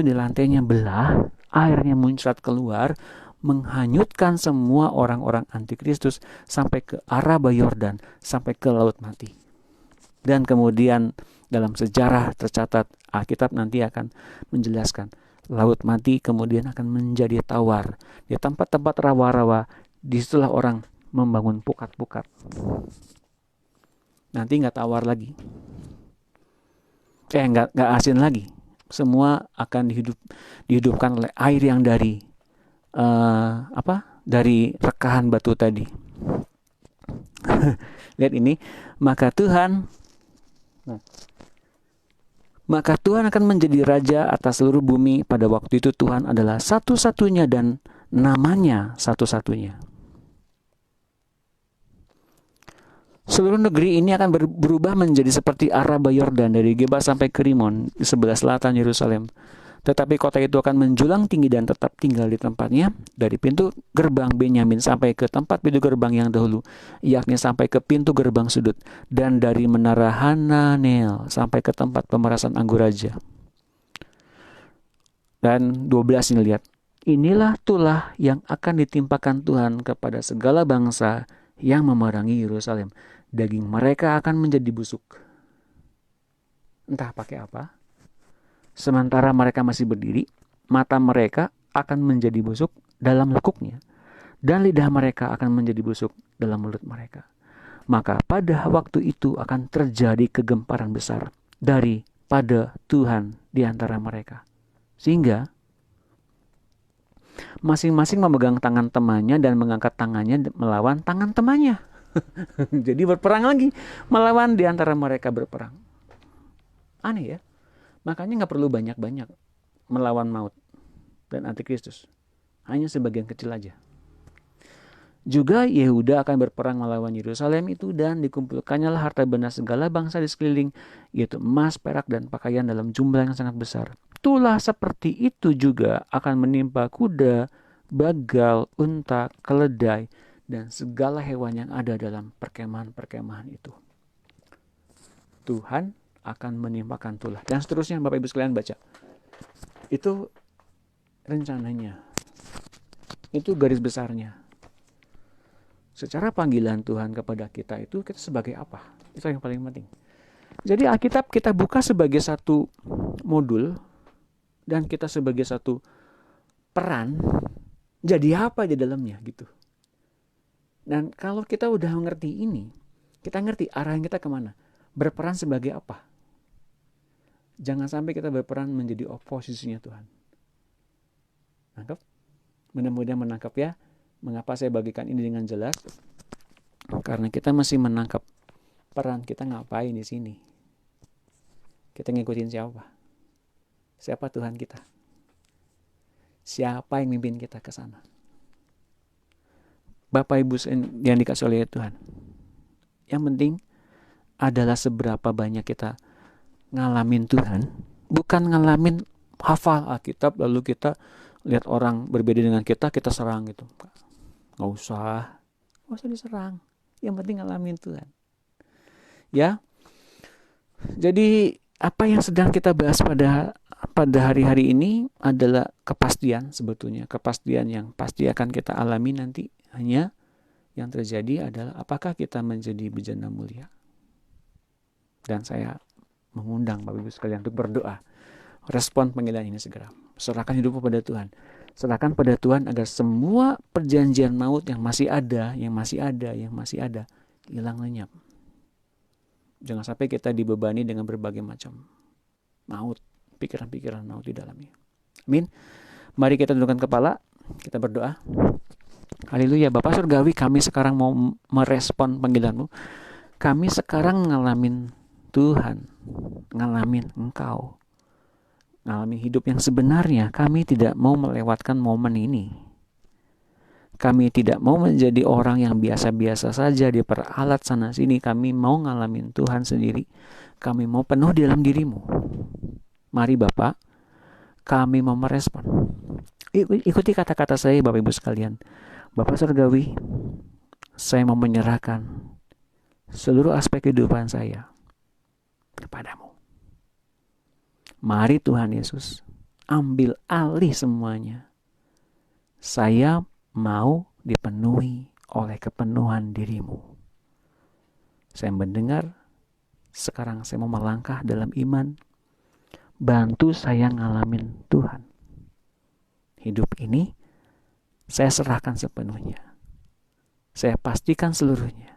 di lantainya belah, airnya muncrat keluar, menghanyutkan semua orang-orang antikristus sampai ke Araba Yordan, sampai ke Laut Mati. Dan kemudian dalam sejarah tercatat, Alkitab nanti akan menjelaskan, Laut Mati kemudian akan menjadi tawar. Di tempat-tempat rawa-rawa, disitulah orang membangun pukat-pukat. Nanti nggak tawar lagi, nggak asin lagi. Semua akan dihidupkan oleh air yang dari dari rekahan batu tadi. Lihat ini, maka Tuhan akan menjadi raja atas seluruh bumi. Pada waktu itu Tuhan adalah satu-satunya dan namanya satu-satunya. Seluruh negeri ini akan berubah menjadi seperti Araba Yordan, dari Geba sampai ke Rimon di sebelah selatan Yerusalem. Tetapi kota itu akan menjulang tinggi dan tetap tinggal di tempatnya, dari pintu gerbang Benyamin sampai ke tempat pintu gerbang yang dahulu, yakni sampai ke pintu gerbang sudut, dan dari menara Hananel sampai ke tempat pemerasan anggur raja. Dan 12 ini lihat, inilah tulah yang akan ditimpakan Tuhan kepada segala bangsa yang memerangi Yerusalem. Daging mereka akan menjadi busuk. Entah pakai apa. Sementara mereka masih berdiri, mata mereka akan menjadi busuk dalam lekuknya, dan lidah mereka akan menjadi busuk dalam mulut mereka. Maka pada waktu itu akan terjadi kegemparan besar daripada Tuhan di antara mereka. Sehingga masing-masing memegang tangan temannya dan mengangkat tangannya melawan tangan temannya. Jadi berperang lagi, melawan di antara mereka berperang. Aneh ya. Makanya gak perlu banyak-banyak melawan maut dan antikristus. Hanya sebagian kecil aja. Juga Yehuda akan berperang melawan Yerusalem itu, dan dikumpulkannya lah harta benda segala bangsa di sekeliling, yaitu emas, perak, dan pakaian dalam jumlah yang sangat besar. Itulah seperti itu juga akan menimpa kuda, bagal, unta, keledai, dan segala hewan yang ada dalam perkemahan-perkemahan itu. Tuhan akan menimpakan tulah. Dan seterusnya, Bapak Ibu sekalian baca. Itu rencananya. Itu garis besarnya. Secara panggilan Tuhan kepada kita itu, kita sebagai apa? Itu yang paling penting. Jadi Alkitab kita buka sebagai satu modul, dan kita sebagai satu peran, jadi apa di dalamnya gitu. Dan kalau kita udah mengerti ini, kita ngerti arahan kita kemana. Berperan sebagai apa. Jangan sampai kita berperan menjadi oposisinya Tuhan. Nangkep? Mudah-mudahan menangkap ya. Mengapa saya bagikan ini dengan jelas? Karena kita masih menangkap peran kita ngapain di sini. Kita ngikutin siapa? Siapa Tuhan kita? Siapa yang mimpin kita ke sana? Bapak Ibu yang dikasih oleh Tuhan. Yang penting adalah seberapa banyak kita ngalamin Tuhan. Bukan ngalamin hafal Alkitab lalu kita lihat orang berbeda dengan kita serang gitu. Gak usah diserang. Yang penting ngalamin Tuhan. Ya. Jadi apa yang sedang kita bahas pada hari-hari ini adalah kepastian sebetulnya. Kepastian yang pasti akan kita alami nanti. Hanya yang terjadi adalah apakah kita menjadi bejana mulia. Dan saya mengundang Bapak Ibu sekalian untuk berdoa. Respon panggilan ini segera. Serahkan hidupmu pada Tuhan. Serahkan pada Tuhan agar semua perjanjian maut yang masih ada, hilang lenyap. Jangan sampai kita dibebani dengan berbagai macam maut, pikiran-pikiran maut di dalamnya. Amin. Mari kita tundukkan kepala, kita berdoa. Haleluya. Bapa Surgawi, kami sekarang mau merespon panggilan-Mu. Kami sekarang ngalamin Tuhan, ngalamin Engkau, ngalamin hidup yang sebenarnya. Kami tidak mau melewatkan momen ini. Kami tidak mau menjadi orang yang biasa-biasa saja diperalat sana sini. Kami mau ngalamin Tuhan sendiri. Kami mau penuh di dalam diri-Mu. Mari Bapak, kami mau merespon. Ikuti kata-kata saya Bapak Ibu sekalian. Bapak Surgawi, saya mau menyerahkan seluruh aspek kehidupan saya kepadamu. Mari Tuhan Yesus, ambil alih semuanya. Saya mau dipenuhi oleh kepenuhan dirimu. Saya mendengar, sekarang saya mau melangkah dalam iman. Bantu saya ngalamin Tuhan. Hidup ini saya serahkan sepenuhnya. Saya pastikan seluruhnya.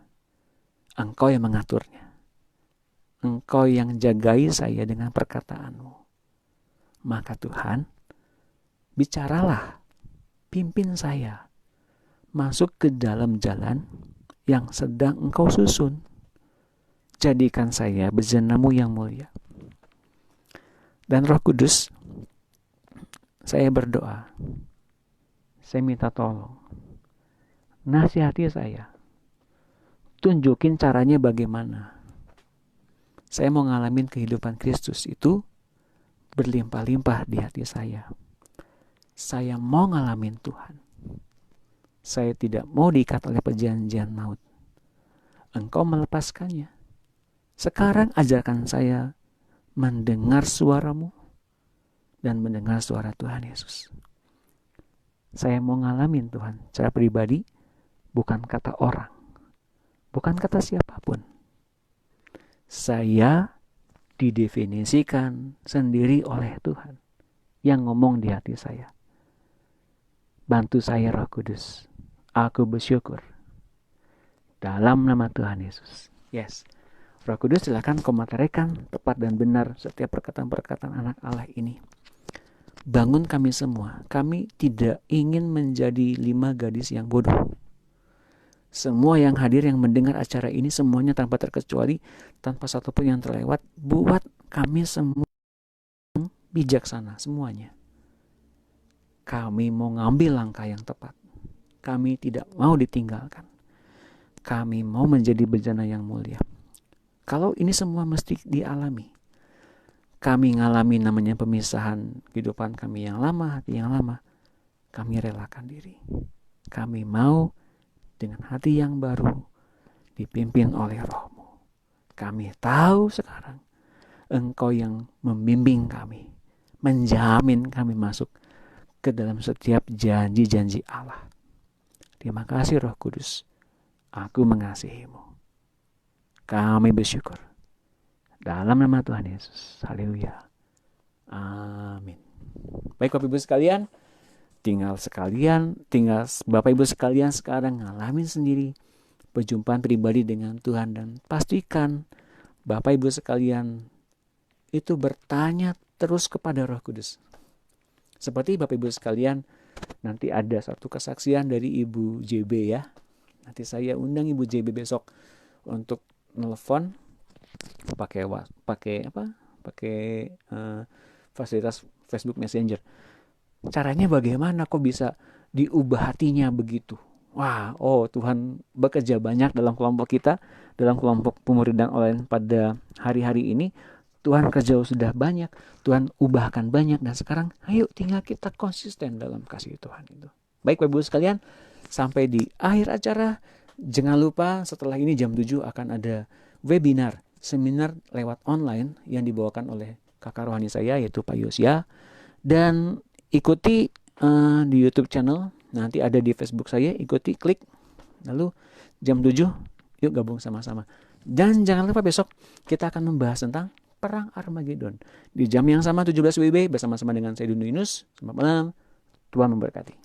Engkau yang mengaturnya. Engkau yang jagai saya dengan perkataanmu. Maka Tuhan, bicaralah, pimpin saya masuk ke dalam jalan yang sedang Engkau susun. Jadikan saya bejana-Mu yang mulia. Dan Roh Kudus, saya berdoa, saya minta tolong, nasihati saya, tunjukin caranya bagaimana. Saya mau ngalamin kehidupan Kristus itu berlimpah-limpah di hati saya. Saya mau ngalamin Tuhan. Saya tidak mau diikat oleh perjanjian maut. Engkau melepaskannya. Sekarang ajarkan saya mendengar suara-Mu dan mendengar suara Tuhan Yesus. Saya mau ngalamin Tuhan secara pribadi, bukan kata orang, bukan kata siapapun. Saya didefinisikan sendiri oleh Tuhan yang ngomong di hati saya. Bantu saya Roh Kudus. Aku bersyukur. Dalam nama Tuhan Yesus. Yes. Roh Kudus silakan komentarikan tepat dan benar setiap perkataan-perkataan anak Allah ini. Bangun kami semua. Kami tidak ingin menjadi 5 gadis yang bodoh. Semua yang hadir yang mendengar acara ini semuanya tanpa terkecuali, tanpa satupun yang terlewat, buat kami semua bijaksana semuanya. Kami mau ngambil langkah yang tepat. Kami tidak mau ditinggalkan. Kami mau menjadi bejana yang mulia. Kalau ini semua mesti dialami. Kami ngalami namanya pemisahan kehidupan kami yang lama, hati yang lama. Kami relakan diri. Kami mau dengan hati yang baru dipimpin oleh Roh-Mu. Kami tahu sekarang Engkau yang membimbing kami, menjamin kami masuk ke dalam setiap janji-janji Allah. Terima kasih Roh Kudus. Aku mengasihi-Mu. Kami bersyukur. Dalam nama Tuhan Yesus. Haleluya. Amin. Baik Bapak Ibu sekalian, tinggal Bapak Ibu sekalian sekarang ngalamin sendiri perjumpaan pribadi dengan Tuhan, dan pastikan Bapak Ibu sekalian itu bertanya terus kepada Roh Kudus. Seperti Bapak Ibu sekalian, nanti ada satu kesaksian dari Ibu JB ya. Nanti saya undang Ibu JB besok untuk nelfon pakai fasilitas Facebook Messenger. Caranya bagaimana kok bisa diubah hatinya begitu? Wah, Tuhan bekerja banyak dalam kelompok kita, dalam kelompok pemuridan online pada hari-hari ini. Tuhan kerja sudah banyak, Tuhan ubahkan banyak, dan sekarang ayo tinggal kita konsisten dalam kasih Tuhan itu. Baik Bapak Ibu sekalian, sampai di akhir acara, jangan lupa setelah ini jam 7 akan ada webinar, seminar lewat online yang dibawakan oleh kakak rohani saya yaitu Pak Yosia, dan ikuti di YouTube channel, nanti ada di Facebook saya, ikuti, klik, lalu jam 7 yuk gabung sama-sama. Dan jangan lupa besok kita akan membahas tentang Perang Armageddon di jam yang sama 17 WIB bersama-sama dengan saya Dunu Yunus. Selamat malam, Tuhan memberkati.